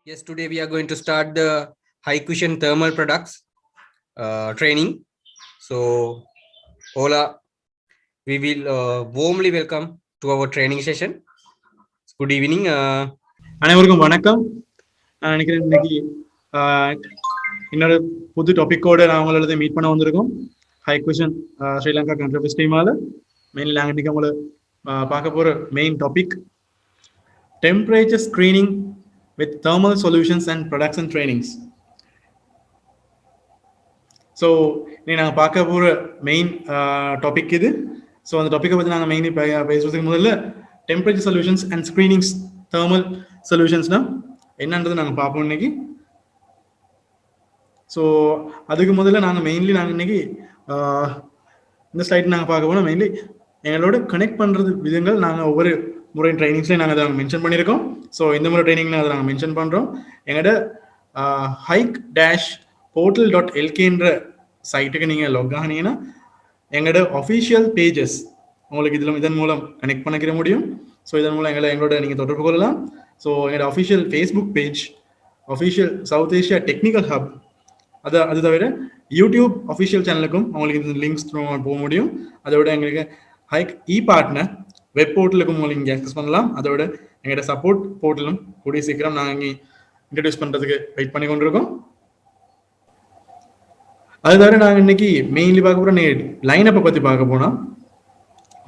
Yes, today we are going to start the Hikvision thermal products training. So, Ola, we will warmly welcome to our training session. Good evening. அனைவருக்கும் வணக்கம். நான் நினைக்கிறேன் இன்னைக்கு இன்னொரு புது டாபிக்கோட நான் உங்களோட மீட் பண்ண வந்திருக்கோம். ஹைக்விஷன் ஸ்ரீலங்கா கண்ட்ரி டீமால மெயின்லி நாங்கள் இன்னைக்கு உங்களை பார்க்க போகிற main topic temperature screening with thermal solutions and production trainings. So இன்னைக்கு நாங்கள் பார்க்க போகிற மெயின் டாபிக் இது. ஸோ அந்த டாப்பிக்கை பற்றி நாங்கள் மெயின்லி பேசுறதுக்கு முதல்ல temperature solutions and screenings thermal சொல்யூஷன்ஸ்னா என்னன்றது நாங்கள் பார்ப்போம் இன்னைக்கு. ஸோ அதுக்கு முதல்ல நாங்கள் இன்னைக்கு இந்த ஸ்லைட் நாங்கள் பார்க்க போனால் மெயின்லி எங்களோட கனெக்ட் பண்ணுறது விதங்கள் நாங்கள் ஒவ்வொரு முறை ட்ரைனிங்ஸ்லேயும் நாங்கள் அதை மென்ஷன் பண்ணியிருக்கோம். ஸோ இந்த முறை ட்ரைனிங்கில் அதை நாங்கள் மென்ஷன் பண்ணுறோம். எங்களோட hike-portal.lkன்ற சைட்டுக்கு நீங்கள் லாக் ஆனீங்கன்னா எங்களோட அஃபிஷியல் பேஜஸ் உங்களுக்கு இதன் மூலம் கனெக்ட் பண்ணிக்கிற முடியும். ஸோ இதன் மூலம் எங்களோட நீங்கள் தொடர்பு கொள்ளலாம். ஸோ எங்களோட official Facebook page, official south Asia technical hub, அது தவிர யூடியூப் அஃபிஷியல் சேனலுக்கும் அவங்களுக்கு இந்த லிங்க்ஸ் போக முடியும். அதோட எங்களுக்கு ஹைக் பார்ட்னர் வெப் போர்ட்டலுக்கும் உங்களுக்கு இங்கே ஆக்சஸ் பண்ணலாம். அதோட எங்களோட சப்போர்ட் போர்ட்டலும் கூடிய சீக்கிரம் நாங்கள் இங்கே இன்ட்ரடியூஸ் பண்ணுறதுக்கு வெயிட் பண்ணி கொண்டிருக்கோம். அது தவிர நாங்கள் இன்னைக்கு மெயின்லி பார்க்க போகிறோம் லைனப்பை பற்றி பார்க்க போனால்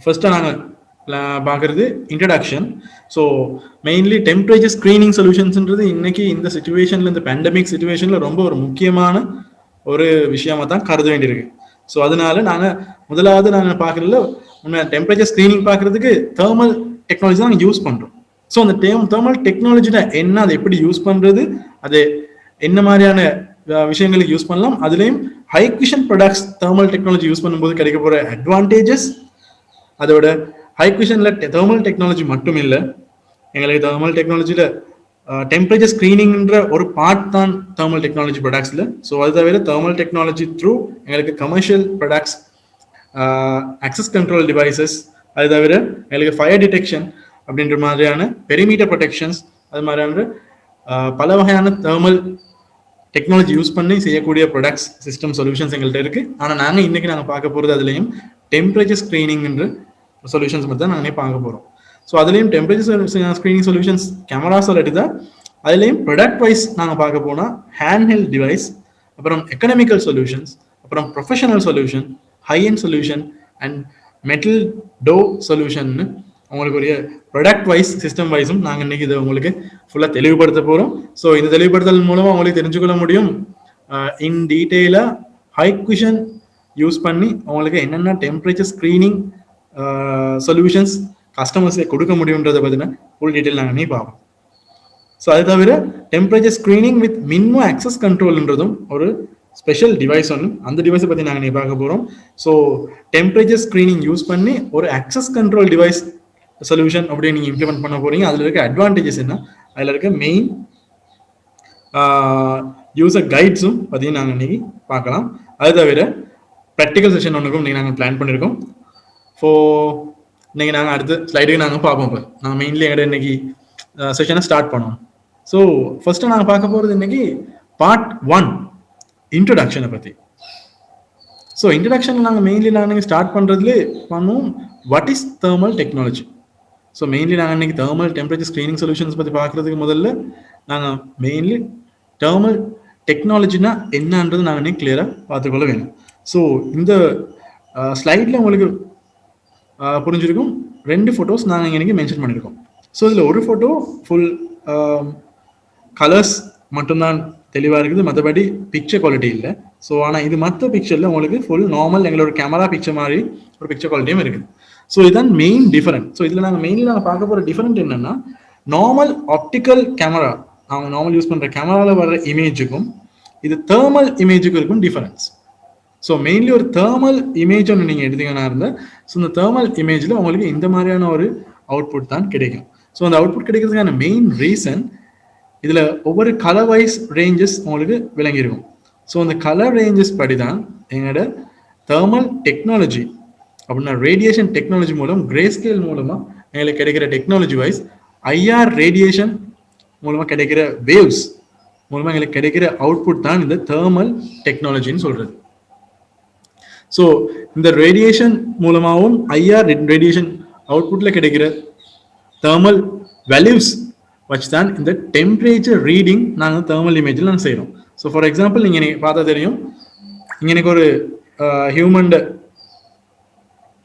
ஃபர்ஸ்ட்டாக நாங்கள் பார்க்குறது introduction. So mainly temperature screening சொல்யூஷன்ஸ்ன்றது இன்னைக்கு இந்த சிச்சுவேஷனில், இந்த பேண்டமிக் சிச்சுவேஷனில் ரொம்ப ஒரு முக்கியமான ஒரு விஷயமா தான் கருத வேண்டியிருக்கு. ஸோ அதனால முதலாவது நாங்கள் பார்க்குறதுல டெம்பரேச்சர் ஸ்க்ரீனிங் பார்க்குறதுக்கு தெர்மல் டெக்னாலஜி தான் யூஸ் பண்ணுறோம். ஸோ அந்த தெர்மல் டெக்னாலஜினா என்ன, அதை எப்படி யூஸ் பண்ணுறது, அது என்ன மாதிரியான விஷயங்களுக்கு யூஸ் பண்ணலாம், அதுலேயும் ஹைக்விஷன் ப்ராடக்ட்ஸ் தெர்மல் டெக்னாலஜி யூஸ் பண்ணும்போது கிடைக்க போகிற அட்வான்டேஜஸ், அதோட ஹைக்விஷனில் தெர்மல் டெக்னாலஜி மட்டும் இல்லை, எங்களுக்கு தெர்மல் டெக்னாலஜியில் டெம்பரேச்சர் ஸ்க்ரீனிங்ன்ற ஒரு பார்ட் தான் தெர்மல் டெக்னாலஜி ப்ராடக்ட்ஸில். ஸோ அது தவிர தெர்மல் டெக்னாலஜி த்ரூ எங்களுக்கு commercial products, access control devices, அது தவிர எங்களுக்கு ஃபயர் டிடெக்ஷன் அப்படின்ற மாதிரியான பெரிமீட்டர் ப்ரொடெக்ஷன்ஸ், அது மாதிரியான பல வகையான தெர்மல் டெக்னாலஜி யூஸ் பண்ணி செய்யக்கூடிய ப்ராடக்ட்ஸ், சிஸ்டம், சொல்யூஷன்ஸ் எங்கள்கிட்ட இருக்குது. ஆனால் நாங்கள் இன்றைக்கி பார்க்க போகிறது அதுலேயும் டெம்பரேச்சர் ஸ்க்ரீனிங்ன்ற சொல்யூஷன்ஸ் மட்டும் தான் நாங்கள் பார்க்க போகிறோம். ஸோ அதுலேயும் டெம்பரேச்சர் ஸ்க்ரீனிங் சொல்யூஷன்ஸ் கேமராஸ் எடுத்தால் அதுலேயும் ப்ராடக்ட் வைஸ் நாங்கள் பார்க்க போனால் ஹேண்ட் ஹெல்ட் டிவைஸ், அப்புறம் எக்கனாமிக்கல் சொல்யூஷன்ஸ், அப்புறம் professional solution, high end solution and metal door சொல்யூஷன்னு உங்களுக்கு ஒரு ப்ராடக்ட் வைஸ், சிஸ்டம் வைஸும் நாங்கள் இன்றைக்கி இதை உங்களுக்கு ஃபுல்லாக தெளிவுபடுத்த போகிறோம். ஸோ இந்த தெளிவுபடுத்தல் மூலமாக உங்களுக்கு தெரிஞ்சுக்கொள்ள முடியும் இன் டீட்டெயிலாக ஹைக்விஷன் யூஸ் பண்ணி உங்களுக்கு என்னென்ன டெம்பரேச்சர் ஸ்க்ரீனிங் சொல்யூஷன்ஸ் கஸ்டமர்ஸை கொடுக்க முடியுன்றதை பற்றின ஃபுல் டீட்டெயில் நாங்கள் பார்ப்போம். ஸோ அது தவிர temperature screening with minimum access கண்ட்ரோல்ன்றதும் ஒரு ஸ்பெஷல் டிவைஸ் ஒன்று, அந்த டிவைஸை பற்றி நாங்கள் பார்க்க போகிறோம். ஸோ டெம்பரேச்சர் ஸ்க்ரீனிங் யூஸ் பண்ணி ஒரு ஆக்சஸ் கண்ட்ரோல் டிவைஸ் சொல்யூஷன் அப்படியே நீங்கள் இம்ப்ளிமெண்ட் பண்ண போகிறீங்க. அதில் இருக்க அட்வான்டேஜஸ் என்ன, அதில் இருக்க மெயின் யூசர் கைட்ஸும் பற்றியும் நாங்கள் இன்னைக்கு பார்க்கலாம். அது தவிர ப்ராக்டிக்கல் செஷன் ஒன்றுக்கும் இன்னைக்கு நாங்கள் பிளான் பண்ணியிருக்கோம். இன்னைக்கு நாங்கள் அடுத்த ஸ்லைடுக்கு நாங்கள் பார்ப்போம். இப்போ நாங்கள் மெயின்லி எங்கிட்ட இன்னைக்கு செஷனை ஸ்டார்ட் பண்ணுவோம். ஸோ ஃபர்ஸ்ட்டு நாங்கள் பார்க்க போகிறது இன்னைக்கு பார்ட் 1 இன்ட்ரடக்ஷனை பற்றி. ஸோ இன்ட்ரடக்ஷன் நாங்கள் ஸ்டார்ட் பண்ணுவோம் what is thermal technology. So mainly நாங்கள் இன்னைக்கு தெர்மல் டெம்பரேச்சர் ஸ்க்ரீனிங் சொல்யூஷன்ஸ் பற்றி பார்க்குறதுக்கு முதல்ல நாங்கள் மெயின்லி தெர்மல் டெக்னாலஜினா என்னன்றது நாங்கள் இன்னைக்கு கிளியராக பார்த்துக்கொள்ள வேணும். ஸோ இந்த ஸ்லைடில் உங்களுக்கு புரிஞ்சிருக்கும் 2 ஃபோட்டோஸ் நாங்கள் இன்னைக்கு மென்ஷன் பண்ணியிருக்கோம். ஸோ இதில் ஒரு ஃபோட்டோ ஃபுல் கலர்ஸ் மட்டும்தான் தெளிவாக இருக்குது, மற்றபடி பிக்சர் குவாலிட்டி இல்லை. ஸோ ஆனால் இது மற்ற பிக்சரில் உங்களுக்கு ஃபுல் நார்மல் எங்களோட கேமரா பிக்சர் மாதிரி ஒரு பிக்சர் குவாலிட்டியும் இருக்குது. ஸோ இதுதான் மெயின் டிஃபரெண்ட். ஸோ இதில் நாங்கள் பார்க்க போகிற டிஃபரெண்ட் என்னென்னா, நார்மல் ஆப்டிக்கல் கேமரா, நாங்கள் நார்மல் யூஸ் பண்ணுற கேமராவில் வர்ற இமேஜுக்கும் இது தெர்மல் இமேஜுக்கும் இருக்கும் டிஃபரன்ஸ். ஸோ மெயின்லி ஒரு தெர்மல் இமேஜ் ஒன்று நீங்கள் எடுத்தீங்கன்னா இருந்தால், ஸோ இந்த தெர்மல் இமேஜில் உங்களுக்கு இந்த மாதிரியான ஒரு அவுட்புட் தான் கிடைக்கும். ஸோ அந்த அவுட்புட் கிடைக்கிறதுக்கான மெயின் ரீசன், இதில் ஒவ்வொரு கலர் வைஸ் ரேஞ்சஸ் உங்களுக்கு விளங்கியிருக்கும். ஸோ அந்த கலர் ரேஞ்சஸ் படி தான் எங்களோட தெர்மல் டெக்னாலஜி அப்படின்னா ரேடியேஷன் டெக்னாலஜி மூலம், கிரே ஸ்கேல் மூலமாக எங்களுக்கு கிடைக்கிற டெக்னாலஜி வைஸ் ஐஆர் ரேடியேஷன் மூலமாக கிடைக்கிற வேவ்ஸ் மூலமாக எங்களுக்கு கிடைக்கிற அவுட்புட் தான் இந்த தெர்மல் டெக்னாலஜின்னு சொல்கிறது. ஸோ இந்த ரேடியேஷன் மூலமாகவும் ஐஆர் ரேடியேஷன் அவுட்புட்டில் கிடைக்கிற தெர்மல் வேல்யூஸ் வச்சு தான் இந்த டெம்பரேச்சர் ரீடிங் நாங்கள் தெர்மல் இமேஜில் நாங்கள் செய்கிறோம். ஸோ ஃபார் எக்ஸாம்பிள் நீங்கள் பார்த்தா தெரியும், இங்கே எனக்கு ஒரு ஹியூமன்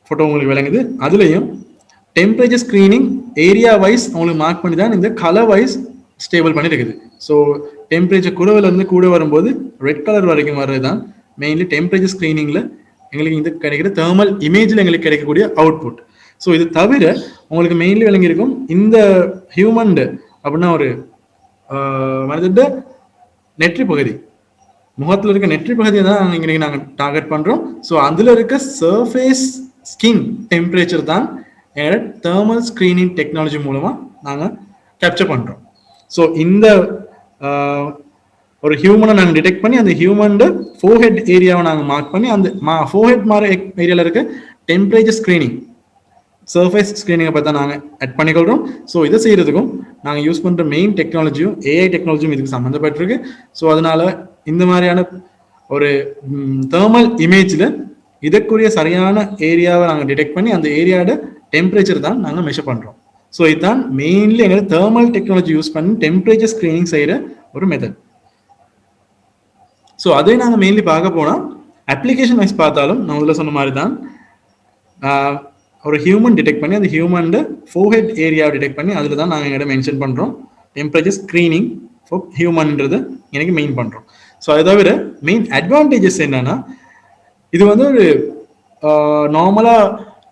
ஃபோட்டோ உங்களுக்கு விளங்குது. அதுலேயும் டெம்பரேச்சர் ஸ்க்ரீனிங் ஏரியா வைஸ் உங்களுக்கு மார்க் பண்ணி தான் இந்த கலர் வைஸ் ஸ்டேபிள் பண்ணி இருக்குது. ஸோ டெம்பரேச்சர் கூடவிலேருந்து கூட வரும்போது ரெட் கலர் வரைக்கும் வர்றது தான் மெயின்லி டெம்பரேச்சர் ஸ்க்ரீனிங்கில் எங்களுக்கு இது கிடைக்கிற தெர்மல் இமேஜில் எங்களுக்கு கிடைக்கக்கூடிய அவுட்புட். ஸோ இது தவிர உங்களுக்கு மெயின்லி விளங்கியிருக்கும் இந்த ஹியூமன் அப்படின்னா ஒரு மனிதோட நெற்றி பகுதி, முகத்தில் இருக்க நெற்றி பகுதியை தான் இங்கே நாங்கள் டார்கெட் பண்ணுறோம். ஸோ அதில் இருக்க சர்ஃபேஸ் ஸ்கின் டெம்பரேச்சர் தான் எங்களோட தெர்மல் ஸ்க்ரீனிங் டெக்னாலஜி மூலமாக நாங்கள் கேப்சர் பண்ணுறோம். ஸோ இந்த ஒரு ஹியூமனை நாங்கள் டிடெக்ட் பண்ணி அந்த ஹியூமனோட ஃபோர்ஹெட் ஏரியாவை நாங்கள் மார்க் பண்ணி அந்த ஃபோர்ஹெட் மாதிரி ஏரியாவில் இருக்க டெம்பரேச்சர் ஸ்க்ரீனிங் சர்ஃபேஸ் ஸ்க்ரீனிங்கை பற்றி தான் நாங்கள் ஆட் பண்ணிக்கொள்கிறோம். ஸோ இதை செய்கிறதுக்கும் நாங்கள் யூஸ் பண்ணுற மெயின் டெக்னாலஜியும் ஏஐ டெக்னாலஜியும் இதுக்கு சம்மந்தப்பட்டிருக்கு. ஸோ அதனால் இந்த மாதிரியான ஒரு தெர்மல் இமேஜில் இதற்குரிய சரியான ஏரியாவை நாங்கள் டிடெக்ட் பண்ணி அந்த ஏரியாவோட டெம்பரேச்சர் தான் நாங்கள் மெஷர் பண்ணுறோம். ஸோ இதுதான் மெயின்லி எங்களுக்கு தெர்மல் டெக்னாலஜி யூஸ் பண்ணி டெம்பரேச்சர் ஸ்க்ரீனிங் செய்கிற ஒரு மெத்தட். ஸோ அதே நாங்கள் மெயின்லி பார்க்க போனால் அப்ளிகேஷன் வைஸ் பார்த்தாலும் நான் முதல்ல சொன்ன மாதிரி தான் ஒரு ஹியூமன் டிடெக்ட் பண்ணி அந்த ஹியூமனோட ஃபோர்ஹெட் ஏரியாவை டிடெக்ட் பண்ணி அதில் தான் நாங்கள் எங்கிட்ட மென்ஷன் பண்ணுறோம் டெம்பரேச்சர் ஸ்க்ரீனிங் ஃபார் ஹியூமன்ன்றது எனக்கு மெயின் பண்ணுறோம். ஸோ அதை தவிர மெயின் அட்வான்டேஜஸ் என்னன்னா, இது வந்து ஒரு நார்மலாக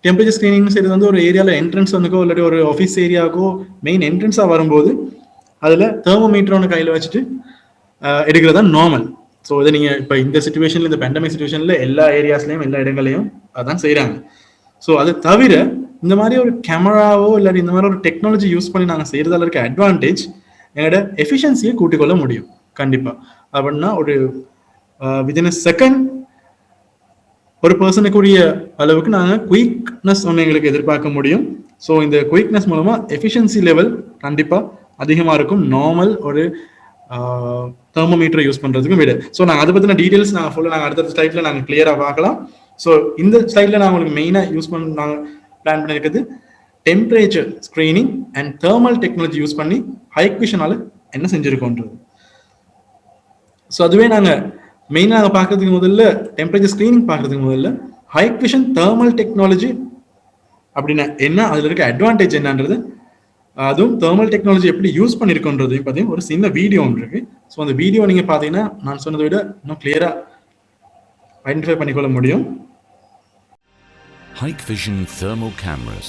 டெம்பரேச்சர் ஸ்க்ரீனிங் செய்கிறது வந்து ஒரு ஏரியாவில் என்ட்ரன்ஸ் வந்துக்கோ இல்லாட்டி ஒரு ஆஃபீஸ் ஏரியாவுக்கோ மெயின் என்ட்ரன்ஸாக வரும்போது அதில் தெர்மோமீட்டர் ஒன்று கையில் வச்சுட்டு எடுக்கிறது தான் நார்மல். ஸோ இதை நீங்கள் இப்போ இந்த சுச்சுவேஷனில் இந்த பேண்டமிக் சுச்சுவேஷனில் எல்லா ஏரியாஸ்லையும் எல்லா இடங்களையும் அதான் செய்கிறாங்க. ஸோ அது தவிர இந்த மாதிரி ஒரு கேமராவோ இல்லாட்டி இந்த மாதிரி ஒரு டெக்னாலஜி யூஸ் பண்ணி நாங்கள் செய்கிறதால இருக்க அட்வான்டேஜ் எங்களோட எஃபிஷியன்சியை கூட்டிக்கொள்ள முடியும் கண்டிப்பாக. அப்படின்னா ஒரு வித்தின் அ செகண்ட் ஒரு பர்சனுக்குரிய அளவுக்கு நாங்கள் குயிக்னஸ் ஒன்று எங்களுக்கு எதிர்பார்க்க முடியும். ஸோ இந்த குயிக்னஸ் மூலமாக எஃபிஷியன்சி லெவல் கண்டிப்பாக அதிகமாக இருக்கும் நார்மல் ஒரு தெர்மோமீட்டரை யூஸ் பண்ணுறதுக்கும் விட. ஸோ நாங்கள் அதை பற்றின டீட்டெயில்ஸ் நாங்கள் ஃபுல்லாக நாங்கள் அடுத்த ஸ்லைடில் நாங்கள் கிளியராக பார்க்கலாம். ஸோ இந்த ஸ்லைடில் நான் உங்களுக்கு மெயினாக யூஸ் பண்ண நாங்கள் பிளான் பண்ணியிருக்கிறது temperature screening and thermal technology use பண்ணி ஹைக்விஷனால் என்ன செஞ்சுருக்கோன்றது. ஸோ அதுவே நாங்கள் மெயினாக நாங்கள் பார்க்கறதுக்கு முதல்ல டெம்பரேச்சர் ஸ்க்ரீனிங் பார்க்கறதுக்கு முதல்ல ஹைக்விஷன் தெர்மல் டெக்னாலஜி அப்படின்னா என்ன, அதில் இருக்க அட்வான்டேஜ் என்னன்றது, அதுவும் தெர்மல் டெக்னாலஜி எப்படி யூஸ் பண்ணியிருக்கோன்றது பார்த்தீங்கன்னா ஒரு சின்ன வீடியோ ஒன்று இருக்கு. ஸோ அந்த வீடியோ நீங்கள் பார்த்தீங்கன்னா நான் சொன்னதை விட இன்னும் கிளியராக ஐடென்டிஃபை பண்ணிக்கொள்ள முடியும். Hikvision thermal cameras.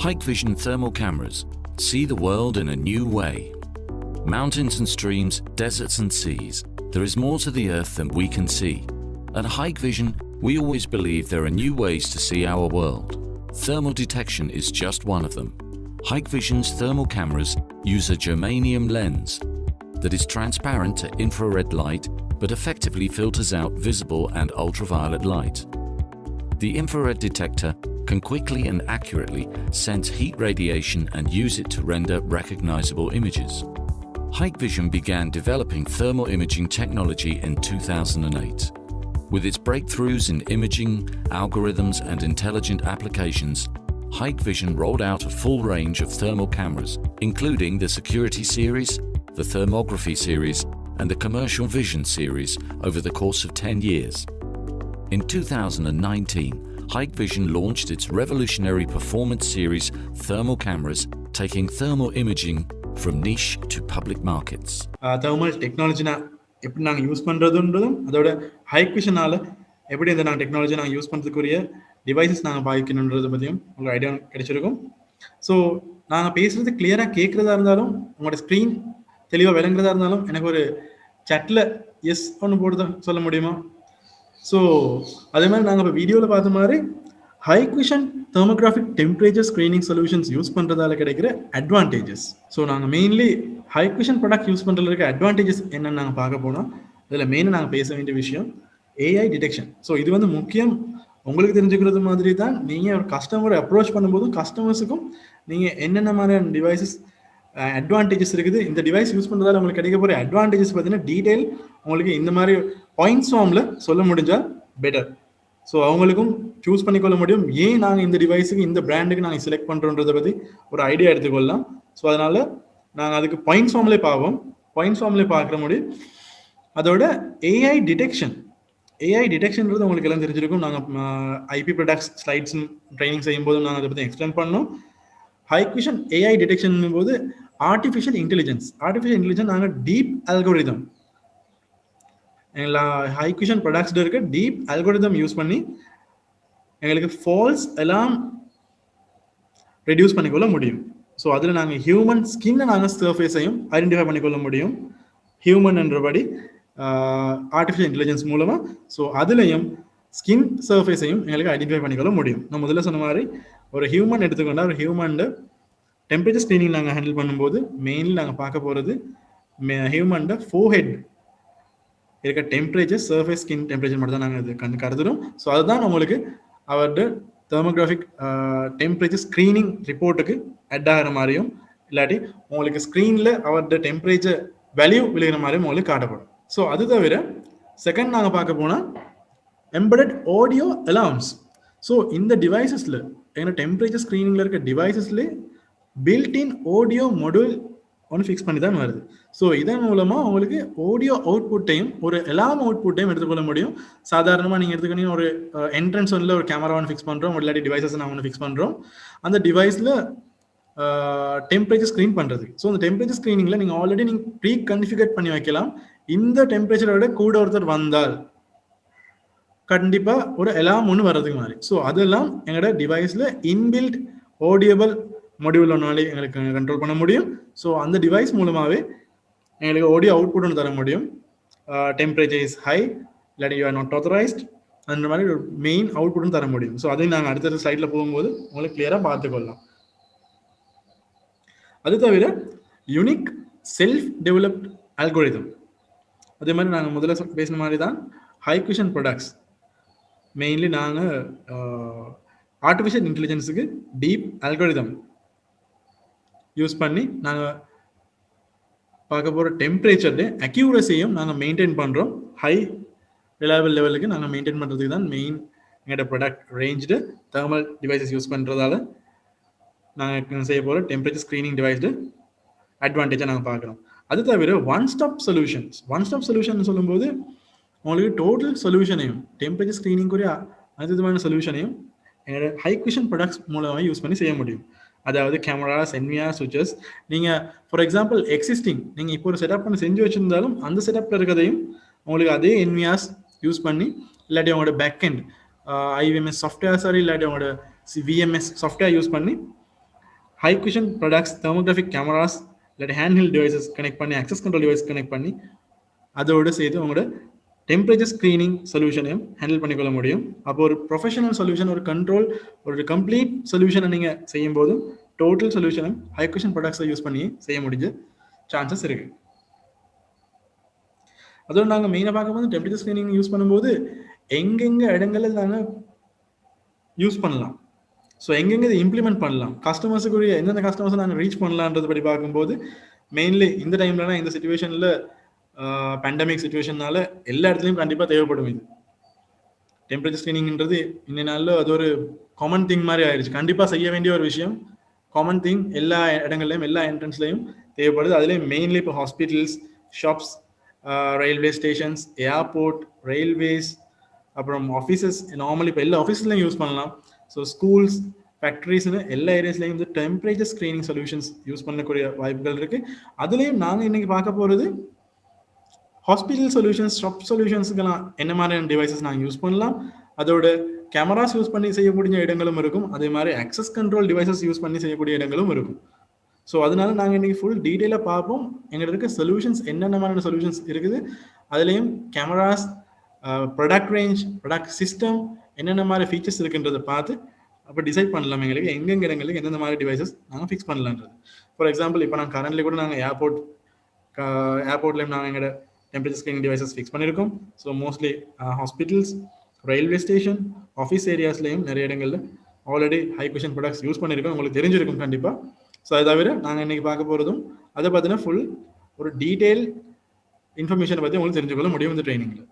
Hikvision thermal cameras see the world in a new way. Mountains and streams, deserts and seas. There is more to the earth than we can see. At Hikvision, we always believe there are new ways to see our world. Thermal detection is just one of them. Hikvision's thermal cameras use a germanium lens that is transparent to infrared light but effectively filters out visible and ultraviolet light. The infrared detector can quickly and accurately sense heat radiation and use it to render recognizable images. Hikvision began developing thermal imaging technology in 2008. With its breakthroughs in imaging, algorithms and intelligent applications, Hikvision rolled out a full range of thermal cameras, including the Security Series, the Thermography Series and the Commercial Vision Series over the course of 10 years. In 2019, Hikvision launched its revolutionary performance series thermal cameras, taking thermal imaging from niche to public markets. Thermal technology எப்படி நாங்கள் use பண்ணுறதுன்றதும் அதோட ஹைக்விஷனால் எப்படி இந்த நாங்கள் technology நாங்கள் use பண்ணுறதுக்குரிய devices நாங்கள் பாய்க்கணுன்றதை பற்றியும் உங்களுக்கு ஐடியா கிடைச்சிருக்கும். ஸோ நாங்கள் பேசுகிறது கிளியராக கேட்குறதா இருந்தாலும் உங்களோட ஸ்க்ரீன் தெளிவாக விளங்குறதா இருந்தாலும் எனக்கு ஒரு சேட்டில் எஸ் ஒன்று போட்டு தான் சொல்ல முடியுமா? ஸோ அதே மாதிரி நாங்கள் இப்போ வீடியோவில் பார்த்த மாதிரி ஹைக்விஷன் தெர்மோகிராஃபிக் டெம்பரேச்சர் ஸ்க்ரீனிங் சொல்யூஷன்ஸ் யூஸ் பண்ணுறதால கிடைக்கிற அட்வான்டேஜஸ். ஸோ நாங்கள் மெயின்லி ஹைக்விஷன் ப்ராடக்ட் யூஸ் பண்ணுறதுல இருக்க அட்வான்டேஜஸ் என்னென்னு நாங்கள் பார்க்க போனோம். இதில் மெயினாக நாங்கள் பேச வேண்டிய விஷயம் ஏஐ டிடெக்ஷன். ஸோ இது வந்து முக்கியம். உங்களுக்கு தெரிஞ்சுக்கிறது மாதிரி தான் நீங்கள் ஒரு கஸ்டமரை அப்ரோச் பண்ணும்போதும் கஸ்டமர்ஸுக்கும் நீங்கள் என்னென்ன மாதிரியான டிவைசஸ் அட்வான்டேஜஸ் இருக்குது. இந்த டிவைஸ் யூஸ் பண்ணுறதால உங்களுக்கு கிடைக்க போகிற அட்வான்டேஜஸ் பார்த்தீங்கன்னா டீட்டெயில் உங்களுக்கு இந்த மாதிரி பாயிண்ட்ஸ் ஃபார்மில் சொல்ல முடிஞ்சால் பெட்டர். ஸோ அவங்களுக்கும் சூஸ் பண்ணிக்கொள்ள முடியும் ஏன் நாங்கள் இந்த டிவைஸுக்கு இந்த பிராண்டுக்கு நாங்கள் செலக்ட் பண்ணுறோன்றதை பற்றி ஒரு ஐடியா எடுத்துக்கொள்ளலாம். ஸோ அதனால் நாங்கள் அதுக்கு பாயிண்ட்ஸ் ஃபார்ம்லேயே பார்ப்போம். பாயிண்ட்ஸ் ஃபார்ம்லேயே பார்க்குற முடியும். அதோட ஏஐ டிடெக்ஷன்றது உங்களுக்கு எல்லாம் தெரிஞ்சிருக்கும். நாங்கள் ஐபி ப்ராடக்ட்ஸ் ஸ்லைட்ஸ் ட்ரைனிங் செய்யும் போதும் நாங்கள் அதை பற்றி எக்ஸ்பிளைன் பண்ணோம். ஹைக்விஷன் ஏஐ டிடெக்ஷன் போது ஆர்டிஃபிஷியல் இன்டெலிஜென்ஸ் நாங்கள் டீப் அல்கோரிதம் எங்களா ஹைக்விஷன் ப்ராடக்ட்ஸில் இருக்க டீப் அல்கோரிதம் யூஸ் பண்ணி எங்களுக்கு ஃபால்ஸ் எல்லாம் ரெடியூஸ் பண்ணிக்கொள்ள முடியும். ஸோ அதில் நாங்கள் ஹியூமன் ஸ்கின்னை நாங்கள் சர்ஃபேஸையும் ஐடென்டிஃபை பண்ணிக்கொள்ள முடியும் ஹியூமன் என்றபடி ஆர்டிஃபிஷியல் இன்டெலிஜென்ஸ் மூலமாக. ஸோ அதுலேயும் ஸ்கின் சர்ஃபேஸையும் எங்களுக்கு ஐடென்டிஃபை பண்ணிக்கொள்ள முடியும். நான் முதல்ல சொன்ன மாதிரி ஒரு ஹியூமன் எடுத்துக்கொண்டா ஒரு ஹியூமன் டெம்பரேச்சர் ஸ்க்ரீனிங் நாங்கள் ஹேண்டில் பண்ணும்போது மெயின்லி நாங்கள் பார்க்க போகிறது ஹியூமன் ஃபோர்ஹெட் இருக்க டெம்பரேச்சர் சர்ஃபேஸ் ஸ்கின் டெம்பரேச்சர் மட்டும் தான் நாங்கள் இது கருதுறோம். ஸோ அதுதான் உங்களுக்கு அவரோட தெர்மோகிராஃபிக் டெம்பரேச்சர் ஸ்க்ரீனிங் ரிப்போர்ட்டுக்கு அட் ஆகிற மாதிரியும் இல்லாட்டி உங்களுக்கு ஸ்க்ரீனில் அவரோட டெம்பரேச்சர் வேல்யூ விழுகிற மாதிரியும் உங்களுக்கு காட்டப்படும். ஸோ அது தவிர செகண்ட் நாங்கள் பார்க்க போனால் எம்பெடட் ஆடியோ அலார்ம்ஸ். ஸோ இந்த டிவைசஸில் எங்கள் டெம்பரேச்சர் ஸ்க்ரீனிங்கில் இருக்க டிவைசஸ்லேயே பில்ட்-இன் ஆடியோ மொடியூல் ஒன்று ஃபிக்ஸ் பண்ணி தான் வருது. ஸோ இதன் மூலமாக உங்களுக்கு ஆடியோ அவுட்புட்டையும் ஒரு அலாம் அவுட்புட்டையும் எடுத்துக்கொள்ள முடியும். சாதாரணமாக நீங்கள் எடுத்துக்கிட்டீங்கன்னா ஒரு என்ட்ரன்ஸ் ஒன்றில் ஒரு கேமரா ஒன்று ஃபிக்ஸ் பண்ணுறோம், இல்லாட்டி டிவைசஸ் நான் ஒன்று ஃபிக்ஸ் பண்ணுறோம். அந்த டிவைஸில் டெம்பரேச்சர் ஸ்க்ரீன் பண்ணுறது. ஸோ அந்த டெம்பரேச்சர் ஸ்க்ரீனிங்கில் நீங்கள் ஆல்ரெடி நீங்கள் ப்ரீ கன்ஃபிகர் பண்ணி வைக்கலாம். இந்த டெம்பரேச்சரோட கூட ஒருத்தர் வந்தால் கண்டிப்பாக ஒரு அலாம் ஒன்று வர்றதுக்கு மாதிரி. ஸோ அதெல்லாம் எங்களோட டிவைஸில் இன்பில்ட் ஆடியபிள் மொடியூல் ஒன்னாலே எங்களுக்கு கண்ட்ரோல் பண்ண முடியும். ஸோ அந்த டிவைஸ் மூலமாகவே எங்களுக்கு ஆடியோ அவுட்புட் ஒன்று தர முடியும். டெம்பரேச்சர் இஸ் ஹை இல்லாட்டி யூ ஆர் நாட் ஆத்தரைஸ்ட் அந்த மாதிரி ஒரு மெயின் அவுட்புட்டும் தர முடியும். ஸோ அதையும் நாங்கள் அடுத்த ஸ்லைடில் போகும்போது உங்களுக்கு கிளியராக பார்த்துக்கொள்ளலாம். அது தவிர யூனிக் செல்ஃப் டெவலப்ட் அல்கோரிதம், அதே மாதிரி நாங்கள் முதல்ல பேசின மாதிரி தான் ஹைக்விஷன் ப்ராடக்ட்ஸ் மெயின்லி நாங்கள் ஆர்டிஃபிஷியல் இன்டெலிஜென்ஸுக்கு டீப் அல்கோரிதம் யூஸ் பண்ணி நாங்கள் பார்க்க போகிற டெம்பரேச்சர் அக்யூரஸியும் நாங்கள் மெயின்டைன் பண்ணுறோம். ஹை ரிலையபிள் லெவலுக்கு நாங்கள் மெயின்டைன் பண்ணுறதுக்கு தான் மெயின் எங்களோட product range thermal devices use பண்ணுறதால நாங்கள் செய்ய போகிற டெம்பரேச்சர் ஸ்க்ரீனிங் டிவைஸ்டு அட்வான்டேஜாக நாங்கள் பார்க்குறோம். அது தவிர ஒன் ஸ்டாப் சொல்யூஷன் சொல்லும்போது உங்களுக்கு டோட்டல் சொல்யூஷனையும் டெம்பரேச்சர் ஸ்க்ரீனிங்குரிய அனைத்து சொல்யூஷனையும் எங்களோட ஹைக்விஷன் ப்ராடக்ட்ஸ் மூலமாக யூஸ் பண்ணி செய்ய முடியும். அதாவது கேமராஸ், என்விஆர், சுவிச்சஸ். நீங்கள் ஃபார் எக்ஸாம்பிள் எக்ஸிஸ்டிங் நீங்கள் இப்போ ஒரு செட்டப் பண்ணி செஞ்சு வச்சுருந்தாலும் அந்த செட்டப்பில் இருக்கிறதையும் உங்களுக்கு அதே என்விஆர்ஸ் யூஸ் பண்ணி இல்லாட்டி அவங்களோட பேக்கெண்ட் ஐவிஎம்எஸ் சாஃப்ட்வேர் சாரி இல்லாட்டி அவங்களோட விஎம்எஸ் சாஃப்ட்வேர் யூஸ் பண்ணி ஹைக்விஷன் ப்ராடக்ட்ஸ் தெர்மோகிராஃபிக் கேமராஸ் இல்லாட்டி ஹேண்ட்ஹெல்ட் டிவைசஸ் கனெக்ட் பண்ணி அக்சஸ் கண்ட்ரோல் டிவைஸ் கனெக்ட் பண்ணி அதோடு சேர்த்து உங்களோட டெம்பரேச்சர் ஸ்க்ரீனிங் சொல்யூஷனையும் ஹேண்டில் பண்ணிக்கொள்ள முடியும். அப்போ ஒரு ப்ரொஃபஷனல் சொல்யூஷன், ஒரு கண்ட்ரோல், ஒரு கம்ப்ளீட் சொல்யூஷனை நீங்கள் செய்யும் போதும் டோட்டல் சொல்யூஷனும் ஹைக்விஷன் ப்ராடக்ட்ஸை யூஸ் பண்ணி செய்ய முடிஞ்ச சான்சஸ் இருக்கு. அதோட நாங்கள் மெயினாக பார்க்கும்போது டெம்பரேச்சர் ஸ்க்ரீனிங் யூஸ் பண்ணும்போது எங்கெங்கே இடங்களில் நாங்கள் யூஸ் பண்ணலாம், ஸோ எங்கெங்கே இதை இம்ப்ளிமெண்ட் பண்ணலாம், கஸ்டமர்ஸுக்குரிய எந்தெந்த கஸ்டமர்ஸை நாங்கள் ரீச் பண்ணலான்றது படி பார்க்கும்போது மெயின்லி இந்த டைம்லனா இந்த சிச்சுவேஷனில் பேண்டமிக் சிச்சுவேஷனால எல்லா இடத்துலையும் கண்டிப்பாக தேவைப்படும். இது டெம்பரேச்சர் ஸ்க்ரீனிங்ன்றது இந்த நாளில் அது ஒரு காமன் திங் மாதிரி ஆயிடுச்சு. கண்டிப்பாக செய்ய வேண்டிய ஒரு விஷயம், காமன் திங். எல்லா இடங்கள்லையும் எல்லா என்ட்ரன்ஸ்லையும் தேவைப்படுது. அதுலேயும் மெயின்லி இப்போ hospitals, shops, railway stations, airport, railways, அப்புறம் ஆஃபீஸஸ். நார்மலி இப்போ எல்லா ஆஃபீஸ்லையும் யூஸ் பண்ணலாம். ஸோ ஸ்கூல்ஸ், ஃபேக்ட்ரிஸ்னு எல்லா ஏரியாஸ்லையும் வந்து டெம்பரேச்சர் ஸ்க்ரீனிங் சொல்யூஷன்ஸ் யூஸ் பண்ணக்கூடிய வாய்ப்புகள் இருக்குது. அதுலேயும் நாங்கள் இன்றைக்கி பார்க்க போகிறது ஹாஸ்பிட்டல் சொல்யூஷன்ஸ், ஷாப் சொல்யூஷன்ஸுக்கெல்லாம் என்ன மாதிரியான டிவைசஸ் நாங்கள் யூஸ் பண்ணலாம். அதோட கேமராஸ் யூஸ் பண்ணி செய்யக்கூடிய இடங்களும் இருக்கும். அதே மாதிரி அக்சஸ் கண்ட்ரோல் டிவைசஸ் யூஸ் பண்ணி செய்யக்கூடிய இடங்களும் இருக்கும். ஸோ அதனால நாங்கள் இன்றைக்கி ஃபுல் டீட்டெயிலாக பார்ப்போம் எங்களுக்கு இருக்க சொல்யூஷன்ஸ் என்னென்ன மாதிரியான சொல்யூஷன்ஸ் இருக்குது. அதுலேயும் cameras, product range, product system என்னென்ன மாதிரி ஃபீச்சர்ஸ் இருக்குன்றதை பார்த்து அப்போ டிசைட் பண்ணலாம் எங்களுக்கு எங்கெங்க இடங்களுக்கு எந்தெந்த மாதிரி டிவைசஸ் நாங்கள் ஃபிக்ஸ் பண்ணலான்றது. ஃபார் எக்ஸாம்பிள் இப்போ நாங்கள் கரண்ட்லி கூட நாங்கள் ஏர்போர்ட்லேயும் நாங்கள் எங்களோட டெம்பரேச்சர் ஸ்க்ரீனிங் டிவைசஸ் ஃபிக்ஸ் பண்ணியிருக்கோம். So mostly hospitals, railway station, office ஏரியாஸ்லையும் நிறைய இடங்களில் ஆல்ரெடி ஹைக்விஷன் ப்ராடக்ட்ஸ் யூஸ் பண்ணியிருக்கோம். உங்களுக்கு தெரிஞ்சிருக்கும் கண்டிப்பாக. ஸோ அதை தவிர நாங்கள் இன்னைக்கு பார்க்க போகிறதும் அதை பார்த்தீங்கன்னா ஃபுல் ஒரு டீட்டெயில் இன்ஃபர்மேஷனை பற்றி உங்களுக்கு தெரிஞ்சுக்கொள்ள முடியும் இந்த ட்ரைனிங்கில்.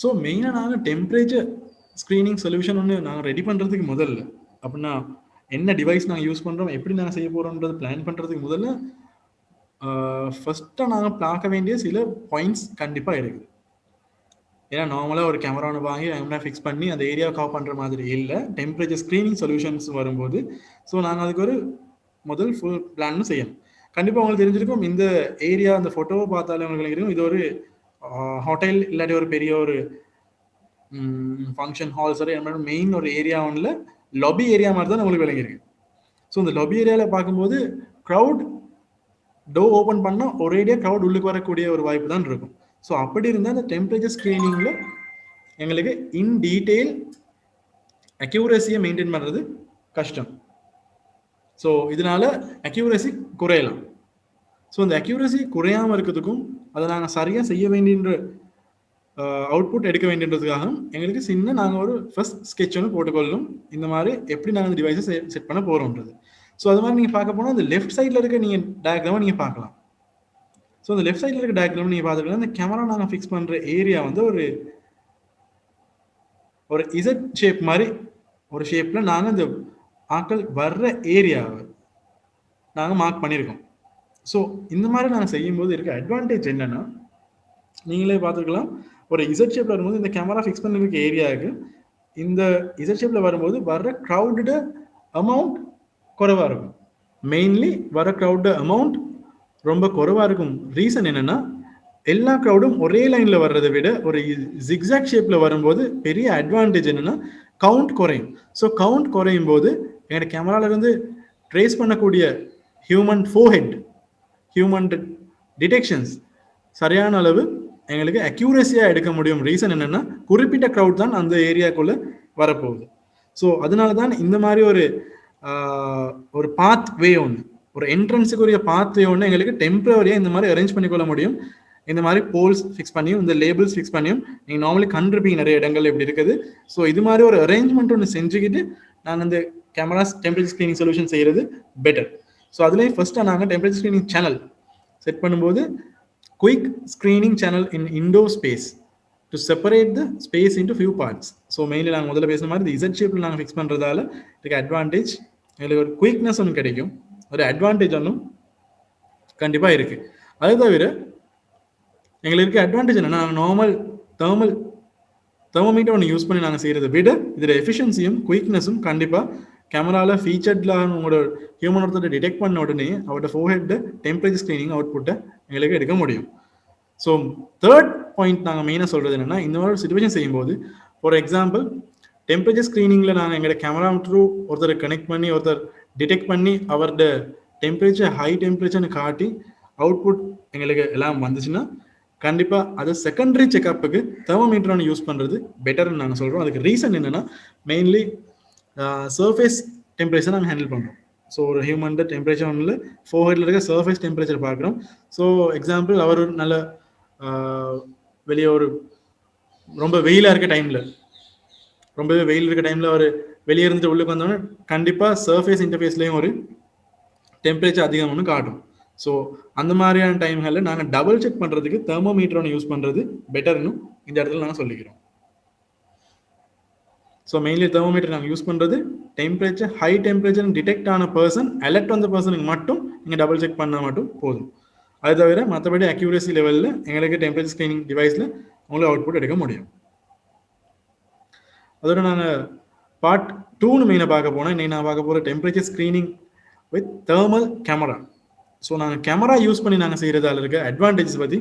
ஸோ மெயினாக நாங்கள் டெம்பரேச்சர் ஸ்க்ரீனிங் சொல்யூஷன் ஒன்று நாங்கள் ரெடி பண்ணுறதுக்கு முதல்ல அப்படின்னா என்ன டிவைஸ் நாங்கள் யூஸ் பண்ணுறோம், எப்படி நாங்கள் செய்ய போகிறோன்றது பிளான் பண்ணுறதுக்கு முதல்ல ஃபஸ்ட்டாக நாங்கள் பார்க்க வேண்டிய சில பாயிண்ட்ஸ் கண்டிப்பாக இருக்குது. ஏன்னா நார்மலாக ஒரு கேமரா ஒன்று வாங்கி கேமரா ஃபிக்ஸ் பண்ணி அந்த ஏரியாவை கவர் பண்ணுற மாதிரி இல்லை. டெம்பரேச்சர் ஸ்க்ரீனிங் சொல்யூஷன்ஸ் வரும்போது ஸோ நாங்கள் அதுக்கு ஒரு முதல் ஃபுல் பிளான்னு செய்யணும். கண்டிப்பாக உங்களுக்கு தெரிஞ்சிருக்கும், இந்த ஏரியா அந்த ஃபோட்டோவை பார்த்தாலே உங்களுக்கு தெரியும் இது ஒரு ஹோட்டல் இல்லாட்டி ஒரு பெரிய ஒரு ஃபங்க்ஷன் ஹால் சரி மெயின் ஒரு ஏரியா ஒன்றில் லாபி ஏரியா மாதிரி தான் உங்களுக்கு விளங்கியிருக்கு. ஸோ இந்த லாபி ஏரியாவில் பார்க்கும்போது க்ரௌட் டோர் ஓப்பன் பண்ணால் ஒரேடியாக க்ரௌட் உள்ளுக்கு வரக்கூடிய ஒரு வாய்ப்பு தான் இருக்கும். ஸோ அப்படி இருந்தால் அந்த டெம்பரேச்சர் ஸ்க்ரீனிங்கில் எங்களுக்கு இன் டீட்டெயில் அக்யூரஸியை மெயின்டைன் பண்ணுறது கஷ்டம். ஸோ இதனால அக்யூரஸி குறையலாம். ஸோ இந்த அக்யூரஸி குறையாமல் இருக்கிறதுக்கும் அதை நாங்கள் சரியாக செய்ய வேண்டின்ற அவுட்புட் எடுக்க வேண்டியதுக்காக எங்களுக்கு சின்ன நாங்கள் ஒரு ஃபர்ஸ்ட் ஸ்கெட்ச் ஒன்று போட்டுக்கொள்ளும் இந்த மாதிரி எப்படி நாங்கள் இந்த டிவைஸை செட் பண்ண போகிறோன்றது. ஸோ அது மாதிரி நீங்கள் பார்க்க போனால் அந்த லெஃப்ட் சைடில் இருக்க நீங்கள் டயக்ராமை நீங்கள் பார்க்கலாம். ஸோ அந்த லெஃப்ட் சைடில் இருக்க டயக்ராம் நீங்கள் பார்த்துக்கலாம். இந்த கேமரா நாங்கள் ஃபிக்ஸ் பண்ணுற ஏரியா வந்து ஒரு இசட் ஷேப் மாதிரி ஒரு ஷேப்பில் நாங்கள் இந்த ஆக்கள் வர்ற ஏரியாவை நாங்கள் மார்க் பண்ணியிருக்கோம். ஸோ இந்த மாதிரி நாங்கள் செய்யும்போது இருக்க அட்வான்டேஜ் என்னென்னா நீங்களே பார்த்துக்கலாம், ஒரு இசட் ஷேப்பில் வரும்போது இந்த கேமரா ஃபிக்ஸ் பண்ணிருக்க ஏரியாவுக்கு இந்த இசட் ஷேப்பில் வரும்போது வர்ற க்ரௌடோட அமௌண்ட் குறைவாக இருக்கும். மெயின்லி வர க்ரௌட் அமௌண்ட் ரொம்ப குறைவாக இருக்கும். ரீசன் என்னென்னா எல்லா க்ரௌடும் ஒரே லைனில் வர்றதை விட ஒரு ஜிக்ஸாக் ஷேப்பில் வரும்போது பெரிய அட்வான்டேஜ் என்னென்னா கவுண்ட் குறையும். ஸோ கவுண்ட் குறையும் போது என்னோட கேமராவிலேருந்து ட்ரேஸ் பண்ணக்கூடிய ஹியூமன் ஃபோர்ஹெட் ஹியூமன் டிடெக்ஷன்ஸ் சரியான அளவு எங்களுக்கு அக்யூரஸியாக எடுக்க முடியும். ரீசன் என்னென்னா குறிப்பிட்ட க்ரௌட் தான் அந்த ஏரியாக்குள்ளே வரப்போகுது. ஸோ அதனால தான் இந்த மாதிரி ஒரு பாத் வே ஒன்று ஒரு என்ட்ரன்ஸுக்குரிய பாத் வே ஒன்று எங்களுக்கு டெம்பரரியாக இந்த மாதிரி அரேஞ்ச் பண்ணிக்கொள்ள முடியும். இந்த மாதிரி போல்ஸ் ஃபிக்ஸ் பண்ணியும் இந்த லேபிள்ஸ் ஃபிக்ஸ் பண்ணியும் நீங்கள் நார்மலி கண்டிருப்பீங்க நிறைய இடங்கள் எப்படி இருக்குது. ஸோ இது மாதிரி ஒரு அரேஞ்ச்மெண்ட் ஒன்று செஞ்சுக்கிட்டு நாங்கள் இந்த கேமராஸ் டெம்பரேச்சர் ஸ்க்ரீனிங் சொல்யூஷன் செய்கிறது பெட்டர். ஸோ அதுலேயும் ஃபஸ்ட்டாக நாங்கள் டெம்பரேச்சர் ஸ்க்ரீனிங் சேனல் செட் பண்ணும்போது quick screening channel in indoor space to separate the space into few parts. So mainly நாங்கள் முதல்ல பேசுகிற மாதிரி இந்த இசட் ஷேப்பில் நாங்கள் ஃபிக்ஸ் பண்ணுறதால இதுக்கு அட்வான்டேஜ் எங்களுக்கு ஒரு குயிக்னஸ் ஒன்று கிடைக்கும், ஒரு அட்வான்டேஜ் ஒன்றும் கண்டிப்பாக இருக்குது. அது தவிர எங்களுக்கு இருக்க அட்வான்டேஜ் என்னன்னா நார்மல் தெர்மோமீட்டர் ஒன்று யூஸ் பண்ணி நாங்கள் செய்கிறத விட இதில் எஃபிஷியன்சியும் குயிக்னஸும் கண்டிப்பாக கேமராவில் ஃபீச்சர்டில் உங்களோட ஹியூமன் ஒருத்தர் டிடெக்ட் பண்ண உடனே அவரோட ஃபோர்ஹெட் டெம்பரேச்சர் ஸ்க்ரீனிங் அவுட்புட்டை எங்களுக்கு எடுக்க முடியும். ஸோ தேர்ட் பாயிண்ட் நாங்கள் மெயினாக சொல்கிறது என்னென்னா இந்த மாதிரி சுச்சுவேஷன் செய்யும்போது ஃபார் எக்ஸாம்பிள் டெம்பரேச்சர் ஸ்க்ரீனிங்கில் நாங்கள் எங்களோட கேமரா த்ரூ ஒருத்தர் கனெக்ட் பண்ணி ஒருத்தர் டிடெக்ட் பண்ணி அவரோட டெம்பரேச்சர் ஹை டெம்பரேச்சர்னு காட்டி அவுட்புட் எங்களுக்கு எல்லாம் வந்துச்சுன்னா கண்டிப்பாக அது செகண்டரி செக்அப்புக்கு தெர்மோமீட்டர் ஒன்று யூஸ் பண்ணுறது பெட்டர்னு நாங்கள் சொல்கிறோம். அதுக்கு ரீசன் என்னென்னா மெயின்லி சர்ஃபேஸ் டெம்பரேச்சர் நாங்கள் ஹேண்டில் பண்ணுறோம். ஸோ ஒரு ஹியூமன் டெம்பரேச்சர் ஒன்றில் ஃபோர்ஹெட்டில் இருக்க சர்ஃபேஸ் டெம்பரேச்சர் பார்க்குறோம். ஸோ எக்ஸாம்பிள் அவர் ஒரு நல்ல வெளியே ஒரு ரொம்ப வெயிலாக இருக்க டைமில் ரொம்பவே வெயில் இருக்க டைமில் அவர் வெளியே இருந்துட்டு உள்ளுக்கு வந்தோடனே கண்டிப்பாக சர்ஃபேஸ் இன்டர்ஃபேஸ்லேயும் ஒரு டெம்பரேச்சர் அதிகம் ஒன்று காட்டும். ஸோ அந்த மாதிரியான டைம்களில் நாங்கள் டபுள் செக் பண்ணுறதுக்கு தெர்மோமீட்டர் ஒன்று யூஸ் பண்ணுறது பெட்டர்னு இந்த இடத்துல நாங்கள் சொல்லிக்கிறோம். ஸோ மெயின்லி தெர்மோமீட்டர் நாங்கள் யூஸ் பண்ணுறது டெம்பரேச்சர் ஹை டெம்பரேச்சர் டிடெக்ட் ஆன பர்சன் அலர்ட் வந்த பர்சனுக்கு மட்டும் நீங்கள் டபுள் செக் பண்ணால் மட்டும் போதும். அது தவிர மற்றபடி அக்யூரசி லெவலில் எங்களுக்கு டெம்பரேச்சர் ஸ்க்ரீனிங் டிவைஸில் உங்களுக்கு அவுட்புட் எடுக்க முடியும். அதோட நாங்கள் பார்ட் 2 மெயினாக பார்க்க போனால் இன்னைக்கு நான் பார்க்க போகிற temperature screening with thermal camera. So நாங்கள் கேமரா யூஸ் பண்ணி நாங்கள் செய்கிறதால இருக்க அட்வான்டேஜஸ் பற்றி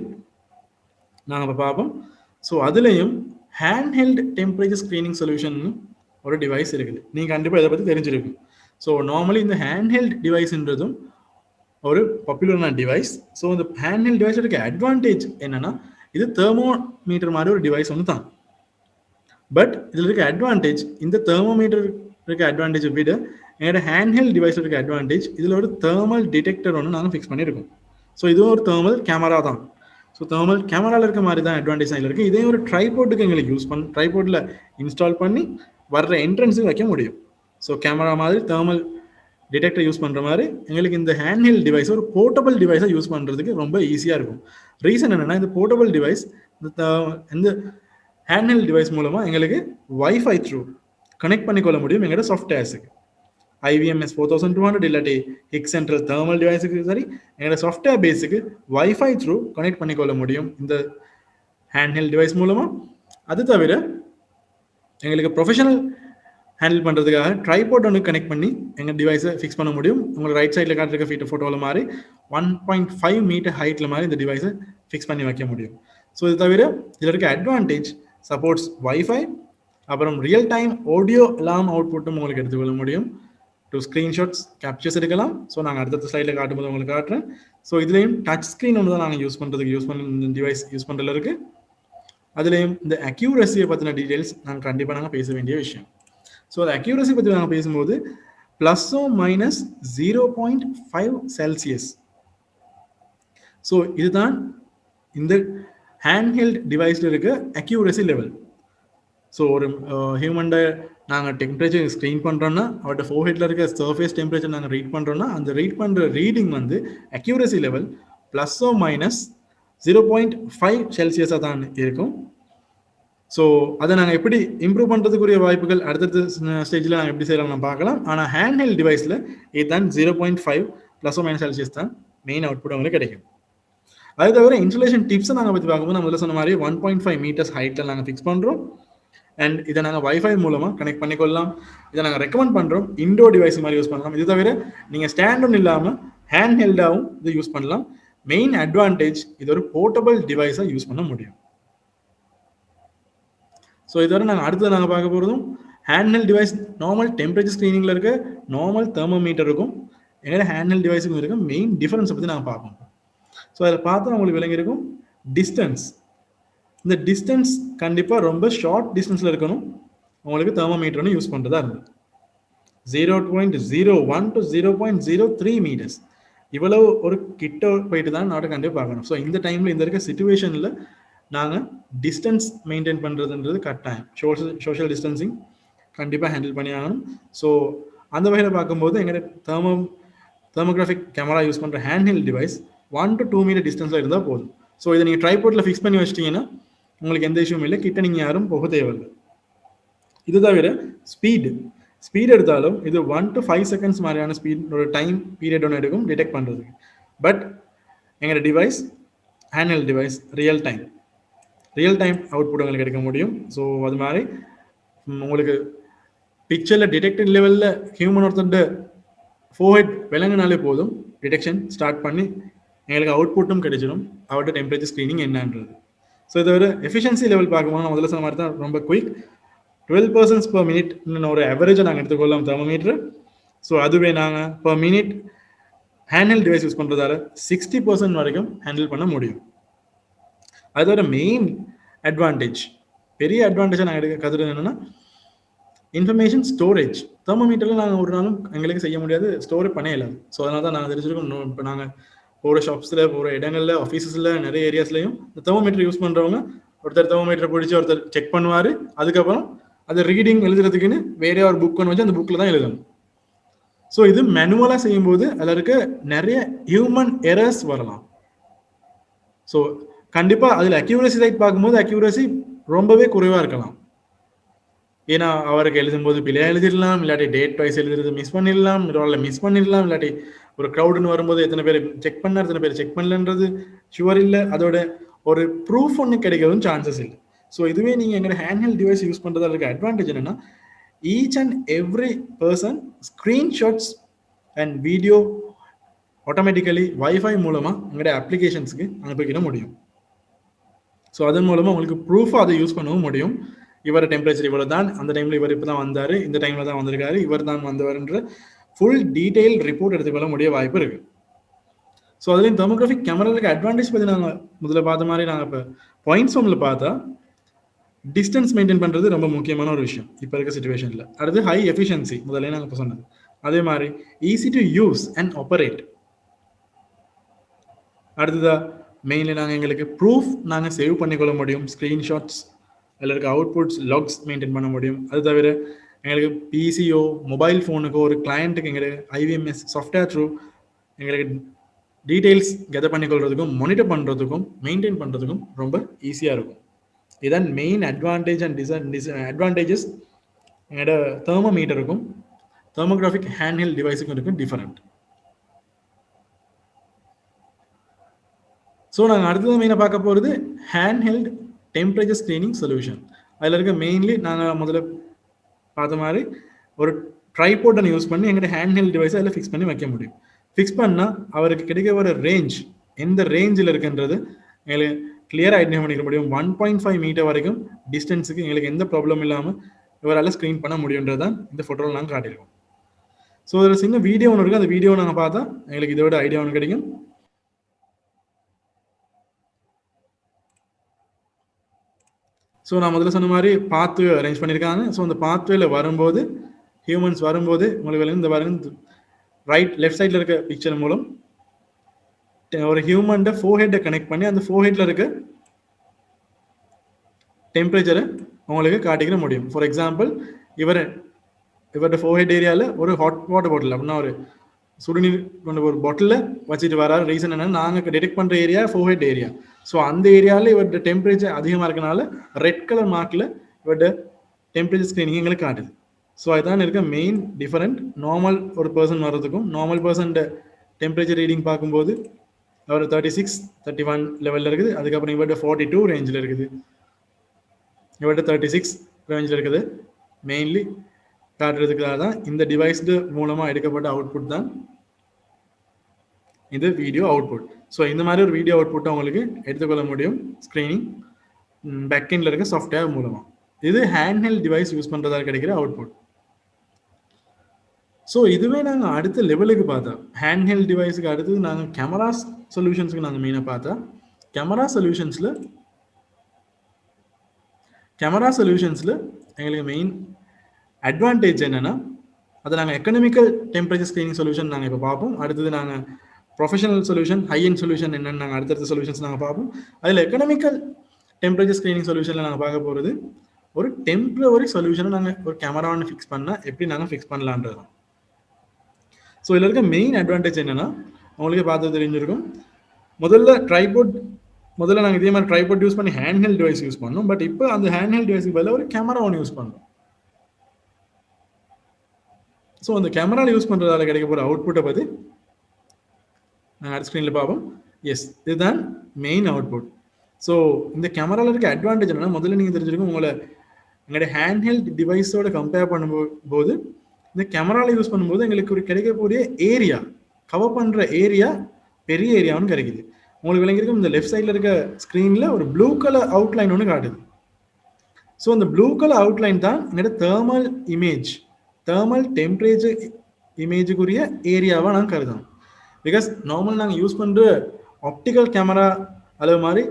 நாங்கள் இப்போ பார்ப்போம். ஸோ அதுலேயும் ஹேண்ட்ஹெல்ட் டெம்பரேச்சர் ஸ்க்ரீனிங் சொல்யூஷன் ஒரு டிவைஸ் இருக்குது. நீங்கள் கண்டிப்பாக இதை பற்றி தெரிஞ்சிருக்கும். ஸோ நார்மலி இந்த ஹேண்ட்ஹெல்ட் டிவைஸ்ன்றதும் ஒரு பாப்புலரான டிவைஸ். ஸோ இந்த ஹேண்ட்ஹெல்ட் டிவைஸ் இருக்க அட்வான்டேஜ் என்னென்னா இது தெர்மோமீட்டர் மாதிரி ஒரு டிவைஸ் ஒன்று தான். பட் இதில் இருக்க அட்வான்டேஜ் இந்த தெர்மோமீட்டர் இருக்க அட்வான்டேஜை விட எங்களோட ஹேண்ட்ஹெல்ட் டிவைஸ் இருக்க அட்வான்டேஜ் இதில் ஒரு தெர்மல் டிடெக்டர் ஒன்று நாங்கள் ஃபிக்ஸ் பண்ணியிருக்கோம். ஸோ இதுவும் ஒரு தெர்மல் கேமரா தான். ஸோ தெர்மல் கேமராவில் இருக்க மாதிரி தான் அட்வான்டேஜ் தான் இருக்குது. இதே ஒரு ட்ரைபோர்ட்டுக்கு எங்களுக்கு யூஸ் ட்ரைபோர்ட்டில் இன்ஸ்டால் பண்ணி வர்ற என்ட்ரன்ஸுக்கு வைக்க முடியும். ஸோ கேமரா மாதிரி தேர்மல் டிடெக்டர் யூஸ் பண்ணுற மாதிரி எங்களுக்கு இந்த ஹேண்ட்ஹெல்ட் டிவைஸ் ஒரு போர்ட்டபிள் டிவைஸை யூஸ் பண்ணுறதுக்கு ரொம்ப ஈஸியாக இருக்கும். ரீசன் என்னென்னா இந்த போர்ட்டபிள் டிவைஸ் இந்த ஹேண்ட்ஹெல்ட் டிவைஸ் மூலமாக எங்களுக்கு வைஃபை த்ரூ கனெக்ட் பண்ணிக்கொள்ள முடியும் எங்களோட சாஃப்ட்வேர்ஸுக்கு. IVMS 4200 இல்லாட்டி ஹிக் சென்ட்ரல் தேர்மல் டிவைஸுக்கு சரி எங்களோட சாஃப்ட்வேர் பேஸுக்கு வைஃபை த்ரூ கனெக்ட் பண்ணிக்கொள்ள முடியும் இந்த ஹேண்ட்ஹெல்ட் டிவைஸ் மூலமாக. அது தவிர எங்களுக்கு ப்ரொஃபஷனல் ஹேண்டில் பண்ணுறதுக்காக ட்ரைபாட் ஒன்று கனெக்ட் பண்ணி எங்கள் டிவைஸை ஃபிக்ஸ் பண்ண முடியும். உங்களுக்கு ரைட் சைடில் காட்டுற ஃபோட்டோவில் மாதிரி 1.5 மீட்டர் ஹைட்டில் மாதிரி இந்த டிவைஸை ஃபிக்ஸ் பண்ணி வைக்க முடியும். ஸோ இது தவிர இதில் இருக்க அட்வான்டேஜ் சப்போர்ட்ஸ் வைஃபை, அப்புறம் ரியல் டைம் ஆடியோ எல்லாம் அவுட்புட்டும் உங்களுக்கு எடுத்துக்கொள்ள முடியும். டு ஸ்க்ரீன்ஷாட்ஸ் கேப்சர்ஸ் எடுக்கலாம். ஸோ நாங்கள் அடுத்த ஸ்லைடில் காட்டும்போது உங்களுக்கு காட்டுறேன். ஸோ இதுலேயும் டச் ஸ்க்ரீன் ஒன்று தான் நாங்கள் யூஸ் பண்ணுற டிவைஸ் யூஸ் பண்ணுறதுல இருக்குது. அதுலேயும் இந்த அக்யூரஸியை பற்றின டீட்டெயில்ஸ் நாங்கள் கண்டிப்பாக பேச வேண்டிய விஷயம். ஸோ அந்த அக்யூரஸி பற்றி நாங்கள் பேசும்போது ±0.5 செல்சியஸ். ஸோ இதுதான் இந்த ஹேண்ட்ஹெல்ட் டிவைஸில் இருக்க அக்யூரஸி லெவல். ஸோ ஒரு ஹியூமன்ட நாங்கள் டெம்பரேச்சர் ஸ்க்ரீன் பண்ணுறோன்னா அவர்கிட்ட ஃபோர்ஹெட்டில் இருக்க சர்ஃபேஸ் டெம்பரேச்சர் நாங்கள் ரீட் பண்ணுறோன்னா அந்த ரீட் பண்ணுற ரீடிங் வந்து அக்யூரஸி லெவல் ±0.5 செல்சியஸாக தான் இருக்கும். ஸோ அதை நாங்கள் எப்படி இம்ப்ரூவ் பண்ணுறதுக்குரிய வாய்ப்புகள் அடுத்தடுத்த ஸ்டேஜில் நாங்கள் எப்படி செய்யலாம் நான் பார்க்கலாம். ஆனால் ஹேண்ட்ஹெல்ட் டிவைஸில் இதுதான் 0.5 ± செல்சியஸ் தான் மெயின் அவுட்புட் அவங்களுக்கு கிடைக்கும். அது தவிர இன்சுலேஷன் டிப்ஸை நாங்கள் பற்றி பார்க்கும்போது நம்ம சொன்ன மாதிரி 1.5 மீட்டர்ஸ் ஹைட்டில் நாங்கள் ஃபிக்ஸ் பண்ணுறோம். அண்ட் இதை நாங்கள் வைஃபை மூலமாக கனெக்ட் பண்ணிக்கொள்ளலாம். இதை நாங்கள் ரெக்கமெண்ட் பண்ணுறோம் இன்டோர் டிவைஸ் மாதிரி யூஸ் பண்ணலாம். இது தவிர நீங்கள் ஸ்டாண்ட் ஒன் இல்லாமல் ஹேண்ட் ஹெல்டாகவும் இது யூஸ் பண்ணலாம். மெயின் அட்வான்டேஜ் இது ஒரு போர்ட்டபிள் டிவைஸாக யூஸ் பண்ண முடியும். ஸோ இதுவரை நாங்கள் அடுத்தது நாங்கள் பார்க்க போகிறதும் ஹேண்ட்ஹெல்ட் டிவைஸ் நார்மல் டெம்பரேச்சர் ஸ்க்ரீனிங்கில் இருக்க நார்மல் தெர்மோமீட்டர் இருக்கும் எங்களோட ஹேண்ட்ஹெல்ட் டிவைஸுக்கும் இருக்க மெயின் டிஃபரன்ஸை பற்றி நாங்கள் பார்ப்போம். ஸோ அதில் பார்த்தா உங்களுக்கு விளங்கியிருக்கும் டிஸ்டன்ஸ். இந்த டிஸ்டன்ஸ் கண்டிப்பாக ரொம்ப ஷார்ட் டிஸ்டன்ஸில் இருக்கணும் உங்களுக்கு தெர்மோமீட்டர்னு யூஸ் பண்ணுறதா இருந்தது. 0.01 to 0.03 மீட்டர்ஸ் இவ்வளவு ஒரு கிட்ட போயிட்டு தான் நாட்டை கண்டிப்பாக பார்க்கணும். ஸோ இந்த டைமில் இந்த இருக்க சிச்சுவேஷனில் நாங்கள் டிஸ்டன்ஸ் மெயின்டைன் பண்ணுறதுன்றது கட்டாயம். சோஷியல் டிஸ்டன்சிங் கண்டிப்பாக ஹேண்டில் பண்ணி ஆகணும். ஸோ அந்த வகையில் பார்க்கும்போது எங்களோட தெர்மோகிராஃபிக் கேமரா யூஸ் பண்ணுற ஹேண்ட்ஹெல்ட் டிவைஸ் 1 to 2 மீட்டர் டிஸ்டன்ஸில் இருந்தால் போதும். ஸோ இதை நீங்கள் ட்ரைபாட்டில் ஃபிக்ஸ் பண்ணி வச்சிட்டிங்கன்னா உங்களுக்கு எந்த இஷ்யூவும் இல்லை, கிட்ட நீங்கள் யாரும் போக தேவையில்லை. இது தவிர ஸ்பீட் எடுத்தாலும் இது 1 to 5 செகண்ட்ஸ் மாதிரியான ஸ்பீட் ஒரு டைம் பீரியட் ஒன்று எடுக்கும் டிடெக்ட் பண்ணுறதுக்கு. பட் எங்களோட device handheld device real time output உங்களுக்கு எடுக்க முடியும். ஸோ அது மாதிரி உங்களுக்கு பிக்சரில் டிடெக்டட் லெவலில் ஹியூமன் ஒருத்தர் ஃபோர்ஹெட் விளங்கினாலே போதும் டிடெக்ஷன் ஸ்டார்ட் பண்ணி எங்களுக்கு அவுட்புட்டும் கிடைச்சிடும் அவர்கிட்ட டெம்பரேச்சர் ஸ்க்ரீனிங் என்னன்றது. ஸோ இதை ஒரு எஃபிஷியன்சி லெவல் பார்க்கும்போது முதல்ல சொன்ன மாதிரி தான் ரொம்ப குயிக் 12% per minute ஒரு அவரேஜாக நாங்கள் எடுத்துக்கொள்ளலாம் தெர்மோமீட்டர். ஸோ அதுவே நாங்கள் per minute handheld device use பண்ணுறதால 60% வரைக்கும் ஹேண்டில் பண்ண முடியும். அதோட மெயின் அட்வான்டேஜ் பெரிய அட்வான்டேஜாக நாங்கள் கற்றுறது என்னென்னா இன்ஃபர்மேஷன் ஸ்டோரேஜ். தெர்மோமீட்டரில் நாங்கள் ஒரு நாளும் எங்களுக்கு செய்ய முடியாது, ஸ்டோரேஜ் பண்ண இல்லாது. ஸோ அதனால தான் நாங்கள் தெரிஞ்சிருக்கோம். இப்போ நாங்கள் போகிற ஷாப்ஸில் போகிற இடங்களில் ஆஃபீஸஸில் நிறைய ஏரியாஸ்லையும் இந்த தெர்மோமீட்டர் யூஸ் பண்ணுறவங்க ஒருத்தர் தெர்மோமீட்டரை பிடிச்சி ஒருத்தர் செக் பண்ணுவார். அதுக்கப்புறம் அது ரீடிங் எழுதுறதுக்குன்னு வேற ஒரு புக் ஒன்று வச்சு அந்த புக்கில் தான் எழுதணும். ஸோ இது மேனுவலாக செய்யும்போது அதில் இருக்க நிறைய ஹியூமன் எரர்ஸ் வரலாம். ஸோ கண்டிப்பாக அதில் அக்யூரசி சைட் பார்க்கும்போது அக்யூரசி ரொம்பவே குறைவாக இருக்கலாம். ஏன்னா அவருக்கு எழுதும்போது பிள்ளையாக எழுதிடலாம், இல்லாட்டி டேட் வைஸ் எழுதுறது மிஸ் பண்ணிடலாம், மிஸ் பண்ணிடலாம், இல்லாட்டி ஒரு க்ரௌடுன்னு வரும்போது எத்தனை பேர் செக் பண்ணார் எத்தனை பேர் செக் பண்ணலன்றது ஷுவர் இல்லை. அதோட ஒரு ப்ரூஃப் ஒன்று கிடைக்கிறதும் சான்சஸ் இல்லை. ஸோ இதுவே நீங்கள் எங்களோட ஹேண்ட்ஹெல்ட் டிவைஸ் யூஸ் பண்ணுறதா இருக்க அட்வான்டேஜ் என்னென்னா each and every person screenshots and video automatically wifi மூலமாக எங்களோட அப்ளிகேஷன்ஸுக்கு அனுப்பிக்கிட முடியும். ஸோ அதன் மூலமாக உங்களுக்கு ப்ரூஃபாக அதை யூஸ் பண்ணவும் முடியும். இவர் டெம்பரேச்சர் இவ்வளோ தான், அந்த டைமில் இவர் இப்போ தான் வந்தார், இந்த டைமில் தான் வந்திருக்காரு, இவர் தான் வந்தவர்ன்ற ஃபுல் டீட்டெயில் ரிப்போர்ட் எடுத்துக்கொள்ள முடிய வாய்ப்பு இருக்குது. ஸோ அதுலேயும் தெர்மோகிராஃபிக் கேமராவுக்கு அட்வான்டேஜ் பற்றி நாங்கள் முதல்ல பார்த்த மாதிரி நாங்கள் இப்போ பாயிண்ட்ஸ் ஒன்றில் பார்த்தா டிஸ்டன்ஸ் மெயின்டைன் பண்ணுறது ரொம்ப முக்கியமான ஒரு விஷயம் இப்போ இருக்க சிச்சுவேஷனில். அடுத்து ஹை எஃபிஷியன்சி முதல்ல நாங்கள் இப்போ சொன்னது. அதே மாதிரி easy to use and operate. அடுத்ததாக மெயின்லி நாங்கள் எங்களுக்கு ப்ரூஃப் நாங்கள் சேவ் பண்ணிக்கொள்ள முடியும், ஸ்க்ரீன்ஷாட்ஸ் அதில் இருக்க அவுட்புட்ஸ் லாக்ஸ் மெயின்டைன் பண்ண முடியும். அது தவிர எங்களுக்கு பிசியோ மொபைல் ஃபோனுக்கோ ஒரு கிளையண்ட்டுக்கு எங்களுக்கு ஐவிஎம்எஸ் சாஃப்ட்வேர் த்ரூ எங்களுக்கு டீட்டெயில்ஸ் கெதர் பண்ணிக்கொள்றதுக்கும் மானிட்டர் பண்ணுறதுக்கும் மெயின்டைன் பண்ணுறதுக்கும் ரொம்ப ஈஸியாக இருக்கும். இதான் மெயின் அட்வான்டேஜ் அண்ட் அட்வான்டேஜஸ் எங்களோட தெர்மோமீட்டருக்கும் தெர்மோகிராஃபிக் ஹேண்ட்ஹெல்ட் டிவைஸுக்கும் இருக்கும் டிஃபரெண்ட். ஸோ நாங்கள் அடுத்தது மெயினாக பார்க்க போகிறது ஹேண்ட்ஹெல்ட் டெம்பரேச்சர் ஸ்க்ரீனிங் சொல்யூஷன். அதில் இருக்க மெயின்லி நாங்கள் முதல்ல பார்த்த மாதிரி ஒரு ட்ரைபோர்ட்டை யூஸ் பண்ணி எங்கள்கிட்ட ஹேண்ட்ஹெல்ட் டிவைஸை அதில் ஃபிக்ஸ் பண்ணி வைக்க முடியும். ஃபிக்ஸ் பண்ணால் அவருக்கு கிடைக்க ஒரு ரேஞ்ச் எந்த ரேஞ்சில் இருக்குன்றது எங்களுக்கு கிளியராக ஐடென்டிஃபை பண்ணிக்க முடியும். 1.5 மீட்டர் வரைக்கும் டிஸ்டன்ஸுக்கு எங்களுக்கு எந்த ப்ராப்ளம் இல்லாமல் இவரால் ஸ்க்ரீன் பண்ண முடியுன்றது தான் இந்த ஃபோட்டோவில் நாங்கள் காட்டியிருக்கோம். ஸோ ஒரு சின்ன வீடியோ ஒன்று இருக்குது, அந்த வீடியோ நாங்கள் பார்த்தா எங்களுக்கு இதோட ஐடியா ஒன்று கிடைக்கும். ஸோ நான் முதல்ல சொன்ன மாதிரி பாத்வே அரேஞ்ச் பண்ணியிருக்காங்க. ஸோ அந்த பாத்வேல வரும்போது ஹியூமன்ஸ் வரும்போது உங்களுக்கு இந்த பாருங்க ரைட் லெஃப்ட் சைடில் இருக்க பிக்சர் மூலம் ஒரு ஹியூமன் ஃபோர்ஹெட்டை கனெக்ட் பண்ணி அந்த ஃபோர்ஹெட்டில் இருக்க டெம்பரேச்சரை உங்களுக்கு காட்டிக்கிற முடியும். ஃபார் எக்ஸாம்பிள் இவரோட ஃபோர்ஹெட் ஏரியாவில் ஒரு ஹாட் வாட்டர் பாட்டில் அப்படின்னா ஒரு சுடுநீர் கொண்ட ஒரு பாட்டிலில் வச்சுட்டு வராரு. ரீசன் என்னன்னா நாங்கள் டிடெக்ட் பண்ணுற ஏரியா ஃபோர்ஹெட் ஏரியா. ஸோ அந்த ஏரியாவில் இவரோட டெம்பரேச்சர் அதிகமாக இருக்கனால ரெட் கலர் மார்க்கில் இவரோட டெம்பரேச்சர் ஸ்க்ரீனிங் எங்களுக்கு காட்டுது. ஸோ அதுதான் இருக்க மெயின் டிஃபரெண்ட். நார்மல் ஒரு பர்சன் வர்றதுக்கும் நார்மல் பர்சன்ட டெம்பரேச்சர் ரீடிங் பார்க்கும்போது அவர் 36, 31 லெவலில் இருக்குது. அதுக்கப்புறம் இவரோட 42 ரேஞ்சில் இருக்குது, இவரோட 36 ரேஞ்சில் இருக்குது. மெயின்லி காட்டுறதுக்காக தான் இந்த டிவைஸ்டு மூலமாக எடுக்கப்பட்ட அவுட்புட் தான் இது வீடியோ அவுட்புட். ஸோ இந்த மாதிரி ஒரு வீடியோ அவுட்புட்டை உங்களுக்கு எடுத்துக்கொள்ள முடியும் ஸ்க்ரீனிங் பேக்கெண்டில் இருக்க சாஃப்ட்வேர் மூலமாக. இது ஹேண்ட்ஹெல்ட் டிவைஸ் யூஸ் பண்ணுறதால கிடைக்கிற அவுட்புட். ஸோ இதுவே நாங்கள் அடுத்த லெவலுக்கு பார்த்தா ஹேண்ட்ஹெல்ட் டிவைஸுக்கு அடுத்தது நாங்கள் கேமரா சொல்யூஷன்ஸுக்கு நாங்கள் மெயினாக பார்த்தா கேமரா சொல்யூஷன்ஸில் எங்களுக்கு மெயின் அட்வான்டேஜ் என்னென்னா அதை நாங்கள் எக்கனாமிக்கல் டெம்பரேச்சர் ஸ்க்ரீனிங் சொல்யூஷன் நாங்கள் இப்போ பார்ப்போம். அடுத்தது நாங்கள் professional solution high end solution என்னென்னு நாங்கள் அடுத்தடுத்த சொல்யூஷன்ஸ் நாங்கள் பார்ப்போம். அதில் எக்கனாமிக்கல் டெம்பரேச்சர் ஸ்க்ரீனிங் சொல்யூஷனில் நாங்கள் பார்க்க போகிறது ஒரு டெம்பரவரி சொல்யூஷனை நாங்கள் ஒரு கேமரான்னு ஃபிக்ஸ் பண்ணால் எப்படி நாங்கள் ஃபிக்ஸ் பண்ணலான்றது தான். ஸோ இதில் இருக்க மெயின் அட்வான்டேஜ் என்னென்னா உங்களுக்கு பார்த்து தெரிஞ்சிருக்கும். முதல்ல நாங்கள் இதே மாதிரி ட்ரைபோர்ட் யூஸ் பண்ணி ஹேண்ட்ஹெல்ட் டிவைஸ் யூஸ் பண்ணோம். பட் இப்போ அந்த ஹேண்ட்ஹெல்ட் டிவைஸுக்கு பதிலாக ஒரு கேமரா ஒன்று யூஸ் பண்ணுறோம். ஸோ அந்த கேமராவில் யூஸ் பண்ணுறதால கிடைக்க போகிற அவுட்புட்டை பற்றி நாங்கள் அடுத்த ஸ்க்ரீனில் பார்ப்போம். எஸ், இதுதான் மெயின் அவுட்புட். ஸோ இந்த கேமராவில் இருக்க அட்வான்டேஜ் என்னன்னா முதல்ல நீங்கள் தெரிஞ்சிருக்கும் எங்களுடைய ஹேண்ட்ஹெல்ட் டிவைஸோட கம்பேர் பண்ணும்போது இந்த கேமராவில் யூஸ் பண்ணும்போது எங்களுக்கு ஒரு கிடைக்கக்கூடிய ஏரியா கவர் பண்ணுற ஏரியா பெரிய ஏரியாவும் கிடைக்குது. உங்களுக்கு விளங்கியிருக்கும் இந்த லெஃப்ட் சைடில் இருக்க ஸ்க்ரீனில் ஒரு ப்ளூ கலர் அவுட்லைன் ஒன்று காட்டுது. ஸோ அந்த ப்ளூ கலர் அவுட்லைன் தான் என்னோட தெர்மல் டெம்பரேச்சர் இமேஜுக்குரிய ஏரியாவாக நாங்கள் கருதணும். பிகாஸ் நார்மல் நாங்கள் யூஸ் பண்ணுற ஆப்டிக்கல் கேமரா அளவு மாதிரி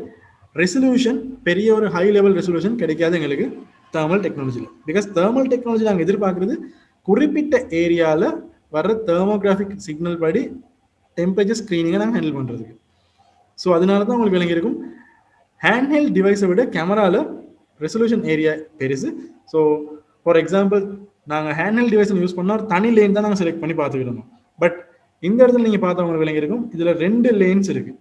ரெசல்யூஷன் பெரிய ஒரு ஹை லெவல் ரெசல்யூஷன் கிடைக்காது எங்களுக்கு தெர்மல் டெக்னாலஜியில். பிகாஸ் தெர்மல் டெக்னாலஜி நாங்கள் எதிர்பார்க்குறது குறிப்பிட்ட ஏரியாவில் வர்ற தெர்மோகிராஃபிக் சிக்னல் படி டெம்பரேச்சர் ஸ்க்ரீனிங்கை நாங்கள் ஹேண்டில் பண்ணுறதுக்கு. ஸோ அதனால தான் உங்களுக்கு விளங்கியிருக்கும் ஹேண்ட்ஹெல்ட் டிவைஸை விட கேமராவில் ரெசல்யூஷன் ஏரியா பெருசு. ஸோ ஃபார் எக்ஸாம்பிள் நாங்கள் ஹேண்ட்ஹெல்ட் டிவைஸை யூஸ் பண்ணால் தனி லேன் தான் நாங்கள் செலக்ட் பண்ணி பார்த்துக்கிடணும். பட் இந்த இடத்துல நீங்கள் பார்த்தா உங்களுக்கு விளங்கியிருக்கும் இதில் 2 லேன்ஸ் இருக்குது.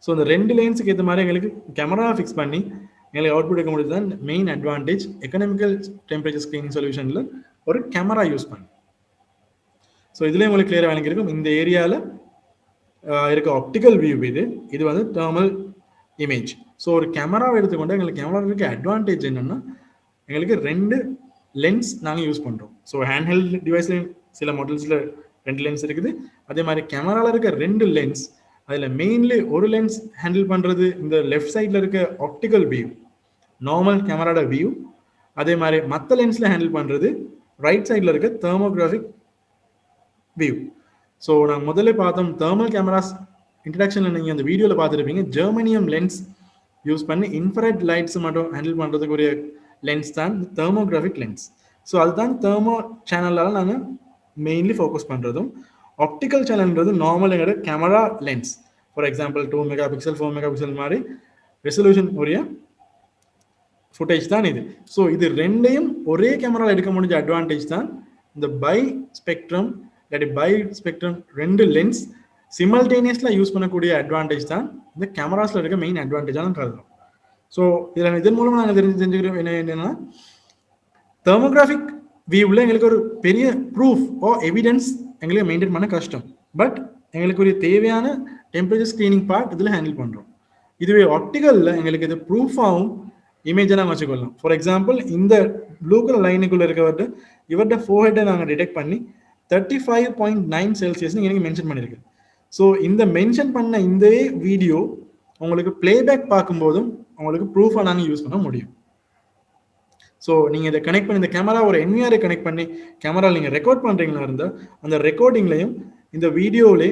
ஸோ அந்த 2 லேன்ஸுக்கு ஏற்ற மாதிரி எங்களுக்கு கேமரா ஃபிக்ஸ் பண்ணி எங்களுக்கு அவுட்புட் எடுக்க முடியுது தான் main advantage economical temperature screening சொல்யூஷனில் ஒரு கேமரா யூஸ் பண்ணி. ஸோ இதுலேயும் உங்களுக்கு கிளியராக விளங்கியிருக்கும் இந்த ஏரியாவில் இருக்க ஆப்டிக்கல் வியூ இது வந்து தெர்மல் இமேஜ். ஸோ ஒரு கேமராவை எடுத்துக்கொண்டு எங்களுக்கு கேமராவில் இருக்க அட்வான்டேஜ் என்னென்னா எங்களுக்கு 2 லென்ஸ் நாங்கள் யூஸ் பண்ணுறோம். ஸோ ஹேண்ட்ஹெல்ட் டிவைஸ்லையும் சில மாடல்ஸில் 2 லென்ஸ் இருக்குது. அதே மாதிரி கேமராவில் இருக்க 2 லென்ஸ் அதில் மெயின்லி ஒரு லென்ஸ் ஹேண்டில் பண்ணுறது இந்த லெஃப்ட் சைடில் இருக்க ஆப்டிக்கல் வியூ நார்மல் கேமராட வியூ. அதே மாதிரி மற்ற லென்ஸில் ஹேண்டில் பண்ணுறது ரைட் சைடில் இருக்க தெர்மோகிராஃபிக் வியூ. ஸோ நாங்கள் முதல்ல பார்த்தோம் தெர்மல் கேமராஸ் இன்ட்ரடக்ஷனில் நீங்கள் அந்த வீடியோவில் பார்த்துருப்பீங்க. ஜெர்மனியம் லென்ஸ் யூஸ் பண்ணி இன்ஃப்ராரெட் லைட்ஸ் மட்டும் ஹேண்டில் பண்ணுறதுக்குரிய லென்ஸ் தான் தெர்மோகிராஃபிக் லென்ஸ். ஸோ அதுதான் தெர்மோ சேனலால் நாங்கள் மெயின்லி ஃபோக்கஸ் பண்ணுறதும். ஆப்டிக்கல் சேனல்ன்றது நார்மல் எங்களோட camera lens. For example 2 mega pixel 4 mega pixel மாதிரி ரெசல்யூஷன் உரிய ஃபுட்டேஜ் தான் இது. ஸோ இது ரெண்டையும் ஒரே கேமராவில் எடுக்க முடிஞ்ச அட்வான்டேஜ் தான் இந்த பை ஸ்பெக்ட்ரம் இல்லாட்டி பை ஸ்பெக்ட்ரம் 2 லென்ஸ் சிமல்டேனியஸில் யூஸ் பண்ணக்கூடிய அட்வான்டேஜ் தான் இந்த கேமராஸில் இருக்க மெயின் அட்வான்டேஜாக தான் கருதுறோம். ஸோ இதன் மூலமாக நாங்கள் தெரிஞ்சுக்கிறோம் என்னன்னா தெர்மோகிராஃபிக் வியூவில் எங்களுக்கு ஒரு பெரிய ப்ரூஃப் ஓ எவிடன்ஸ் எங்களுக்கு மெயின்டைன் பண்ண கஷ்டம். பட் எங்களுக்கு ஒரு தேவையான டெம்பரேச்சர் ஸ்க்ரீனிங் பார்ட் இதில் ஹேண்டில் பண்ணுறோம். இதுவே ஆப்டிக்கலில் எங்களுக்கு இது ப்ரூஃபாகவும் இமேஜை நாங்கள் வச்சுக்கொள்ளலாம். ஃபார் எக்ஸாம்பிள் இந்த ப்ளூ கலர் லைனுக்குள்ளே இருக்கவர்கிட்ட இவர்கிட்ட ஃபோர்ஹெட்டை நாங்கள் டிடெக்ட் பண்ணி 35.9 செல்சியஸ் எனக்கு மென்ஷன் பண்ணியிருக்கு. ஸோ இந்த மென்ஷன் பண்ண இந்த வீடியோ உங்களுக்கு பிளேபேக் பார்க்கும்போதும் உங்களுக்கு ப்ரூஃபாக நாங்கள் யூஸ் பண்ண முடியும். ஸோ நீங்கள் இதை கனெக்ட் பண்ணி இந்த கேமரா ஒரு என்விஆரை கனெக்ட் பண்ணி கேமராவில் நீங்கள் ரெக்கார்ட் பண்ணுறீங்களா இருந்தால் அந்த ரெக்கார்டிங்லையும் இந்த வீடியோவிலே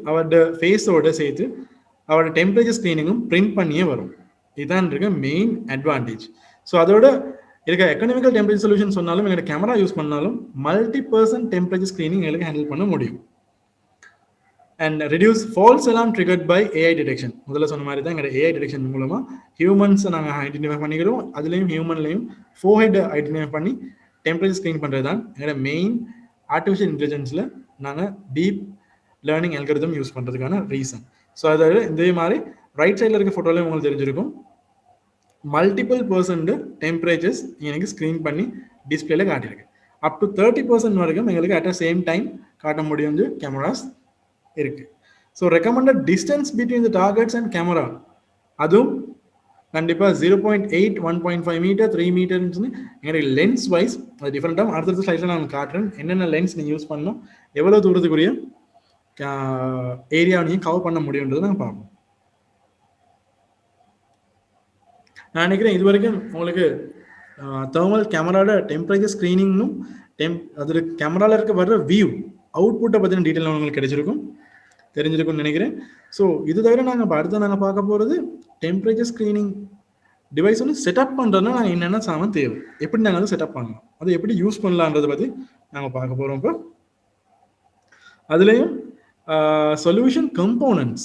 அவரோட ஃபேஸோட சேர்த்து அவரோட டெம்பரேச்சர் ஸ்க்ரீனிங்கும் பிரிண்ட் பண்ணியே வரும். இதுதான் இருக்க மெயின் அட்வான்டேஜ். ஸோ அதோட இருக்க எக்கனாமிக்கல் டெம்பரேச்சர் சொல்யூஷன் சொன்னாலும் எங்களோட கேமரா யூஸ் பண்ணாலும் மல்டி-பர்சன் டெம்பரேச்சர் ஸ்க்ரீனிங் எங்களுக்கு ஹேண்டில் பண்ண முடியும். And reduce false alarm triggered by AI detection. முதல்ல சொன்ன மாதிரி தான் எங்களோட ஏஐ டிடெக்ஷன் மூலமாக ஹியூமன்ஸை நாங்கள் ஐடென்டிஃபை பண்ணிக்கிறோம். அதுலேயும் ஹியூமன்லையும் ஃபோர்ஹெட் ஐடென்டிஃபை பண்ணி டெம்பரேச்சர் ஸ்க்ரீன் பண்ணுறது தான் எங்களோட மெயின் ஆர்டிஃபிஷியல் இன்டெலிஜென்ஸில் நாங்கள் டீப் லேர்னிங் அல்காரிதம் யூஸ் பண்ணுறதுக்கான ரீசன். ஸோ அதாவது இதே மாதிரி ரைட் சைடில் இருக்க ஃபோட்டோலையும் உங்களுக்கு தெரிஞ்சிருக்கும் மல்டிபிள் பர்சன்ட் டெம்பரேச்சர்ஸ் எனக்கு ஸ்க்ரீன் பண்ணி டிஸ்பிளேல காட்டியிருக்கு. அப் டு 30% வரைக்கும் எங்களுக்கு அட் அ சேம் டைம் காட்ட முடியும் கேமராஸ் இருக்கு. So recommended distance between the targets and camera அதுவும் கண்டிப்பாக 0.8, 1.5 மீட்டர், 3 மீட்டர்னு எங்களுக்கு லென்ஸ் வைஸ் அது டிஃப்ரெண்ட்டாக அடுத்தடுத்த ஸ்லைடில் நான் காட்டுறேன். என்னென்ன லென்ஸ் நீங்கள் யூஸ் பண்ணணும், எவ்வளோ தூரத்துக்குரிய ஏரியாவை நீங்கள் கவர் பண்ண முடியுன்றது நாங்கள் பார்ப்போம். நான் நினைக்கிறேன் இது வரைக்கும் உங்களுக்கு தெர்மல் கேமராவோட டெம்பரேச்சர் ஸ்க்ரீனிங்னும் அதில் கேமராவில் இருக்க வர்ற வியூ அவுட்புட்டை பற்றின டீட்டெயில் உங்களுக்கு தெரிஞ்சிருக்கும்னு நினைக்கிறேன். ஸோ இது தவிர நாங்கள் அடுத்த நாங்கள் பார்க்க போகிறது டெம்பரேச்சர் ஸ்க்ரீனிங் டிவைஸ் வந்து செட்டப் பண்ணுறதுனா நாங்கள் என்னென்ன சாமான் தேவை, எப்படி நாங்கள் வந்து செட்டப் பண்ணலாம், அதை எப்படி யூஸ் பண்ணலான்றதை பற்றி நாங்கள் பார்க்க போகிறோம். இப்போ அதுலேயும் சொல்யூஷன் கம்போனன்ட்ஸ்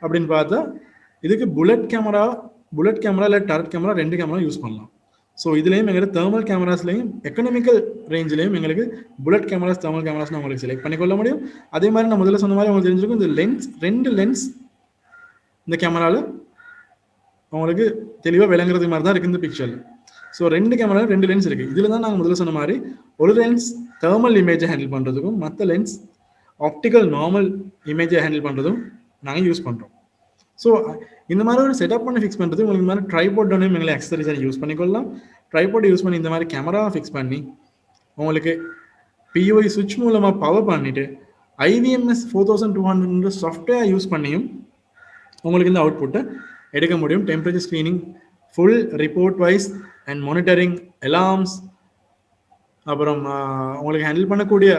அப்படின்னு பார்த்தா இதுக்கு புல்லட் கேமரா இல்லை டர்ரெட் கேமரா 2 கேமரா யூஸ் பண்ணலாம். ஸோ இதுலேயும் எங்களுக்கு தெர்மல் கேமராஸ்லையும் எக்கனாமிக்கல் ரேஞ்சிலையும் எங்களுக்கு புல்லட் கேமராஸ் தெர்மல் கேமராஸ் உங்களுக்கு செலக்ட் பண்ணிக்கொள்ள முடியும். அதே மாதிரி நான் முதல்ல சொன்ன மாதிரி உங்களுக்கு தெரிஞ்சிருக்கும் இந்த லென்ஸ் 2 லென்ஸ் இந்த கேமராவில் உங்களுக்கு தெளிவாக விளங்குறது மாதிரி தான் இருக்குது இந்த பிக்சரில். ஸோ 2 கேமரா 2 லென்ஸ் இருக்குது. இதில் தான் நாங்கள் முதல்ல சொன்ன மாதிரி ஒரு லென்ஸ் தெர்மல் இமேஜை ஹேண்டில் பண்ணுறதுக்கும் மற்ற லென்ஸ் ஆப்டிக்கல் நார்மல் இமேஜை ஹேண்டில் பண்ணுறதும் நாங்கள் யூஸ் பண்ணுறோம். ஸோ இந்த மாதிரி ஒரு செட்டப் பண்ணி ஃபிக்ஸ் பண்ணுறது உங்களுக்கு இந்த மாதிரி ட்ரைபாட்டையும் எங்களை அக்சசரிஸாக யூஸ் பண்ணிக்கொள்ளலாம். ட்ரைபாட் யூஸ் பண்ணி இந்த மாதிரி கேமராவை ஃபிக்ஸ் பண்ணி உங்களுக்கு பிஓஐ சுவிட்ச் மூலமாக பவர் பண்ணிவிட்டு IVMS 4200 சாஃப்ட்வேர் யூஸ் பண்ணியும் உங்களுக்கு இந்த அவுட்புட்டை எடுக்க முடியும். Temperature screening full report wise and monitoring alarms அப்புறம் உங்களுக்கு ஹேண்டில் பண்ணக்கூடிய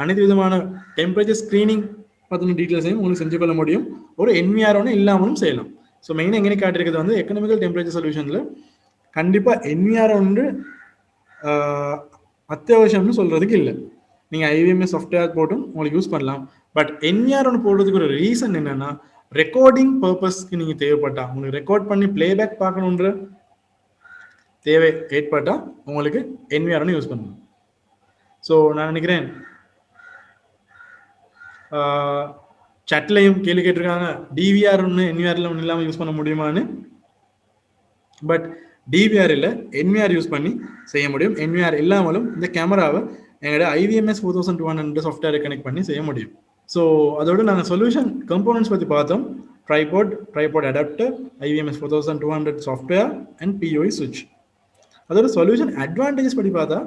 அனைத்து விதமான டெம்பரேச்சர் ஸ்க்ரீனிங் பற்றின டீட்டெயில்ஸையும் உங்களுக்கு செஞ்சு கொள்ள முடியும். ஒரு என்விஆர்ஓன்னு இல்லாமலும் செய்யலாம். ஸோ மெயினாக எங்கே காட்டியிருக்கிறது வந்து எக்கனாமிக்கல் டெம்பரேச்சர் சொல்யூஷனில் கண்டிப்பாக என்விஆர்ஓன்னு அத்தியாவசியம்னு சொல்கிறதுக்கு இல்லை. நீங்கள் IVMS சாஃப்ட்வேர் போட்டும் உங்களுக்கு யூஸ் பண்ணலாம். பட் என்விஆர்ஓன்னு போடுறதுக்கு ஒரு ரீசன் என்னென்னா ரெக்கார்டிங் பர்பஸ்க்கு நீங்கள் தேவைப்பட்டா உங்களுக்கு ரெக்கார்ட் பண்ணி பிளேபேக் பார்க்கணுன்ற தேவை ஏற்பட்டால் உங்களுக்கு என்விஆர்ஓன்னு யூஸ் பண்ணலாம். ஸோ நான் நினைக்கிறேன் சட்லையும் கேள்வி கேட்டிருக்காங்க டிவிஆர் ஒன்று என்விஆரில் ஒன்று இல்லாமல் யூஸ் பண்ண முடியுமான்னு. பட் டிவிஆர் இல்லை, என்விஆர் யூஸ் பண்ணி செய்ய முடியும். என்விஆர் இல்லாமலும் இந்த கேமராவை எங்களோட IVMS 4200 சாஃப்ட்வேரை கனெக்ட் பண்ணி செய்ய முடியும். ஸோ அதோட நாங்கள் சொல்யூஷன் கம்போனன்ட்ஸ் பற்றி பார்த்தோம். Tripod adapter, IVMS 4200 software and POI சுவிட்ச். அதோட சொல்யூஷன் அட்வான்டேஜஸ் பற்றி பார்த்தா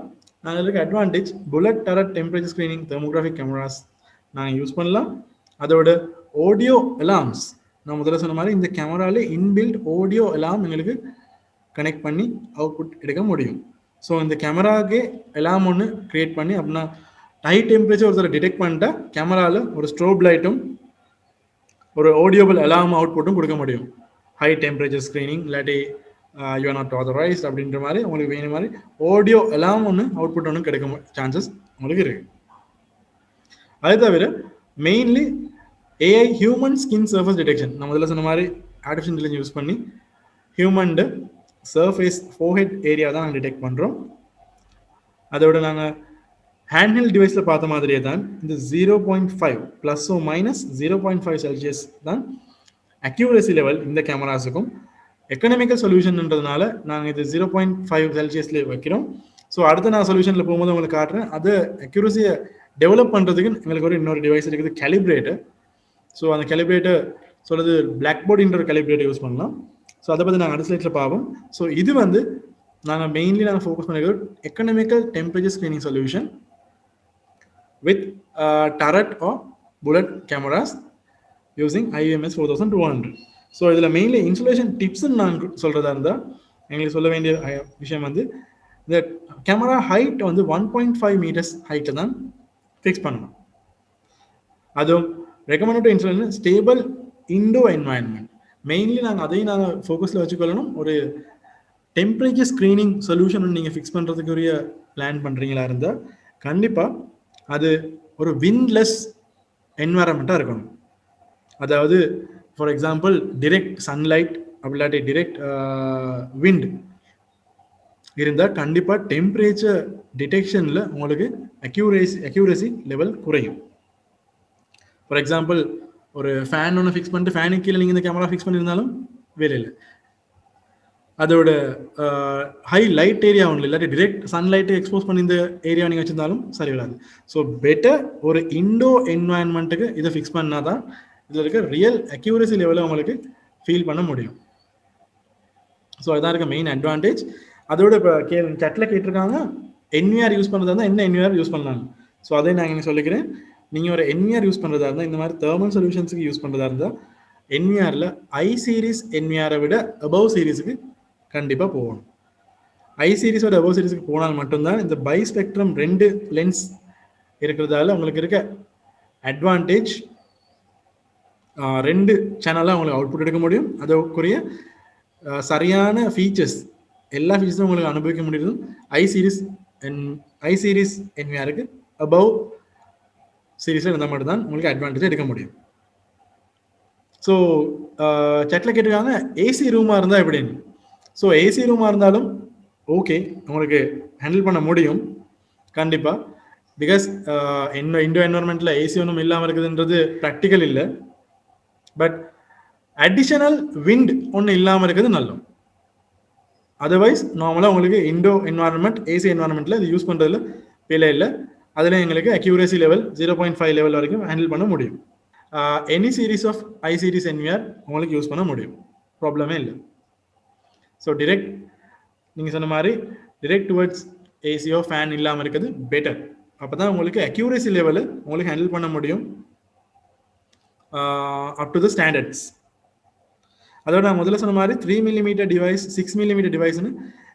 நாங்கள் இருக்க advantage bullet turret temperature screening thermographic cameras நாங்கள் யூஸ் பண்ணலாம். அதோட ஆடியோ அலார்ம்ஸ் நான் முதல்ல சொன்ன மாதிரி இந்த கேமராவில் இன்பில்ட் ஆடியோ அலார்ம் எங்களுக்கு கனெக்ட் பண்ணி அவுட்புட் எடுக்க முடியும். ஸோ இந்த கேமராவுக்கு அலார்ம் ஒன்று க்ரியேட் பண்ணி அப்படின்னா ஹை டெம்பரேச்சர் ஒருத்தர் டிடெக்ட் பண்ணிட்டா கேமராவில் ஒரு ஸ்ட்ரோப் லைட்டும் ஒரு ஆடியோபிள் அலார்ம் அவுட்புட்டும் கொடுக்க முடியும். ஹை டெம்பரேச்சர் ஸ்க்ரீனிங் இல்லாட்டி யூ ஆர் நாட் ஆதரைஸ்ட் அப்படின்ற மாதிரி உங்களுக்கு வேணும் மாதிரி ஆடியோ அலார்ம் ஒன்று அவுட்புட் ஒன்று கிடைக்க சான்சஸ் உங்களுக்கு இருக்குது. அது தவிர mainly AI human skin surface detection நான் முதல்ல சொன்ன மாதிரி ஆர்டிஃபிஷியல் இன்டெலிஜென்ஸ் யூஸ் பண்ணி ஹியூமன் சர்ஃபேஸ் ஃபோர்ஹெட் ஏரியா தான் நாங்கள் டிடெக்ட் பண்ணுறோம். அதோட நாங்கள் ஹேண்ட்ஹெல்ட் டிவைஸில் பார்த்த மாதிரியே தான் இந்த 0.5 ப்ளஸ் ஓ மைனஸ் 0.5 செல்சியஸ் தான் அக்யூரசி லெவல் இந்த கேமராஸுக்கும். எக்கனாமிக்கல் சொல்யூஷன்ன்றதுனால நாங்கள் இது 0.5 செல்சியஸ்லேயே வைக்கிறோம். ஸோ அடுத்த நான் சொல்யூஷனில் போகும்போது உங்களுக்கு காட்டுறேன். அது அக்யூரசியை டெவலப் பண்ணுறதுக்கு எங்களுக்கு ஒரு இன்னொரு டிவைஸ் இருக்குது, கேலிப்ரேட்டர். ஸோ அந்த கேலிப்ரேட்டர் சொல்கிறது பிளாக் போர்டுன்ற ஒரு கேலிப்ரேட்டர் யூஸ் பண்ணலாம். ஸோ அதை பற்றி நாங்கள் அடுத்த ஸ்லைட்டில் பார்ப்போம். ஸோ இது வந்து நாங்கள் மெயின்லி நாங்கள் ஃபோக்கஸ் பண்ணிக்கிறது economical temperature screening solution with turret or bullet cameras using IMS 4200. So இதில் மெயின்லி இன்சுலேஷன் டிப்ஸ்ன்னு நாங்கள் சொல்கிறதா இருந்தால் எங்களுக்கு சொல்ல வேண்டிய விஷயம் வந்து இந்த கேமரா ஹைட் வந்து 1.5 மீட்டர்ஸ் ஹைட்டில் தான் ஃபிக்ஸ் பண்ணணும். அதுவும் recommended insulation stable Indo environment. Mainly நாங்கள் அதையும் நாங்கள் ஃபோக்கஸில் வச்சுக்கொள்ளணும். ஒரு டெம்பரேச்சர் ஸ்க்ரீனிங் சொல்யூஷன் நீங்கள் ஃபிக்ஸ் பண்ணுறதுக்குரிய பிளான் பண்ணுறீங்களா இருந்தால் கண்டிப்பாக அது ஒரு விண்ட்லெஸ் என்வாயரன்மெண்ட்டாக இருக்கணும். அதாவது ஃபார் எக்ஸாம்பிள் டிரெக்ட் சன்லைட் அப்படி இல்லாட்டி டிரெக்ட் விண்ட் இருந்தால் கண்டிப்பாக டெம்பரேச்சர் டிடெக்ஷனில் உங்களுக்கு அக்யூரசி லெவல் குறையும். ஃபார் எக்ஸாம்பிள் ஒரு ஃபேன் ஒன்று ஃபிக்ஸ் பண்ணிட்டு ஃபேனுக்கு கீழே நீங்கள் இந்த கேமரா ஃபிக்ஸ் பண்ணியிருந்தாலும் வேலையில் அதோட ஹை லைட் ஏரியா ஒன்று இல்லாட்டி டிரெக்ட் சன்லைட்டை எக்ஸ்போஸ் பண்ணி இந்த ஏரியா நீங்கள் வச்சுருந்தாலும் சரி வராது. ஸோ பெட்டர் ஒரு இண்டோ என்வாயன்மெண்ட்டுக்கு இதை ஃபிக்ஸ் பண்ணால் தான் இதில் இருக்க ரியல் அக்யூரசி லெவலில் உங்களுக்கு ஃபீல் பண்ண முடியும். ஸோ அதான் இருக்க மெயின் அட்வான்டேஜ். அதோட இப்போ சட்டில் கேட்டிருக்காங்க NVR யூஸ் பண்ணுறதா இருந்தால் என்ன NVR யூஸ் பண்ணலாம். ஸோ அதை நான் இங்கே சொல்லிக்கிறேன். நீங்கள் ஒரு NVR யூஸ் பண்ணுறதா இருந்தால் இந்த மாதிரி தெர்மல் சொல்யூஷன்ஸுக்கு யூஸ் பண்ணுறதா இருந்தால் NVRல I சீரீஸ் NVR விட அபவ் சீரீஸுக்கு கண்டிப்பாக போகணும். I சீரீஸோட அபவ் சீரீஸுக்கு போனால் மட்டும்தான் இந்த பை ஸ்பெக்ட்ரம் 2 லென்ஸ் இருக்கிறதால உங்களுக்கு இருக்க அட்வான்டேஜ் 2 சேனலாக உங்களுக்கு அவுட்புட் எடுக்க முடியும். அதுக்குரிய சரியான ஃபீச்சர்ஸ் எல்லா ஃபீச்சர்ஸும் உங்களுக்கு அனுபவிக்க முடியுது I சீரீஸ் NVRக்கு அபவ் சீரீஸில் இருந்தால் மட்டும்தான் உங்களுக்கு அட்வான்டேஜ் எடுக்க முடியும். ஸோ சட்டில் கேட்டிருக்காங்க ஏசி ரூமாக இருந்தால் எப்படின்னு. ஸோ ஏசி ரூமாக இருந்தாலும் ஓகே உங்களுக்கு ஹேண்டில் பண்ண முடியும் கண்டிப்பாக. பிகாஸ் இண்டோ என்வரன்மெண்ட்டில் ஏசி ஒன்றும் இல்லாமல் இருக்குதுன்றது ப்ராக்டிக்கல் இல்லை. பட் அடிஷனல் விண்ட் ஒன்று இல்லாமல் இருக்குது நல்லது. அதர்வைஸ் நார்மலாக உங்களுக்கு இண்டோ என்வாரன்மெண்ட் ஏசி என்வாரன்மெண்ட்டில் இது யூஸ் பண்ணுறதுல வேலை இல்லை. அதில் எங்களுக்கு அக்யூரசி லெவல் 0.5 லெவல் வரைக்கும் ஹேண்டில் பண்ண முடியும். Any series of I series NVR உங்களுக்கு யூஸ் பண்ண முடியும், ப்ராப்ளமே இல்லை. ஸோ டிரெக்ட் நீங்கள் சொன்ன மாதிரி டிரெக்ட் டுவர்ட்ஸ் ஏசியோ ஃபேன் இல்லாமல் இருக்கிறது பெட்டர். அப்போ தான் உங்களுக்கு அக்யூரசி லெவலு உங்களுக்கு ஹேண்டில் பண்ண முடியும் அப் டு த ஸ்டாண்டர்ட்ஸ். அதோட நான் முதல்ல சொன்ன மாதிரி 3mm டிவைஸ் 6mm டிவைஸ்னு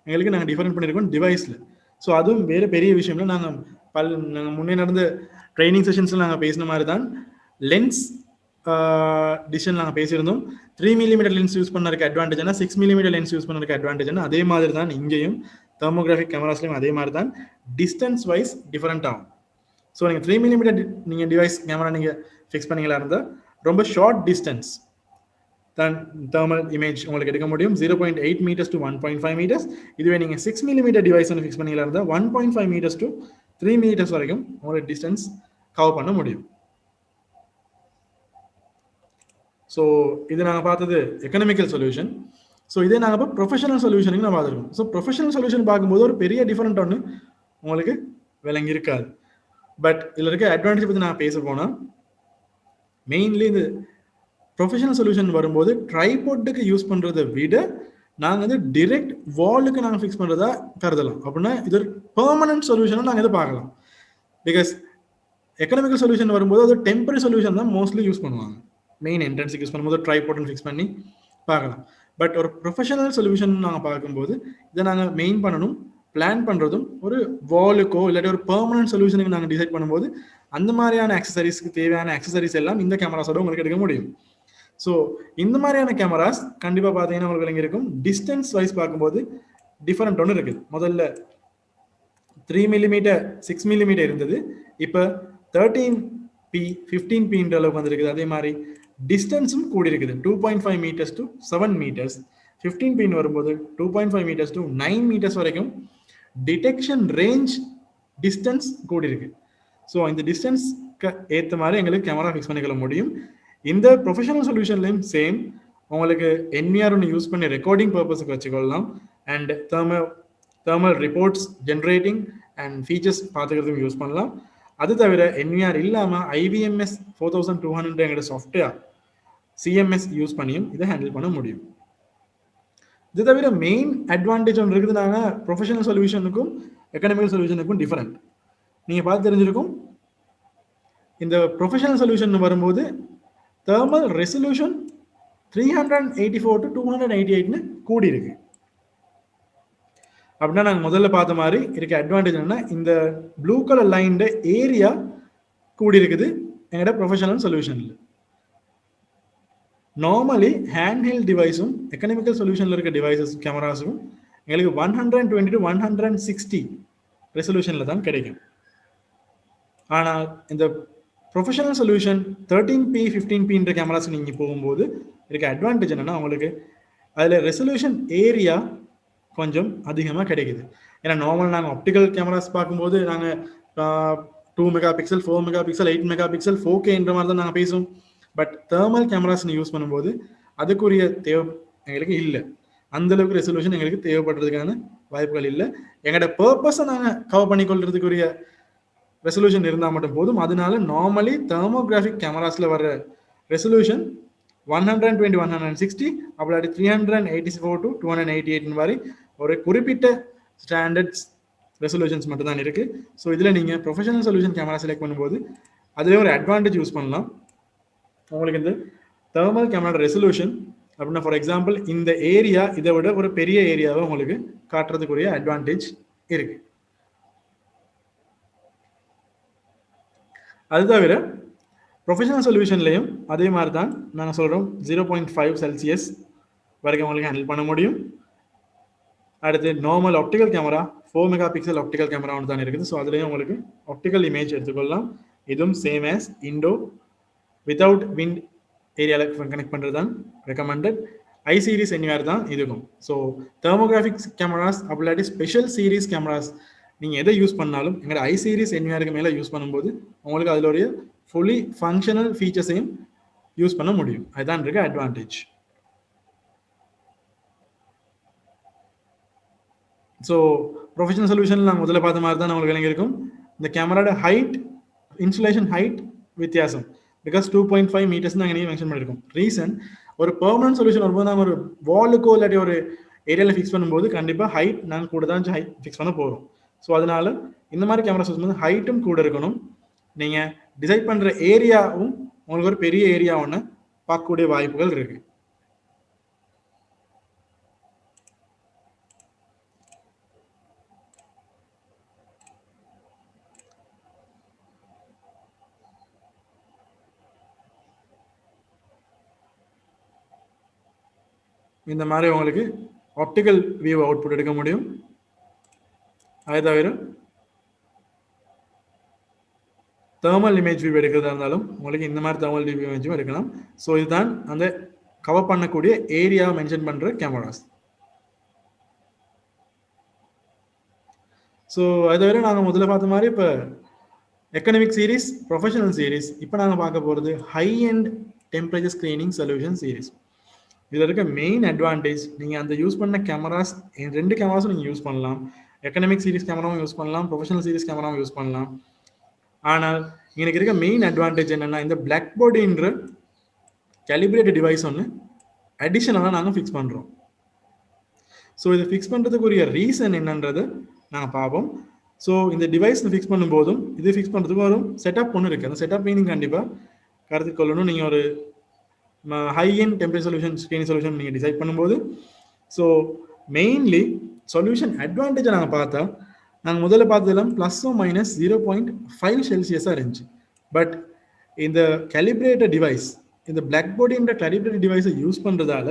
எங்களுக்கு நாங்கள் டிஃபரெண்ட் பண்ணியிருக்கோம் டிவைஸில். ஸோ அதுவும் வேறு பெரிய விஷயம்ல நாங்கள் முன்னே நடந்த ட்ரைனிங் செஷன்ஸில் நாங்கள் பேசின மாதிரி தான் லென்ஸ் டிசிஷன் நாங்கள் பேசியிருந்தோம். 3mm லென்ஸ் யூஸ் பண்ணதுக்கு அட்வான்டேஜ் என்ன, 6mm லென்ஸ் யூஸ் பண்ணதுக்கு அட்வான்டேஜ் என்ன. அதே மாதிரி தான் இங்கேயும் தெர்மோகிராஃபிக் கேமராஸ்லையும் அதே மாதிரி தான் டிஸ்டன்ஸ் வைஸ் டிஃபரெண்ட் ஆகும். ஸோ நீங்கள் 3mm நீங்கள் டிவைஸ் கேமரா நீங்கள் ஃபிக்ஸ் பண்ணிங்களா இருந்தால் ரொம்ப ஷார்ட் டிஸ்டன்ஸ் தான் தெர்மல் இமேஜ் உங்களுக்கு எடுக்க முடியும், 0.8 meters to 1.5 meters. இதுவே நீங்கள் 6mm டிவைஸ் ஒன்று ஃபிக்ஸ் பண்ணிங்களா இருந்தால் 1.5 meters to 3 meters வரைக்கும் உங்களுக்கு டிஸ்டன்ஸ் கவர் பண்ண முடியும். ஸோ இது நாங்கள் பார்த்தது எக்கனாமிக்கல் சொல்யூஷன். ஸோ இதே நாங்கள் இப்போ ப்ரொஃபஷனல் சொல்யூஷனுக்கு நான் பார்த்துருக்கோம். ஸோ ப்ரொஃபஷனல் சொல்யூஷன் பார்க்கும்போது ஒரு பெரிய டிஃபரெண்ட் ஒன்று உங்களுக்கு விளங்கி இருக்காது. பட் இதில் இருக்க அட்வான்டேஜ் பற்றி நான் பேச போனால் மெயின்லி இந்த ப்ரொஃபஷனல் சொல்யூஷன் வரும்போது ட்ரைபாட்டுக்கு யூஸ் பண்ணுறதை விட நாங்கள் வந்து டிரெக்ட் வாலுக்கு நாங்கள் ஃபிக்ஸ் பண்ணுறதா கருதலாம். அப்படின்னா இது ஒரு பெர்மனன்ட் சொல்யூஷனை நாங்கள் இதை பார்க்கலாம். பிகாஸ் எக்கனாமிக்கல் சொல்யூஷன் வரும்போது அது டெம்பரரி சொல்யூஷன் தான் மோஸ்ட்லி யூஸ் பண்ணுவாங்க. மெயின் என்ட்ரன்ஸுக்கு யூஸ் பண்ணும்போது ட்ரைபாட்டன் ஃபிக்ஸ் பண்ணி பார்க்கலாம். பட் ஒரு ப்ரொஃபஷனல் சொல்யூஷன் நாங்கள் பார்க்கும்போது இதை நாங்கள் மெயின் பண்ணணும் பிளான் பண்ணுறதும் ஒரு வாலுக்கோ இல்லாட்டி ஒரு பெர்மனன்ட் சொல்யூஷனுக்கு நாங்கள் டிசைட் பண்ணும்போது அந்த மாதிரியான ஆக்சசரிஸ்க்கு தேவையான ஆக்சசரிஸ் எல்லாம் இந்த கேமராஸோட உங்களுக்கு எடுக்க முடியும். ஸோ இந்த மாதிரியான கேமராஸ் கண்டிப்பாக பார்த்தீங்கன்னா உங்களுக்கு விளங்கி இருக்கும். டிஸ்டன்ஸ் வைஸ் பார்க்கும்போது டிஃபரெண்ட் ஒன்று இருக்குது. முதல்ல 3mm 6mm இருந்தது, இப்போ 13p 15pன்ற அளவுக்கு வந்துருக்குது. அதே மாதிரி டிஸ்டன்ஸும் கூடி இருக்குது, 2.5 meters to 7 meters. 15 பின் வரும்போது 2.5 meters to 9 meters வரைக்கும் டிடெக்ஷன் ரேஞ்ச் டிஸ்டன்ஸ் கூடி இருக்கு. ஸோ இந்த டிஸ்டன்ஸ்க்கு ஏற்ற மாதிரி எங்களுக்கு கேமரா ஃபிக்ஸ் பண்ணிக்கொள்ள முடியும். இந்த ப்ரொஃபஷனல் சொல்யூஷன்லையும் சேம், உங்களுக்கு NVR ஒன்று யூஸ் பண்ணி ரெக்கார்டிங் பர்பஸுக்கு வச்சுக்கொள்ளலாம். And thermal reports generating and features பார்த்துக்கிறதுக்கும் யூஸ் பண்ணலாம். அது தவிர NVR இல்லாமல் IVMS 4200 எங்களோட சாஃப்ட்வேர் CMS யூஸ் பண்ணியும் இதை ஹேண்டில் பண்ண முடியும். இது தவிர மெயின் அட்வான்டேஜ் ஒன்று இருக்குது. நாங்கள் ப்ரொஃபஷனல் சொல்யூஷனுக்கும் எக்கனாமிக்கல் சொல்யூஷனுக்கும் டிஃபரெண்ட் நீங்கள் பார்த்து தெரிஞ்சிருக்கும். இந்த ப்ரொஃபஷனல் சொல்யூஷன் வரும்போது தேர்மல் ரெசல்யூஷன் 384 to 288ன்னு கூடி இருக்கு. அப்படின்னா நாங்கள் முதல்ல பார்த்த மாதிரி இருக்க அட்வான்டேஜ் என்னன்னா, இந்த ப்ளூ கலர் லைன் ஏரியா கூடி இருக்குது எங்களோட ப்ரொஃபஷனல் சொல்யூஷனில். நார்மலி ஹேண்ட்ஹெல்ட் டிவைஸும் எக்கனாமிக்கல் சொல்யூஷனில் இருக்க டிவைசஸ் கேமராஸும் எங்களுக்கு 120 to 160 ரெசல்யூஷனில் தான் கிடைக்கும். ஆனால் இந்த ப்ரொஃபஷனல் சொல்யூஷன் 13p 15pன்ற கேமராஸ் நீங்கள் போகும்போது இருக்க அட்வான்டேஜ் என்னன்னா, உங்களுக்கு அதில் ரெசல்யூஷன் ஏரியா கொஞ்சம் அதிகமாக கிடைக்குது. ஏன்னா நார்மல் நாங்கள் ஆப்டிக்கல் கேமராஸ் பார்க்கும்போது நாங்கள் 2 மெகாபிக்சல் 4 மெகாபிக்சல் 8 மெகாபிக்சல் 4Kன்ற மாதிரி தான் நாங்கள் பேசுவோம். பட் தேர்மல் கேமராஸ் யூஸ் பண்ணும்போது அதுக்குரிய தேவை எங்களுக்கு இல்லை. அந்தளவுக்கு ரெசல்யூஷன் எங்களுக்கு தேவைப்படுறதுக்கான வாய்ப்புகள் இல்லை. எங்களோட பர்பஸை நாங்கள் கவர் பண்ணிக்கொள்றதுக்குரிய ரெசல்யூஷன் இருந்தால் மட்டும் போதும். அதனால நார்மலி தெர்மோகிராஃபிக் கேமராஸில் வர ரெசல்யூஷன் 120 160 அப்படி 384 to 288 மாதிரி ஒரு குறிப்பிட்ட ஸ்டாண்டர்ட்ஸ் ரெசல்யூஷன்ஸ் மட்டும் தான் இருக்கு. ஸோ இதில் நீங்கள் ப்ரொஃபஷனல் சொல்யூஷன் கேமரா செலக்ட் பண்ணும்போது அதில் ஒரு அட்வான்டேஜ் யூஸ் பண்ணலாம். உங்களுக்கு இந்த தெர்மல் கேமரா ரெசல்யூஷன் அப்படின்னா ஃபார் எக்ஸாம்பிள் இந்த ஏரியா இதை விட ஒரு பெரிய ஏரியாவை உங்களுக்கு காட்டுறதுக்குரிய அட்வான்டேஜ் இருக்கு. அது தவிர ப்ரொஃபஷனல் சொல்யூஷன்லையும் அதே மாதிரி தான் நாங்கள் சொல்கிறோம் 0.5 செல்சியஸ் வரைக்கும் உங்களுக்கு ஹேண்டில் பண்ண முடியும். அடுத்து normal optical camera 4 megapixel optical camera ஒன்று தான் இருக்குது. ஸோ அதுலேயும் உங்களுக்கு ஆப்டிக்கல் இமேஜ் எடுத்துக்கொள்ளலாம். இதுவும் same as Indo without wind ஏரியாவில் கனெக்ட் பண்ணுறது தான் ரெக்கமெண்டட். ஐ சீரிஸ் NVR தான் இதுக்கும். ஸோ தெர்மோகிராஃபிக் கேமராஸ் அப்படி இல்லாட்டி ஸ்பெஷல் சீரீஸ் கேமராஸ் நீங்கள் எதை யூஸ் பண்ணாலும் எங்களோட ஐ சீரிஸ் NVRக்கு மேலே யூஸ் பண்ணும்போது உங்களுக்கு அதில் ஒரு ஃபுல்லி ஃபங்க்ஷனல் ஃபீச்சர்ஸையும் யூஸ் பண்ண முடியும். அதுதான் இருக்க அட்வான்டேஜ். ஸோ ப்ரொஃபஷனல் சொல்யூஷன் நாங்கள் முதல்ல பார்த்த மாதிரி தான் உங்களுக்கு விளங்கி இருக்கும். இந்த கேமராட ஹைட் இன்சுலேஷன் ஹைட் வித்தியாசம் பிகாஸ் 2.5 மீட்டர்ஸ் நாங்கள் நீங்கள் மென்ஷன் பண்ணியிருக்கோம். ரீசன் ஒரு பெர்மனன்ட் சொல்யூஷன் வரும்போது நாங்கள் ஒரு வாலுக்கோ இல்லாட்டி ஒரு ஏரியாவில் ஃபிக்ஸ் பண்ணும்போது கண்டிப்பாக ஹைட் நாங்கள் கூட தான் ஹைட் ஃபிக்ஸ் பண்ண போகிறோம். ஸோ அதனால இந்த மாதிரி கேமராஸ் யூஸ் பண்ணும்போது ஹைட்டும் கூட இருக்கணும். நீங்கள் டிசைட் பண்ணுற ஏரியாவும் உங்களுக்கு ஒரு பெரிய ஏரியா ஒன்று பார்க்கக்கூடிய வாய்ப்புகள் இருக்கு. இந்த மாதிரி உங்களுக்கு ஆப்டிக்கல் வியூ அவுட்புட் எடுக்க முடியும். அது தவிர தேர்மல் இமேஜ் வியூ எடுக்கிறதா இருந்தாலும் உங்களுக்கு இந்த மாதிரி தேர்மல் இமேஜும் எடுக்கலாம். ஸோ இதுதான் அந்த கவர் பண்ணக்கூடிய ஏரியா மென்ஷன் பண்ணுற கேமராஸ். ஸோ அது தவிர நாங்கள் முதல்ல பார்த்த மாதிரி இப்போ எக்கனாமிக் சீரீஸ் ப்ரொஃபஷனல் சீரீஸ் இப்போ நாங்கள் பார்க்க போகிறது high and temperature screening solution series. இதில் இருக்க மெயின் அட்வான்டேஜ் நீங்கள் அந்த யூஸ் பண்ண கேமராஸ் 2 கேமராஸும் நீங்கள் யூஸ் பண்ணலாம். எக்கனாமிக் சீரீஸ் கேமராவும் யூஸ் பண்ணலாம், ப்ரொஃபஷனல் சீரீஸ் கேமராவும் யூஸ் பண்ணலாம். ஆனால் எனக்கு இருக்க மெயின் அட்வான்டேஜ் என்னென்னா இந்த பிளாக் பாடின்ற கேலிப்ரேட்டட் டிவைஸ் ஒன்று அடிஷனலாக நாங்கள் ஃபிக்ஸ் பண்ணுறோம். ஸோ இதை ஃபிக்ஸ் பண்ணுறதுக்குரிய ரீசன் என்னன்றது நாங்கள் பார்ப்போம். ஸோ இந்த டிவைஸ் ஃபிக்ஸ் பண்ணும்போதும் இது ஃபிக்ஸ் பண்ணுறதுக்கு ஒரு செட்டப் ஒன்று இருக்குது. அந்த செட்டப் நீங்கள் கண்டிப்பாக கருத்து கொள்ளணும். நீங்கள் ஒரு high and temperature solution screening solution நீங்கள் டிசைட் பண்ணும்போது. ஸோ மெயின்லி சொல்யூஷன் அட்வான்டேஜை நாங்கள் பார்த்தா நாங்கள் முதல்ல பார்த்ததெல்லாம் +- 0.5 செல்சியஸாக இருந்துச்சு. பட் இந்த கேலிப்ரேட்டட் டிவைஸ் இந்த பிளாக் பாடின்ற கேலிப்ரேட்டட் டிவைஸை யூஸ் பண்ணுறதால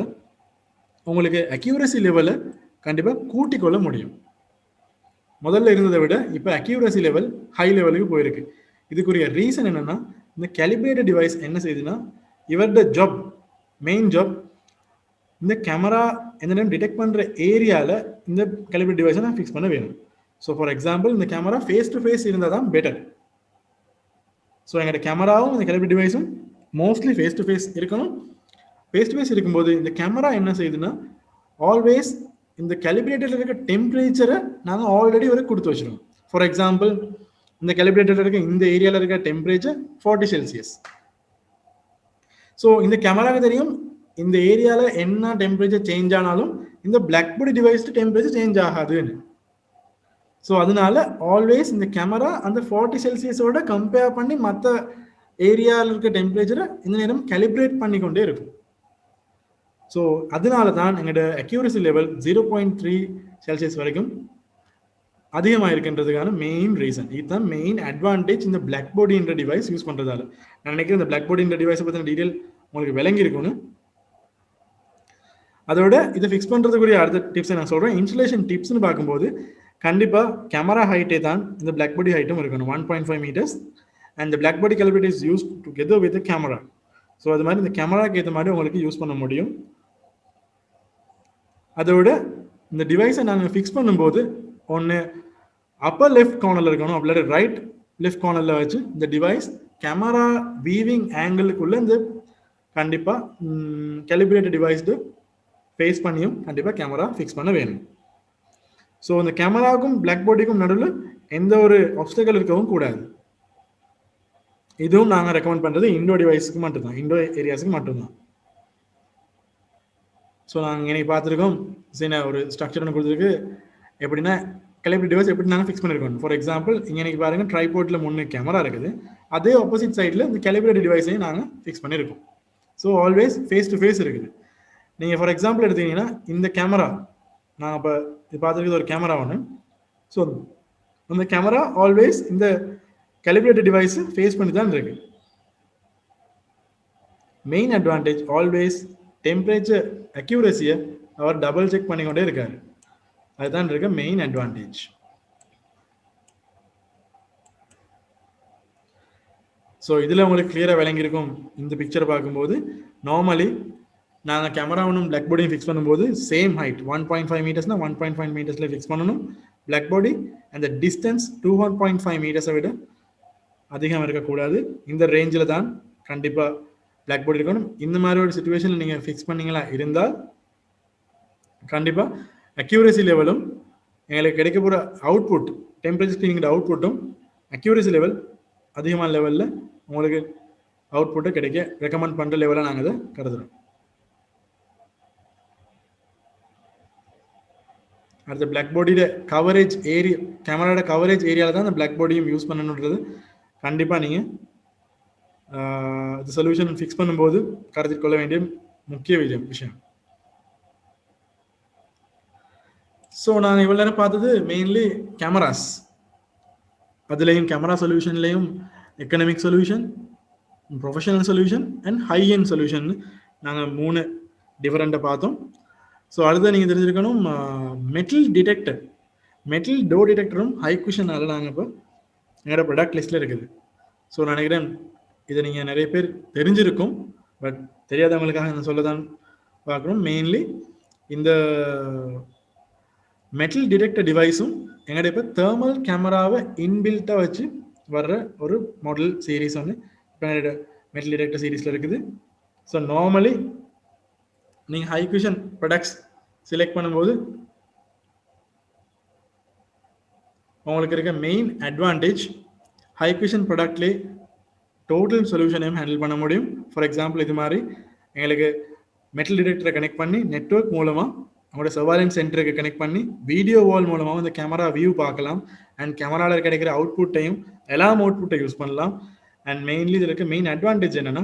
உங்களுக்கு அக்யூரசி லெவலை கண்டிப்பாக கூட்டிக் கொள்ள முடியும். முதல்ல இருந்ததை விட இப்போ அக்யூரசி லெவல் ஹை லெவலுக்கு போயிருக்கு. இதுக்குரிய ரீசன் என்னென்னா இந்த கேலிப்ரேட்டட் டிவைஸ் என்ன செய்யுதுன்னா இவரோட ஜாப் மெயின் ஜாப் இந்த கேமரா எந்த நேரம் டிடெக்ட் பண்ணுற ஏரியாவில் இந்த கேலிப்ரேட் டிவைஸை நான் ஃபிக்ஸ் பண்ண வேணும். ஸோ ஃபார் எக்ஸாம்பிள் இந்த கேமரா ஃபேஸ் டு ஃபேஸ் இருந்தால் தான் பெட்டர். ஸோ எங்களோட கேமராவும் இந்த கேலிப்ரேட் டிவைஸும் மோஸ்ட்லி ஃபேஸ் டு ஃபேஸ் இருக்கணும். ஃபேஸ் டு ஃபேஸ் இருக்கும்போது இந்த கேமரா என்ன செய்யுதுன்னா ஆல்வேஸ் இந்த கேலிப்ரேட்டரில் இருக்க டெம்பரேச்சரை நாங்கள் ஆல்ரெடி வரை கொடுத்து வச்சிருக்கோம். ஃபார் எக்ஸாம்பிள் இந்த கேலிப்ரேட்டரில் இருக்க இந்த ஏரியாவில் இருக்க டெம்பரேச்சர் 40 செல்சியஸ். ஸோ இந்த கேமராவுக்கு தெரியும் இந்த ஏரியாவில் என்ன டெம்பரேச்சர் சேஞ்ச் ஆனாலும் இந்த black body device temperature change ஆகாதுன்னு. ஸோ அதனால ஆல்வேஸ் இந்த கேமரா அந்த 40 செல்சியஸோட கம்பேர் பண்ணி மற்ற ஏரியாவில் இருக்க டெம்பரேச்சரை இந்த நேரம் கேலிப்ரேட் பண்ணி கொண்டே இருக்கும். ஸோ அதனால தான் எங்களோட அக்யூரசி லெவல் 0.3 செல்சியஸ் வரைக்கும் அதிகமாக இருக்கின்றதுக்கான மெயின் ரீசன். இதுதான் மெயின் அட்வான்டேஜ் இந்த பிளாக் பாடின்ற டிவைஸ் யூஸ் பண்ணுறதால. நான் நினைக்கிறேன் இந்த பிளாக் பாடின்ற டிவைஸை பற்றின டீட்டெயில் உங்களுக்கு விளங்கி இருக்கும்னு. அதோட இதை ஃபிக்ஸ் பண்ணுறதுக்குரிய அடுத்த டிப்ஸை நான் சொல்கிறேன். இன்சுலேஷன் டிப்ஸ்னு பார்க்கும்போது கண்டிப்பாக கேமரா ஹைட்டே தான் இந்த பிளாக் பாடி ஹைட்டும் இருக்கணும் 1.5 meters. அண்ட் இந்த black body calibrate is use together with camera. So அது மாதிரி இந்த கேமராக்கு ஏற்ற மாதிரி உங்களுக்கு யூஸ் பண்ண முடியும். அதோட இந்த டிவைஸை நாங்கள் ஃபிக்ஸ் பண்ணும்போது ஒன்று அப்பர் லெஃப்ட் கார்னரில் இருக்கணும், அப்படி ரைட் லெஃப்ட் கார்னரில் வச்சு இந்த டிவைஸ் கேமரா வீவிங் ஆங்கிளுக்குள்ளே இந்த கண்டிப்பாக கேலிப்ரேட்டட் டிவைஸ்டு ஃபேஸ் பண்ணியும் கண்டிப்பாக கேமரா ஃபிக்ஸ் பண்ண வேணும். ஸோ இந்த கேமராவுக்கும் பிளாக் பாடிக்கும் நடுவில் எந்த ஒரு ஆப்ஸ்டக்கல் இருக்கவும் கூடாது. இதுவும் நாங்கள் ரெக்கமெண்ட் பண்ணுறது இண்டோ டிவைஸுக்கு மட்டும்தான், இண்டோ ஏரியாஸுக்கு மட்டும்தான். ஸோ நாங்கள் இன்னைக்கு பார்த்துருக்கோம் சின்ன ஒரு ஸ்ட்ரக்சர் ஒன்று கொடுத்துருக்கு. எப்படின்னா கேலிப்ரேட் டிவைஸ் எப்படி நாங்கள் ஃபிக்ஸ் பண்ணியிருக்கோம். ஃபார் எக்ஸாம்பிள் இங்கே இன்னைக்கு பாருங்கள் ட்ரைபோர்ட்டில் 3 கேமரா இருக்குது. அதே ஆப்போசிட் சைடில் இந்த கேலிப்ரேட் டிவைஸையும் நாங்கள் ஃபிக்ஸ் பண்ணியிருக்கோம். So always face to face இருக்குது. நீங்கள் ஃபார் எக்ஸாம்பிள் எடுத்தீங்கன்னா இந்த கேமரா நாங்கள் இப்போ இது பார்த்துருக்குது ஒரு கேமரா ஒன்று. ஸோ அந்த கேமரா ஆல்வேஸ் இந்த கேலிப்ரேட்டட் டிவைஸை ஃபேஸ் பண்ணி தான் இருக்கு. மெயின் அட்வான்டேஜ் ஆல்வேஸ் டெம்பரேச்சர் அக்யூரஸியை அவர் டபுள் செக் பண்ணிக்கொண்டே இருக்காரு. அதுதான் இருக்க மெயின் அட்வான்டேஜ். ஸோ இதில் உங்களுக்கு கிளியராக விளங்கியிருக்கும். இந்த பிக்சரை பார்க்கும்போது நார்மலி நாங்கள் கேமராவும் பிளாக் பாடியும் ஃபிக்ஸ் பண்ணும்போது same height 1.5 meters 1.5 meters fix பண்ணணும் பிளாக் பாடி. அந்த டிஸ்டன்ஸ் 2.5 meters விட அதிகம் இருக்கக்கூடாது. இந்த ரேஞ்சில் தான் கண்டிப்பாக பிளாக் பாடி இருக்கணும். இந்த மாதிரி ஒரு சுச்சுவேஷனில் நீங்கள் ஃபிக்ஸ் பண்ணீங்களா இருந்தால் கண்டிப்பாக அக்யூரசி லெவலும் எங்களுக்கு கிடைக்க போகிற அவுட்புட் டெம்பரேச்சர் ஸ்க்ரீனிங் அவுட்புட்டும் அக்யூரசி லெவல் அதிகமான லெவலில் உங்களுக்கு அவுட்புட்டை கிடைக்க ரெக்கமெண்ட் பண்ணுற லெவலில் நாங்கள் அதை கருதுகிறோம். அடுத்த பிளாக் பாடியோட கவரேஜ் ஏரியா, கேமராவோட கவரேஜ் ஏரியாவில் தான் அந்த பிளாக் பாடியும் யூஸ் பண்ணணுன்றது கண்டிப்பாக நீங்கள் இந்த சொல்யூஷன் ஃபிக்ஸ் பண்ணும்போது கருத்தில் கொள்ள வேண்டிய முக்கிய விஷயம். ஸோ நான் இவ்வளோ நேரம் பார்த்தது மெயின்லி கேமராஸ். அதுலேயும் கேமரா சொல்யூஷன்லேயும் economic solution, professional solution and high end solution நாங்கள் 3 டிஃபரெண்ட்டை பார்த்தோம். ஸோ அடுத்த நீங்கள் தெரிஞ்சிருக்கணும் மெட்டல் டிடெக்டர், மெட்டல் டோ டிடெக்டரும் ஹைகுஷனால் நாங்கள் இப்போ எங்களோட ப்ராடக்ட் லிஸ்ட்டில் இருக்குது. ஸோ நான் நினைக்கிறேன் இதை நீங்கள் நிறைய பேர் தெரிஞ்சிருக்கும், பட் தெரியாதவங்களுக்காக நான் சொல்ல தான் பார்க்குறோம். மெயின்லி இந்த மெட்டல் டிடெக்டர் டிவைஸும் எங்கள்கிட்ட இப்போ தேர்மல் கேமராவை இன்பில்ட்டாக வச்சு வர்ற ஒரு மாடல் சீரீஸ் ஒன்று இப்போ எங்களோட மெட்டல் டிடெக்டர் சீரீஸில் இருக்குது. ஸோ நார்மலி நீங்கள் ஹைகுஷன் ப்ராடக்ட்ஸ் செலக்ட் பண்ணும்போது உங்களுக்கு இருக்க மெயின் அட்வான்டேஜ் ஹைகுஷன் ப்ராடக்ட்லேயே டோட்டல் சொல்யூஷனையும் ஹேண்டில் பண்ண முடியும். ஃபார் எக்ஸாம்பிள் இது மாதிரி எங்களுக்கு மெட்டல் டிடெக்டரை கனெக்ட் பண்ணி நெட்வொர்க் மூலமாக அவங்களோட சர்வேலன்ஸ் சென்டருக்கு கனெக்ட் பண்ணி வீடியோ வால் மூலமாக இந்த கேமரா வியூ பார்க்கலாம். அண்ட் கேமராவில் கிடைக்கிற அவுட்புட்டையும் எல்லாம் அவுட்புட்டை யூஸ் பண்ணலாம். அண்ட் மெயின்லி இதில் இருக்க மெயின் அட்வான்டேஜ் என்னென்னா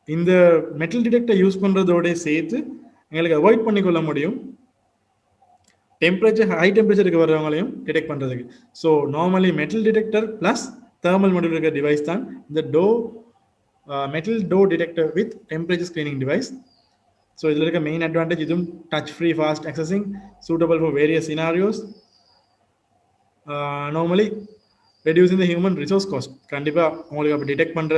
இந்த மெட்டல் டிடெக்டர் யூஸ் பண்ணுறதோட சேர்த்து எங்களுக்கு அவாய்ட் பண்ணிக்கொள்ள முடியும் டெம்பரேச்சர், ஹை டெம்பரேச்சருக்கு வர்றவங்களையும் டிடெக்ட் பண்ணுறதுக்கு. So normally metal detector plus thermal module இருக்கிற டிவைஸ் தான் இந்த metal door detector with temperature screening device. So இதில் இருக்க மெயின் அட்வான்டேஜ் இதுவும் touch free fast accessing suitable for various scenarios. Normally reducing the human resource cost. கண்டிப்பாக உங்களுக்கு அப்போ detect பண்ணுற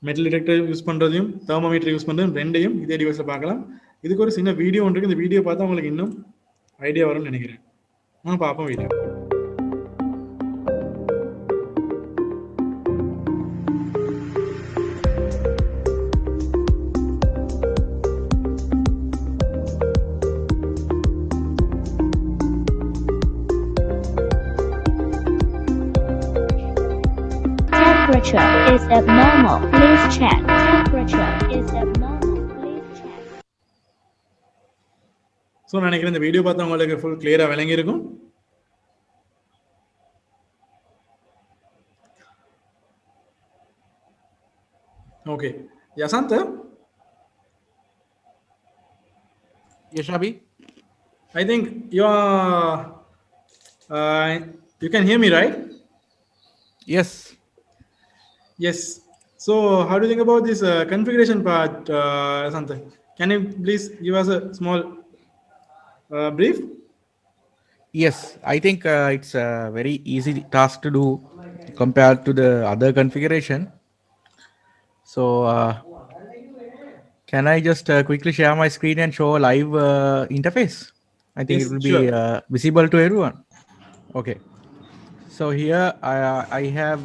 மெட்டல் டிடெக்டர் யூஸ் பண்ணுறதையும் தெர்மோமீட்டர் யூஸ் பண்ணுறதும் ரெண்டையும் இதே டிவைஸில் பார்க்கலாம். இதுக்கு ஒரு சின்ன வீடியோ ஒன்று இருக்குது. இந்த வீடியோ பார்த்தா உங்களுக்கு இன்னும் ஐடியா வரும்னு நினைக்கிறேன். பார்ப்போம் video. Temperature is abnormal. Please check. Temperature is abnormal. Please check. So நினைக்கிறேன் இந்த வீடியோ பார்த்தா உங்களுக்கு ஃபுல் கிளியராக விளங்கியிருக்கும். Okay, யசாந்த். Yes, Abhi? I think you can hear me, right? Yes. Yes. So how do you think about this configuration part, Santa? Can you please give us a small brief? Yes, I think it's a very easy task to do compared to the other configuration. So can I just quickly share my screen and show a live interface? I think Yes, it will sure. be visible to everyone. Okay. So here I have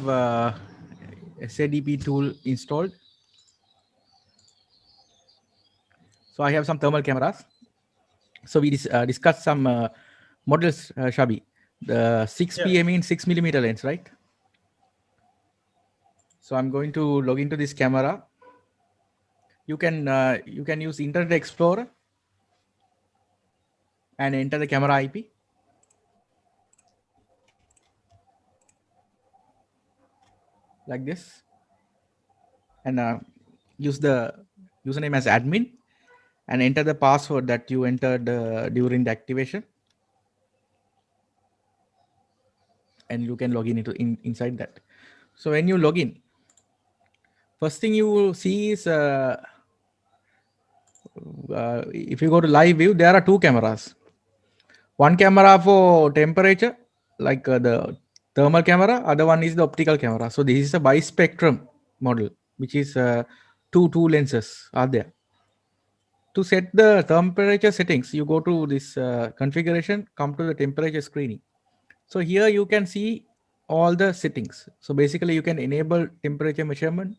SADP tool installed. So I have some thermal cameras. So we discussed some models, Shabi. The 6PA means 6 millimeter lens, right? So I'm going to log into this camera. You can use Internet Explorer and enter the camera IP. Like this, and use the username as admin and enter the password that you entered during the activation, and you can log in inside that. So when you log in, first thing you will see is if you go to live view, there are two cameras. One camera for temperature, like the thermal camera, other one is the optical camera. So this is a bispectrum model, which is two lenses are there. To set the temperature settings, you go to this configuration, come to the temperature screening. So here you can see all the settings. So basically you can enable temperature measurement.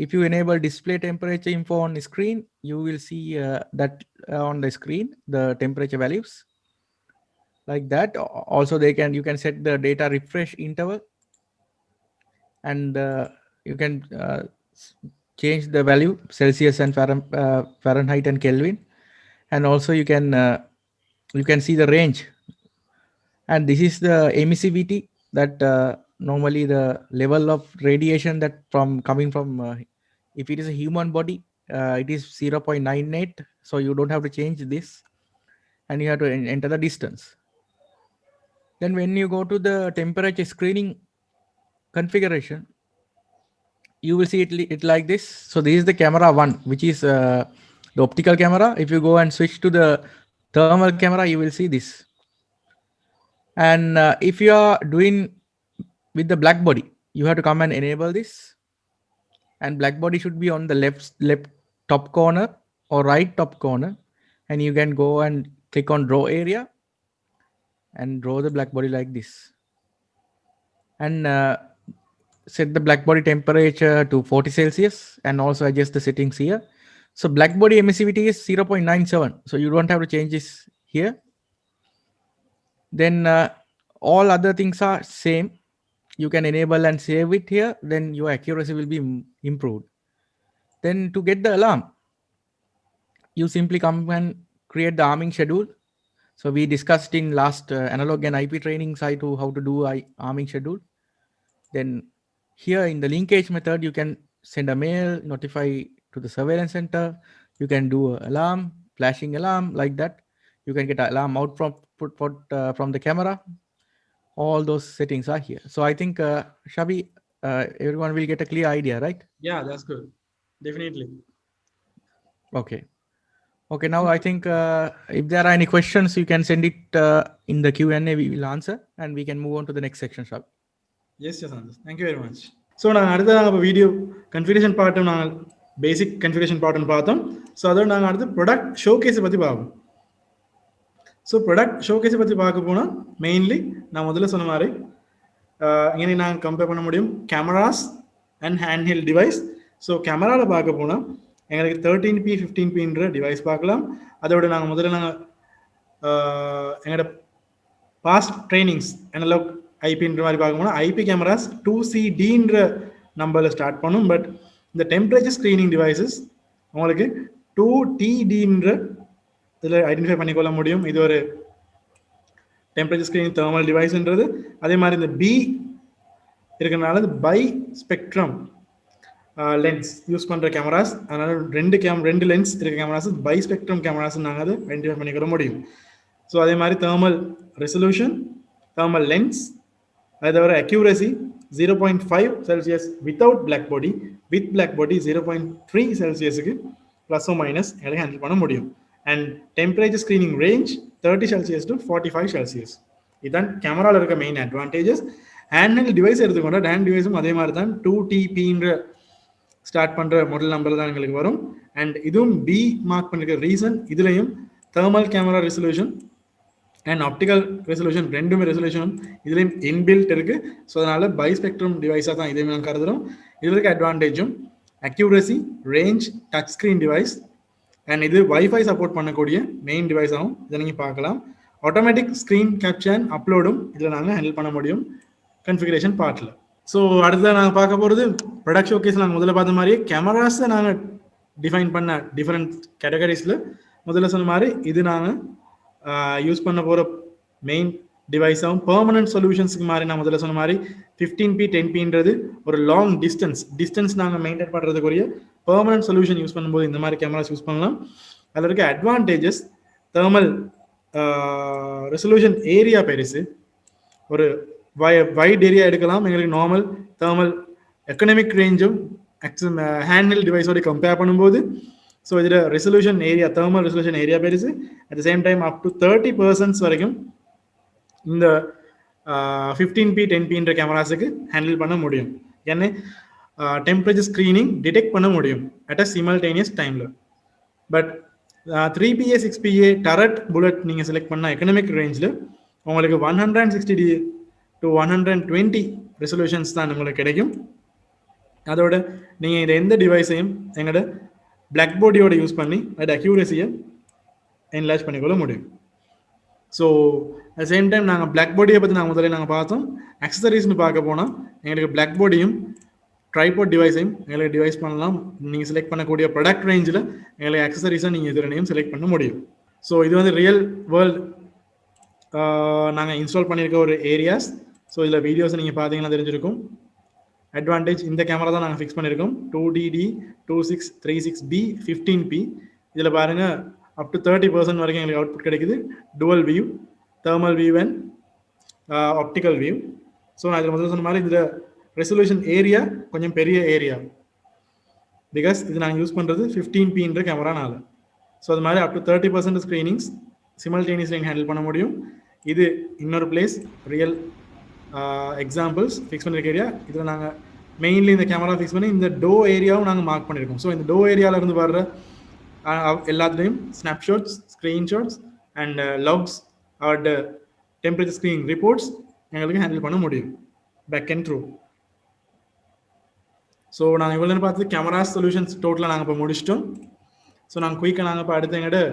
If you enable display temperature info on the screen, you will see that on the screen, the temperature values. Like that. Also you can set the data refresh interval, and you can change the value Celsius and Fahrenheit and Kelvin, and also you can see the range, and this is the emissivity, that normally the level of radiation that coming from if it is a human body, it is 0.98, so you don't have to change this, and you have to enter the distance. Then when you go to the temperature screening configuration, you will see it like this. So this is the camera 1, which is the optical camera. If you go and switch to the thermal camera, you will see this. And if you are doing with the black body, you have to come and enable this, and black body should be on the left top corner or right top corner, and you can go and click on draw area and draw the black body like this, and set the black body temperature to 40 Celsius, and also adjust the settings here. So black body emissivity is 0.97, so you don't have to change this here. Then all other things are same. You can enable and save it here, then your accuracy will be improved. Then to get the alarm, you simply come and create the arming schedule. So we discussed in last analog and IP training side to how to do arming schedule. Then here in the linkage method, you can send a mail, notify to the surveillance center. You can do an alarm, flashing alarm, like that. You can get an alarm out from the camera. All those settings are here. So I think Shabi, everyone will get a clear idea, right? Yeah, that's good. Definitely. Okay. Now I think if there are any questions, you can send it in the Q&A. We will answer, and we can move on to the next section, Shabi. Yes, Santa. Thank you very much. So நாங்கள் அடுத்த நாங்கள் இப்போ video configuration பார்ட்டும் நாங்கள் பேசிக் configuration பார்ட்னு பார்த்தோம். So அதோட நாங்கள் அடுத்து product ஷோகேஸை பற்றி பார்ப்போம். ஸோ ப்ராடக்ட் ஷோகேஸை பற்றி பார்க்க போனால் மெயின்லி நான் முதல்ல சொன்ன மாதிரி இங்கே நாங்கள் கம்பேர் பண்ண முடியும் cameras and handheld device. So கேமராவில் பார்க்க போனால் எங்களுக்கு 13p 15pன்ற டிவைஸ் பார்க்கலாம். அதோட நாங்கள் முதல்ல நாங்கள் எங்களோட பாஸ்ட் ட்ரைனிங்ஸ் அனலாக் ஐபின்ற மாதிரி பார்க்க போனால் ஐபி கேமராஸ் 2CD நம்பரில் ஸ்டார்ட் பண்ணும். பட் இந்த டெம்பரேச்சர் ஸ்க்ரீனிங் டிவைசஸ் உங்களுக்கு 2TDன்ற இதில் ஐடென்டிஃபை பண்ணிக்கொள்ள முடியும். இது ஒரு டெம்பரேச்சர் ஸ்க்ரீனிங் தெர்மல் டிவைஸ்ன்றது. அதே மாதிரி இந்த பி இருக்கிறனால இந்த பை ஸ்பெக்ட்ரம் லென்ஸ் யூஸ் பண்ணுற கேமராஸ், அதனால ரெண்டு லென்ஸ் இருக்க கேமராஸ் பை ஸ்பெக்ட்ரம் கேமராஸ் நாங்கள் அதை ஐடென்டிஃபை பண்ணிக்கிற முடியும். ஸோ அதே மாதிரி தெர்மல் ரெசல்யூஷன், தெர்மல் லென்ஸ், அதை தவிர accuracy 0.5 Celsius without black body, with black body 0.3 செல்சியஸுக்கு ப்ளஸ் ஓ மைனஸ் எங்களை ஹேண்டில் பண்ண முடியும். And temperature screening range 30 Celsius to 45 Celsius. இதுதான் கேமராவில் இருக்க மெயின் அட்வான்டேஜஸ். ஹேண்ட்ஹெல்ட் டிவைஸ் எடுத்துக்கொண்டா ஹேண்ட் டிவைஸும் அதே மாதிரி தான் 2TPன்ற ஸ்டார்ட் பண்ணுற மாடல் நம்பர் தான் எங்களுக்கு வரும். அண்ட் இதுவும் பி மார்க் பண்ணிருக்க ரீசன், இதுலையும் thermal camera resolution and optical resolution ரெண்டுமே ரெசல்யூஷன் இதுலேயும் இன்பில்ட் இருக்குது. ஸோ அதனால் பை ஸ்பெக்ட்ரம் டிவைஸாக தான் இதையும் நாங்கள் கருதுகிறோம். இதில் இருக்க அட்வான்டேஜும் accuracy, range, touch screen device and இது வைஃபை சப்போர்ட் பண்ணக்கூடிய மெயின் டிவைஸாகவும் இதை நீங்கள் பார்க்கலாம். ஆட்டோமேட்டிக் ஸ்க்ரீன் கேப்சர் அண்ட் அப்லோடும் இதில் நாங்கள் ஹேண்டில் பண்ண முடியும் கன்ஃபிகரேஷன் பார்ட்டில். ஸோ அடுத்ததாக நாங்கள் பார்க்க போகிறது ப்ராடக்ட் ஷோகேஸ். நாங்கள் முதல்ல பார்த்த மாதிரியே கேமராஸை நாங்கள் டிஃபைன் பண்ண டிஃப்ரெண்ட் கேட்டகரிஸில் முதல்ல சொன்ன மாதிரி இது நாங்கள் யூஸ் பண்ண போகிற மெயின் டிவைஸாகவும் பெர்மனன்ட் சொல்யூஷன்ஸுக்கு மாதிரி நான் முதல்ல சொன்ன மாதிரி 15p 10pன்றது ஒரு லாங் டிஸ்டன்ஸ் நாங்கள் மெயின்டைன் பண்ணுறதுக்குரிய பெர்மனன்ட் சொல்யூஷன் யூஸ் பண்ணும்போது இந்த மாதிரி கேமராஸ் யூஸ் பண்ணலாம். அதில் இருக்க அட்வான்டேஜஸ் தெர்மல் ரெசல்யூஷன் ஏரியா பெருசு, ஒரு வைட் ஏரியா எடுக்கலாம். எங்களுக்கு நார்மல் தெர்மல் எக்கனாமிக் ரேஞ்சும் ஹேண்ட்ஹெல்ட் டிவைஸோட கம்பேர் பண்ணும்போது ஸோ இதில் resolution area thermal resolution area பெருசு. At the same time up to 30% வரைக்கும் இந்த 15p 10pன்ற கேமராஸுக்கு ஹேண்டில் பண்ண முடியும். ஏன்னா டெம்பரேச்சர் ஸ்க்ரீனிங் டிடெக்ட் பண்ண முடியும் அட் அ சிமல்டேனியஸ் டைமில். But 3PA 6PA turret bullet நீங்கள் செலக்ட் பண்ண எக்கனாமிக் ரேஞ்சில் உங்களுக்கு 160 to 120 ரெசல்யூஷன்ஸ் தான் உங்களுக்கு கிடைக்கும். அதோட நீங்கள் இந்த எந்த டிவைஸையும் எங்களோட பிளாக் போர்டியோட யூஸ் பண்ணி அது அக்யூரசியை என்லார்ஜ் பண்ணிக்கொள்ள முடியும். ஸோ அட் சேம் டைம் நாங்கள் பிளாக் போர்டியை பற்றி முதல்ல பார்த்தோம். அக்சசரிஸ்னு பார்க்க போனால் எங்களுக்கு பிளாக் போர்டியும் ட்ரைபாட் டிவைஸையும் எங்களுக்கு டிவைஸ் பண்ணலாம். நீங்கள் செலக்ட் பண்ணக்கூடிய ப்ராடக்ட் ரேஞ்சில் எங்களுக்கு அக்சசரிஸை நீங்கள் இதனையும் செலக்ட் பண்ண முடியும். ஸோ இது ரியல் வேர்ல்டு நாங்கள் இன்ஸ்டால் பண்ணியிருக்க ஒரு ஏரியாஸ். ஸோ இதில் வீடியோஸை நீங்கள் பார்த்தீங்கன்னா தெரிஞ்சிருக்கும். அட்வான்டேஜ் இந்த கேமரா தான் நாங்கள் ஃபிக்ஸ் பண்ணியிருக்கோம் 2DD 2636B 15p. இதில் பாருங்கள் அப் டு 30% வரைக்கும் எங்களுக்கு அவுட்புட் கிடைக்குது. Dual view, thermal view and optical view. So நான் இதில் முதல்ல சொன்ன மாதிரி இதில் ரெசல்யூஷன் ஏரியா கொஞ்சம் பெரிய ஏரியா, பிகாஸ் இது நாங்கள் யூஸ் பண்ணுறது 15pன்ற கேமரானால. ஸோ அது மாதிரி அப் டு 30% ஸ்க்ரீனிங்ஸ் சிமல்டேனியஸ்லி ஹேண்டில் பண்ண முடியும். இது இன்னொரு பிளேஸ் ரியல் எக்ஸாம்பிள்ஸ் ஃபிக்ஸ் பண்ணியிருக்க ஏரியா. இதில் நாங்கள் மெயின்லி இந்த கேமரா ஃபிக்ஸ் பண்ணி இந்த டோ ஏரியாவும் நாங்கள் மார்க் பண்ணியிருக்கோம். ஸோ இந்த டோ ஏரியாவிலேருந்து வர்ற எல்லாத்துலேயும் snapshots, screenshots and logs and temperature screening reports எங்களுக்கு ஹேண்டில் பண்ண முடியும் பேக் அண்ட் த்ரூ. ஸோ நாங்கள் இவ்வளோ நேரம் பார்த்து கேமராஸ் சொல்யூஷன்ஸ் டோட்டலாக நாங்கள் இப்போ முடிச்சிட்டோம். ஸோ நாங்கள் குயிக்காக நாங்கள் இப்போ அடுத்து எங்கள்கிட்ட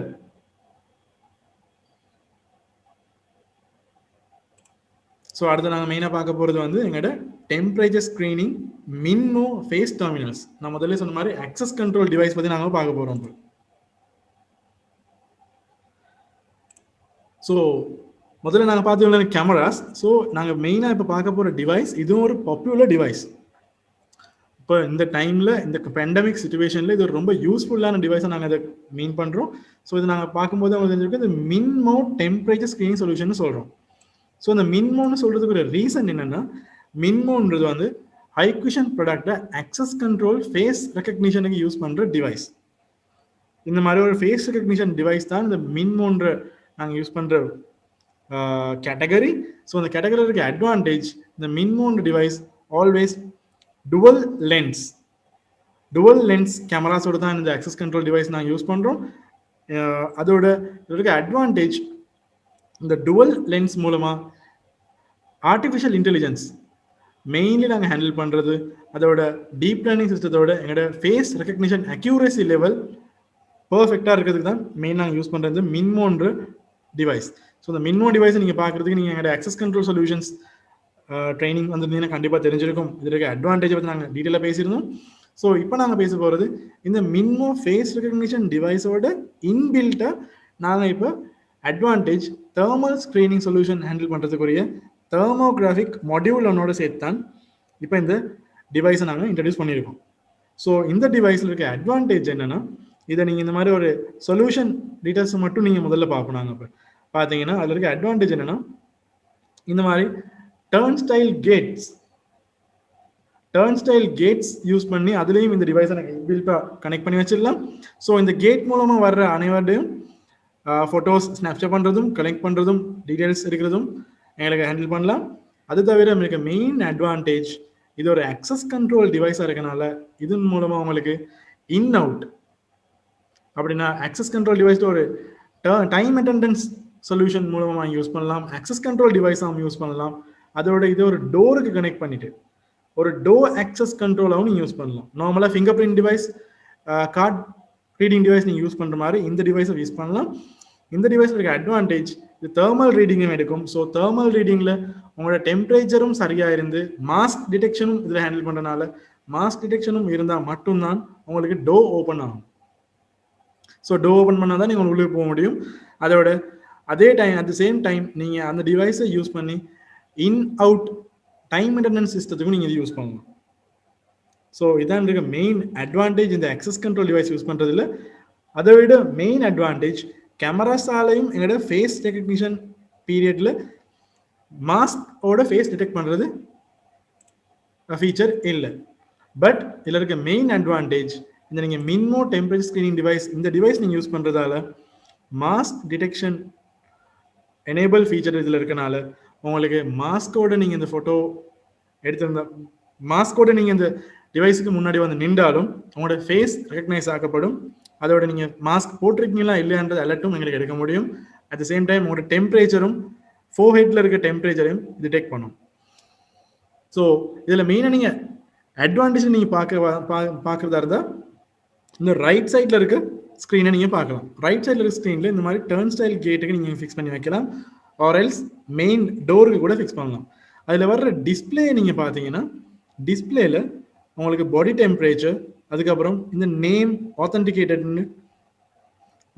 ஸோ அடுத்து நாங்கள் மெயினாக பார்க்க போகிறது எங்கள்கிட்ட டெம்பரேச்சர் ஸ்க்ரீனிங் மின்மோ ஃபேஸ் டெர்மினல்ஸ். நான் முதல்ல சொன்ன மாதிரி அக்சஸ் கண்ட்ரோல் டிவைஸ் பற்றி நாங்கள் பார்க்க போகிறோம். ஸோ முதல்ல நாங்கள் பார்த்து கேமராஸ். ஸோ நாங்கள் மெயினாக இப்போ பார்க்க போகிற டிவைஸ் இதுவும் ஒரு பாப்புலர் டிவைஸ். இப்போ இந்த டைமில் இந்த பேண்டமிக் சுச்சுவேஷனில் இது ஒரு ரொம்ப யூஸ்ஃபுல்லான டிவைஸை நாங்கள் இதை மீன் பண்ணுறோம். ஸோ இது நாங்கள் பார்க்கும்போது அவங்களுக்கு தெரிஞ்சிருக்கு இந்த மின்மோ டெம்பரேச்சர் ஸ்க்ரீனிங் சொல்யூஷன் சொல்கிறோம். ஸோ இந்த மின்மோன்னு சொல்கிறதுக்கு ஒரு ரீசன் என்னென்னா மின்மோன்றது ஹைக்விஷன் ப்ராடக்டை அக்சஸ் கண்ட்ரோல் ஃபேஸ் ரெக்கக்னிஷனுக்கு யூஸ் பண்ணுற டிவைஸ். இந்த மாதிரி ஒரு ஃபேஸ் ரெக்கக்னிஷன் டிவைஸ் தான் இந்த மின்மோன்ற நாங்கள் யூஸ் பண்ணுற கேட்டகரி. ஸோ அந்த கேட்டகரி இருக்க அட்வான்டேஜ் இந்த மின்மோன்ற டிவைஸ் ஆல்வேஸ் டுவல் லென்ஸ் கேமராஸோட தான் இந்த access control டிவைஸ் நான் யூஸ் பண்ணுறோம். அதோட இருக்க அட்வான்டேஜ், இந்த டுவல் லென்ஸ் மூலமாக ஆர்டிஃபிஷியல் இன்டெலிஜென்ஸ் மெயின்லி நாங்கள் ஹேண்டில் பண்ணுறது, அதோட டீப் லேர்னிங் சிஸ்டத்தோட எங்களோட ஃபேஸ் ரெக்கக்னிஷன் அக்யூரசி லெவல் பர்ஃபெக்டாக இருக்கிறதுக்கு தான் மெயின் நாங்கள் யூஸ் பண்ணுறது மின்மோன்ற டிவைஸ். ஸோ இந்த மின்மோ டிவைஸை நீங்கள் பார்க்குறதுக்கு நீங்கள் எங்களோட access control சொல்யூஷன்ஸ் ட்ரைனிங் வந்துருந்தீங்கன்னா கண்டிப்பாக தெரிஞ்சிருக்கும். இதில் இருக்க அட்வான்டேஜ் பற்றி நாங்கள் டீட்டெயிலாக பேசியிருந்தோம். ஸோ இப்போ நாங்கள் பேச போகிறது இந்த மின்மோ ஃபேஸ் ரெக்கக்னிஷன் டிவைஸோட இன்பில்ட்டாக நாங்கள் இப்போ advantage thermal screening solution handle பண்ணுறதுக்குரிய தெர்மோகிராஃபிக் மாடியூல் ஒன்னோட சேர்த்து தான் இப்போ இந்த டிவைஸை நாங்கள் இன்ட்ரடியூஸ் பண்ணியிருக்கோம். ஸோ இந்த டிவைஸில் இருக்க அட்வான்டேஜ் என்னென்னா, இதை நீங்கள் இந்த மாதிரி ஒரு சொல்யூஷன் டீட்டெயில்ஸ் மட்டும் நீங்கள் முதல்ல பார்ப்போம். நாங்கள் இப்போ பார்த்தீங்கன்னா அதில் இருக்க அட்வான்டேஜ் என்னென்னா, இந்த மாதிரி டர்ன் ஸ்டைல் கேட்ஸ் யூஸ் பண்ணி அதுலேயும் இந்த டிவைஸை நாங்கள் இன்பில்ட்டாக கனெக்ட் பண்ணி வச்சிடலாம். ஸோ இந்த கேட் மூலமாக வர்ற அனைவரையும் ஃபோட்டோஸ் ஸ்னாப்சாட் பண்ணுறதும் கலெக்ட் பண்ணுறதும் டீட்டெயில்ஸ் இருக்கிறதும் எங்களுக்கு ஹேண்டில் பண்ணலாம். அது தவிர எனக்கு மெயின் அட்வான்டேஜ், இது ஒரு access control டிவைஸாக இருக்கனால இதன் மூலமாக உங்களுக்கு இன் அவுட் அப்படின்னா access control டிவைஸில் ஒரு டைம் அட்டெண்டன்ஸ் சொல்யூஷன் மூலமாக யூஸ் பண்ணலாம், access control டிவைஸாகவும் யூஸ் பண்ணலாம். அதோட இதை ஒரு டோருக்கு கனெக்ட் பண்ணிட்டு ஒரு டோர் access கண்ட்ரோலாகவும் யூஸ் பண்ணலாம். நார்மலாக finger print device, card reading device நீங்கள் யூஸ் பண்ணுற மாதிரி இந்த டிவைஸை யூஸ் பண்ணலாம். இந்த டிவைஸில் இருக்க அட்வான்டேஜ், இது தேர்மல் ரீடிங்கும் எடுக்கும். ஸோ தேர்மல் ரீடிங்கில் உங்களோட டெம்பரேச்சரும் சரியாக இருந்து மாஸ்க் டிடெக்ஷனும் இதில் ஹேண்டில் பண்ணுறதுனால மாஸ்க் டிடெக்ஷனும் இருந்தால் மட்டும்தான் உங்களுக்கு டோ ஓப்பன் ஆகும். ஸோ டோ ஓப்பன் பண்ணால் தான் நீங்கள் உள்ளே போக முடியும். அதோட அட் த சேம் டைம் நீங்கள் அந்த டிவைஸை யூஸ் பண்ணி இன் அவுட் டைம் அட்டெண்டன்ஸ் சிஸ்டத்துக்கும் நீங்கள் இது யூஸ் பண்ணலாம். ஸோ இதான் இருக்க மெயின் அட்வான்டேஜ் இந்த access control டிவைஸ் யூஸ் பண்ணுறதுல. அதை விட மெயின் அட்வான்டேஜ், கேமராஸாலையும் எங்களோட ஃபேஸ் ரெக்கக்னிஷன் பீரியடில் மாஸ்கோட ஃபேஸ் டிடெக்ட் பண்ணுறது ஃபீச்சர் இல்லை. பட் இதில் இருக்க மெயின் அட்வான்டேஜ், இந்த நீங்கள் மின்மோ டெம்பரேச்சர் ஸ்க்ரீனிங் டிவைஸ் இந்த டிவைஸ் நீங்கள் யூஸ் பண்ணுறதால மாஸ்க் டிடெக்ஷன் எனேபிள் ஃபீச்சர் இதில் இருக்கனால உங்களுக்கு மாஸ்கோட நீங்கள் இந்த ஃபோட்டோ எடுத்திருந்த மாஸ்கோட நீங்கள் இந்த டிவைஸுக்கு முன்னாடி வந்து நின்றாலும் உங்களோட ஃபேஸ் ரெக்கக்னைஸ் ஆக்கப்படும். அதோட நீங்கள் மாஸ்க் போட்டிருக்கீங்களா இல்லையான்றது அலர்ட்டும் எங்களுக்கு எடுக்க முடியும். அட் த சேம் டைம் உங்களோட டெம்பரேச்சரும் ஃபோர்ஹெட்டில் இருக்க டெம்பரேச்சரையும் டிடெக்ட் பண்ணும். ஸோ இதில் மெயினாக நீங்கள் அட்வான்டேஜ் நீங்கள் பார்க்குறதா இருந்தால் இந்த ரைட் சைடில் இருக்க ஸ்க்ரீனை நீங்கள் பார்க்கலாம். ரைட் சைடில் இருக்க ஸ்க்ரீனில் இந்த மாதிரி டர்ன் ஸ்டைல் கேட்டுக்கு நீங்கள் ஃபிக்ஸ் பண்ணி வைக்கலாம், ஆர் எல்ஸ் மெயின் டோருக்கு கூட ஃபிக்ஸ் பண்ணலாம். அதில் வர்ற டிஸ்பிளே நீங்கள் பார்த்தீங்கன்னா டிஸ்பிளேல உங்களுக்கு பாடி டெம்பரேச்சர், அதுக்கப்புறம் இந்த நேம் ஆத்தென்டிகேட்டட்னு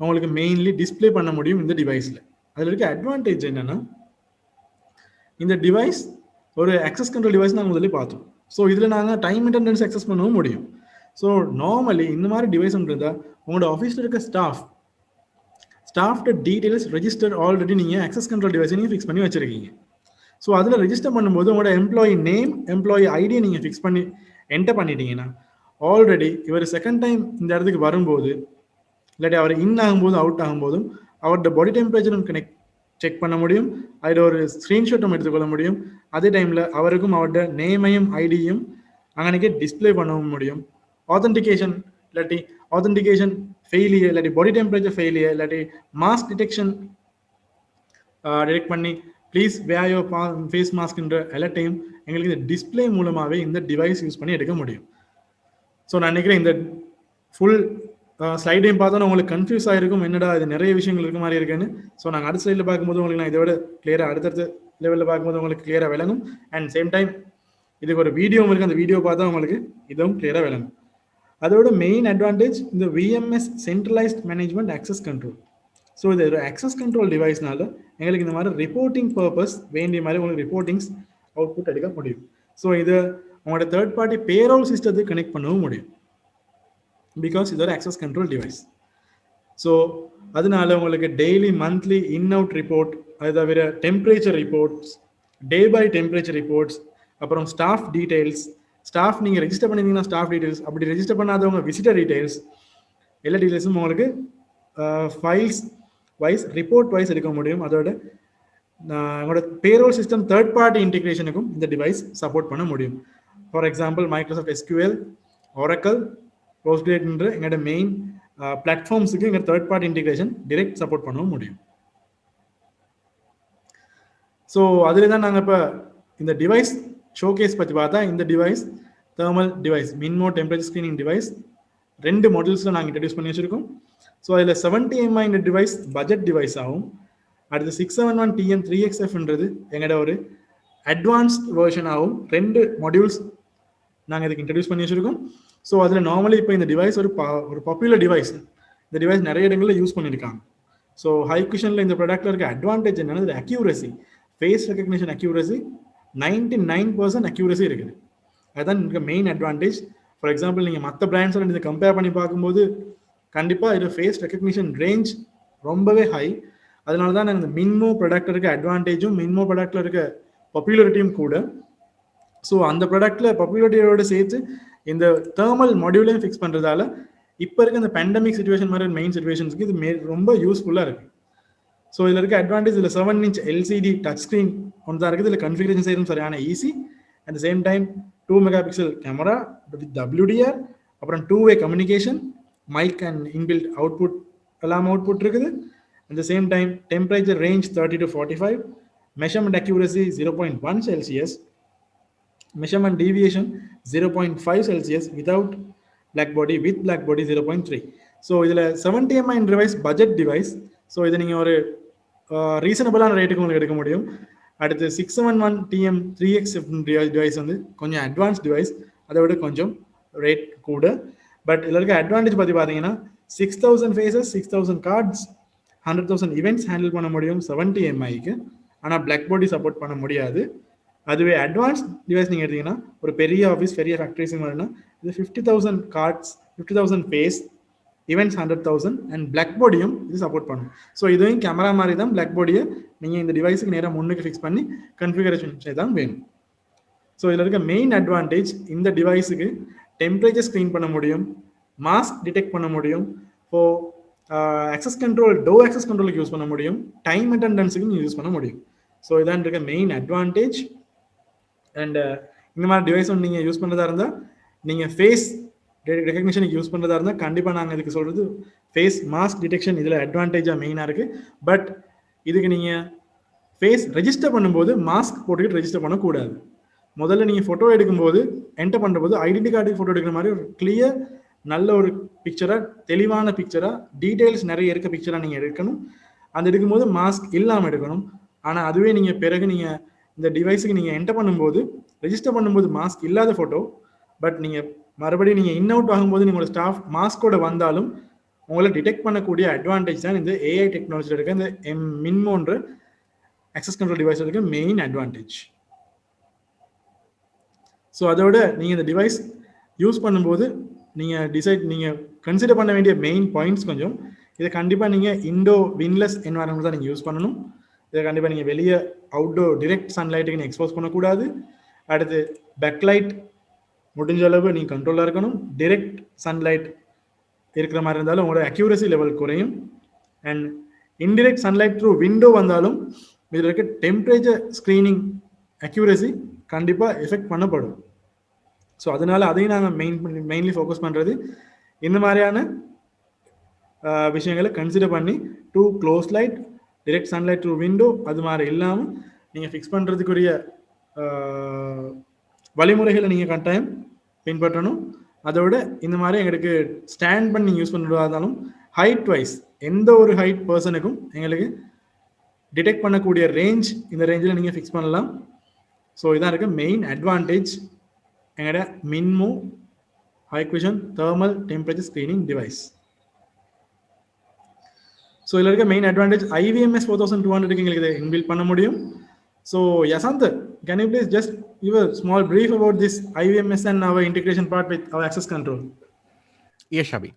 உங்களுக்கு மெயின்லி டிஸ்பிளே பண்ண முடியும் இந்த டிவைஸில். அதில் இருக்க அட்வான்டேஜ் என்னென்னா, இந்த டிவைஸ் ஒரு access control டிவைஸ் நாங்கள் முதல்ல பார்த்தோம். ஸோ இதில் நாங்கள் டைம் அட்டெண்டன்ஸ் அக்சஸ் பண்ணவும் முடியும். ஸோ நார்மலி இந்த மாதிரி டிவைஸ் இருந்தால் உங்களோட ஆஃபீஸில் இருக்க ஸ்டாஃப்ட டீட்டெயில்ஸ் ரெஜிஸ்டர் ஆல்ரெடி நீங்கள் access control டிவைஸை நீங்கள் ஃபிக்ஸ் பண்ணி வச்சுருக்கீங்க. ஸோ அதில் ரெஜிஸ்டர் பண்ணும்போது உங்களோட எம்ப்ளாயி நேம், எம்ப்ளாயி ஐடியை நீங்கள் ஃபிக்ஸ் பண்ணி என்டர் பண்ணிட்டீங்கன்னா ஆல்ரெடி இவர் செகண்ட் டைம் இந்த இடத்துக்கு வரும்போது இல்லாட்டி அவர் இன் ஆகும்போது அவுட் ஆகும்போதும் அவரோட பாடி டெம்பரேச்சரும் செக் பண்ண முடியும். அதில் ஒரு ஸ்க்ரீன்ஷாட்டும் எடுத்துக்கொள்ள முடியும். அதே டைமில் அவருக்கும் அவரோட நேமையும் ஐடியும் அங்கனைக்கே டிஸ்பிளே பண்ணவும் முடியும். ஆத்தென்டிகேஷன் ஃபெயிலியர் இல்லாட்டி பாடி டெம்பரேச்சர் ஃபெயிலியர் இல்லாட்டி மாஸ்க் டிடெக்ஷன் டிடெக்ட் பண்ணி ப்ளீஸ் வேர் யோர் ஃபேஸ் மாஸ்க்ன்ற அலர்ட்டையும் எங்களுக்கு இந்த டிஸ்பிளே மூலமாகவே இந்த டிவைஸ் யூஸ் பண்ணி எடுக்க முடியும். ஸோ நான் நினைக்கிறேன் இந்த ஃபுல் ஸ்லைடையும் பார்த்தோன்னா உங்களுக்கு கன்ஃபியூஸ் ஆகிருக்கும், என்னடா இது நிறைய விஷயங்கள் இருக்க மாதிரி இருக்குன்னு. ஸோ நாங்கள் அடுத்த ஸ்லைடில் பார்க்கும்போது உங்களுக்கு நான் இதோட கிளியராக அடுத்தடுத்த லெவலில் பார்க்கும்போது உங்களுக்கு கிளியராக விளங்கும். அண்ட் சேம் டைம் இதுக்கு ஒரு வீடியோ இருக்குது, அந்த வீடியோ பார்த்தா உங்களுக்கு இதுவும் கிளியராக விளங்கும். அதோட மெயின் அட்வான்டேஜ் இந்த VMS centralised management access control. So இது ஒரு access control டிவைஸ்னால எங்களுக்கு இந்த மாதிரி ரிப்போர்ட்டிங் பர்பஸ் வேண்டிய மாதிரி உங்களுக்கு ரிப்போர்ட்டிங்ஸ் அவுட்புட் எடுக்க முடியும். ஸோ இது உங்களோட தேர்ட் பார்ட்டி பேரோல் சிஸ்டத்துக்கு கனெக்ட் பண்ணவும் முடியும், பிகாஸ் இது ஒரு access control டிவைஸ். ஸோ அதனால உங்களுக்கு daily monthly in out report, அது தவிர temperature reports, day by temperature reports, அப்புறம் ஸ்டாஃப் டீடைல்ஸ், ஸ்டாஃப் நீங்கள் ரெஜிஸ்டர் பண்ணியிருந்தீங்கன்னா ஸ்டாஃப் டீடைல்ஸ், அப்படி ரெஜிஸ்டர் பண்ணாதவங்க விசிட்டர் டீடைல்ஸ், எல்லா டீடைல்ஸும் உங்களுக்கு ஃபைல்ஸ் வைஸ் ரிப்போர்ட் வைஸ் எடுக்க முடியும். அதோட உங்களோட பேரோல் சிஸ்டம் தேர்ட் பார்ட்டி இன்டிகிரேஷனுக்கும் இந்த டிவைஸ் சப்போர்ட் பண்ண முடியும். ஃபார் எக்ஸாம்பிள் மைக்ரோசாஃப்ட் எஸ்கியூஎல், ஒரக்கல், போஸ்ட்கிரேட்ன்ற எங்களோட மெயின் பிளாட்ஃபார்ம்ஸுக்கு எங்கள் third party integration direct support பண்ணவும் முடியும். ஸோ அதில் தான் நாங்கள் இப்போ இந்த டிவைஸ் ஷோகேஸ் பற்றி பார்த்தா, இந்த device thermal device, MinMoe temperature screening device 2 மாடல்ஸில் நாங்கள் இன்ட்ரடியூஸ் பண்ணி வச்சுருக்கோம். ஸோ அதில் 70 mAh இந்த டிவைஸ் பட்ஜெட் டிவைஸ் ஆகும். அடுத்து 671 TM 3XFன்றது எங்களோட ஒரு அட்வான்ஸ்ட் வெர்ஷன் ஆகும். 2 மாடியூல்ஸ் நாங்கள் இதுக்கு இன்ட்ரடியூஸ் பண்ணி வச்சுருக்கோம். ஸோ அதில் நார்மலி இப்போ இந்த டிவைஸ் ஒரு பாப்புலர் டிவைஸ். இந்த டிவைஸ் நிறைய இடங்களில் யூஸ் பண்ணியிருக்காங்க. ஸோ ஹைகுஷனில் இந்த ப்ராடக்ட்டில் இருக்க அட்வான்டேஜ் என்னன்னா, இது accuracy, face recognition accuracy 99% accuracy இருக்குது. அதுதான் இருக்க மெயின் அட்வான்டேஜ். ஃபார் எக்ஸாம்பிள் நீங்கள் மற்ற பிராண்ட்ஸோட இதை கம்பேர் பண்ணி பார்க்கும்போது கண்டிப்பாக இது ஃபேஸ் ரெகக்னிஷன் ரேஞ்ச் ரொம்பவே ஹை. அதனால தான் நாங்கள் இந்த மின்மோ ப்ராடக்ட்டில் இருக்க அட்வான்டேஜும் மின்மோ ப்ராடக்ட்டில் இருக்க பாப்புலாரிட்டியும் கூட. ஸோ அந்த ப்ராடக்ட்டில் பாப்புலாரிட்டியோடு சேர்த்து இந்த தேர்மல் மாடியூலையும் ஃபிக்ஸ் பண்ணுறதால இப்போ இருக்க இந்த பேண்டமிக் சுச்சுவேஷன் மாதிரி மெயின் சுச்சுவேஷன்ஸ்க்கு இது ரொம்ப யூஸ்ஃபுல்லாக இருக்குது. ஸோ இதில் இருக்க அட்வான்டேஜ், இதில் 7 inch LCD டச் ஸ்க்ரீன் ஒன்று தான் இருக்குது. இதில் கன்ஃபிகரேஷன் செய்யணும் சரியான easy. At the same time 2 megapixel camera with WDR, அப்புறம் 2-way communication, mic and inbuilt output எல்லாம் அவுட்புட் இருக்குது. At the same time temperature range 30 to 45, measurement accuracy 0.1 Celsius, measurement deviation 0.5 Celsius without black body, with black body 0.3. So இதில் 70 mAh device budget device. So இதை நீங்கள் ஒரு ரீசனபிளான ரேட்டுக்கு உங்களுக்கு எடுக்க முடியும். அடுத்து 671 TM 3XF டிவைஸ் வந்து கொஞ்சம் அட்வான்ஸ் டிவைஸ், அதை விட கொஞ்சம் ரேட் கூட. பட் இதில் இருக்க அட்வான்டேஜ் பற்றி பார்த்தீங்கன்னா 6000 ஃபேஸஸ், 6000 கார்ட்ஸ், 100,000 ஈவெண்ட்ஸ் ஹேண்டில் பண்ண முடியும் 70 mAhக்கு. ஆனால் பிளாக் பாடி சப்போர்ட் பண்ண முடியாது. அதுவே அட்வான்ஸ் டிவைஸ் நீங்கள் எடுத்தீங்கன்னா ஒரு பெரிய ஆஃபீஸ், பெரிய ஃபேக்ட்ரிஸ் மாதிரினா இது 50,000 cards, 50,000 face, events 100,000 and black பாடியும் இது சப்போர்ட் பண்ணும். ஸோ இதுவும் கேமரா மாதிரி தான் பிளாக் பாடியை நீங்கள் இந்த டிவைஸுக்கு நேராக முன்னுக்கு ஃபிக்ஸ் பண்ணி கன்ஃபிகரேஷன் தான் வேணும். ஸோ இதில் இருக்க மெயின் அட்வான்டேஜ், இந்த டிவைஸுக்கு டெம்பரேச்சர் ஸ்க்ரீன் பண்ண முடியும், மாஸ்க் டிடெக்ட் பண்ண முடியும், ஸோ ஆக்சஸ் கண்ட்ரோல், ஆக்சஸ் கண்ட்ரோலுக்கு யூஸ் பண்ண முடியும், டைம் அட்டெண்டன்ஸுக்கு யூஸ் பண்ண முடியும். ஸோ இதான் இருக்க மெயின் அட்வான்டேஜ். அண்ட் இந்த மாதிரி டிவைஸ் ஒன்று நீங்கள் யூஸ் பண்ணுறதா இருந்தால், நீங்கள் ஃபேஸ் ரெகக்னிஷனுக்கு யூஸ் பண்ணுறதா இருந்தால் கண்டிப்பாக நாங்கள் இதுக்கு சொல்கிறது ஃபேஸ் மாஸ்க் டிடெக்ஷன் இதில் அட்வான்டேஜாக மெயினாக இருக்குது. பட் இதுக்கு நீங்கள் ஃபேஸ் ரெஜிஸ்டர் பண்ணும்போது மாஸ்க் போட்டுக்கிட்டு ரெஜிஸ்டர் பண்ணக்கூடாது. முதல்ல நீங்கள் ஃபோட்டோ எடுக்கும்போது என்டர் பண்ணும்போது ஐடென்டி கார்டு ஃபோட்டோ எடுக்கிற மாதிரி ஒரு கிளியர் நல்ல ஒரு பிக்சராக, தெளிவான பிக்சராக, டீட்டெயில்ஸ் நிறைய இருக்க பிக்சராக நீங்கள் எடுக்கணும். அந்த எடுக்கும்போது மாஸ்க் இல்லாமல் எடுக்கணும். ஆனால் அதுவே நீங்கள் பிறகு நீங்கள் இந்த டிவைஸுக்கு நீங்கள் என்டர் பண்ணும்போது, ரெஜிஸ்டர் பண்ணும்போது மாஸ்க் இல்லாத ஃபோட்டோ, பட் நீங்கள் மறுபடியும் நீங்கள் இன் அவுட் ஆகும்போது உங்களோட ஸ்டாஃப் மாஸ்கோட வந்தாலும் உங்களை டிடெக்ட் பண்ணக்கூடிய அட்வான்டேஜ் தான் இந்த ஏஐ டெக்னாலஜியில் இருக்க இந்த மின்மோன்ற ஆக்சஸ் கண்ட்ரோல் டிவைஸ் இருக்க மெயின் அட்வான்டேஜ். ஸோ அதோட நீங்கள் இந்த டிவைஸ் யூஸ் பண்ணும்போது நீங்கள் கன்சிடர் பண்ண வேண்டிய மெயின் பாயிண்ட்ஸ் கொஞ்சம். இதை கண்டிப்பாக நீங்கள் இண்டோ வின்லெஸ் என்வாரன்மெண்ட் தான் நீங்கள் யூஸ் பண்ணணும். இதை கண்டிப்பாக நீங்கள் வெளியே அவுட்டோர் டிரெக்ட் சன்லைட்டுக்கு நீங்கள் எக்ஸ்போஸ் பண்ணக்கூடாது. அடுத்து பேக்லைட் முடிஞ்ச அளவு நீங்கள் கண்ட்ரோலாக இருக்கணும். டிரெக்ட் சன்லைட் இருக்கிற மாதிரி இருந்தாலும் உங்களோட அக்யூரசி லெவல் குறையும். And indirect sunlight through window வந்தாலும் இதில் இருக்க டெம்பரேச்சர் ஸ்க்ரீனிங் அக்யூரசி கண்டிப்பாக எஃபெக்ட் பண்ணப்படும். ஸோ அதனால அதையும் நாங்கள் மெயின்லி ஃபோக்கஸ் பண்ணுறது இந்த மாதிரியான விஷயங்களை கன்சிடர் பண்ணி too close light, direct sunlight through window அது மாதிரி இல்லாமல் நீங்கள் ஃபிக்ஸ் பண்ணுறதுக்குரிய வழிமுறைகளை நீங்கள் கட்டாயம் பின்பற்றணும். அதோட இந்த மாதிரி எங்களுக்கு ஸ்டாண்ட் பண்ணி யூஸ் பண்ணுறதா இருந்தாலும் ஹைட் வைஸ் எந்த ஒரு ஹைட் பர்சனுக்கும் எங்களுக்கு டிடெக்ட் பண்ணக்கூடிய ரேஞ்ச், இந்த ரேஞ்சில் நீங்கள் ஃபிக்ஸ் பண்ணலாம். ஸோ இதான் இருக்க மெயின் அட்வான்டேஜ் எங்களோட MinMoe Hikvision thermal temperature screening device. So இதில் இருக்க மெயின் அட்வான்டேஜ் IVMS 4200 எங்களுக்கு இதை இன்பில்ட் பண்ண முடியும். So Yasantha, can you please just give a small brief about this IVMS and our integration part with our access control? Yes, Shabi.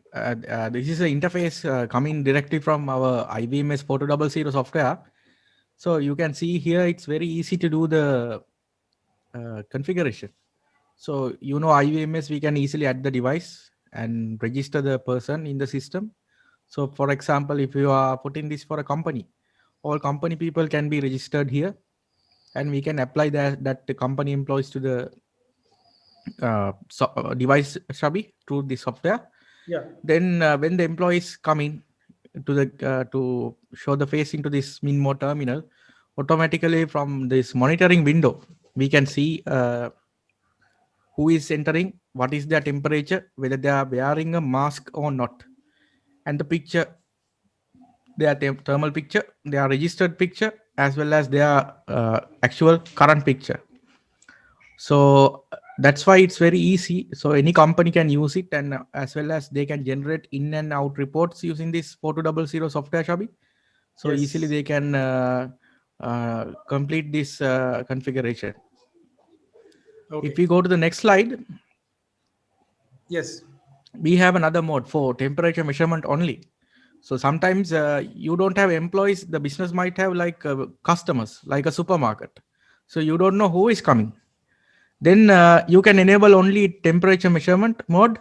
This is an interface coming directly from our IVMS 4200 software. So you can see here it's very easy to do the configuration. So you know IVMS, we can easily add the device and register the person in the system. So for example, if you are putting this for a company, all company people can be registered here. And we can apply that the company employees to the device, Shabi, through the software. Yeah. Then when the employees come in to the to show the face into this min mode terminal, automatically from this monitoring window we can see who is entering, what is their temperature, whether they are wearing a mask or not, and the picture, their thermal picture, their registered picture, as well as their actual current picture. So that's why it's very easy. So any company can use it, and as well as they can generate in and out reports using this 4200 software, Shabi. So Yes. easily they can complete this configuration. Okay. If we go to the next slide, Yes. we have another mode for temperature measurement only. So sometimes you don't have employees, the business might have like customers, like a supermarket. So you don't know who is coming. Then you can enable only temperature measurement mode.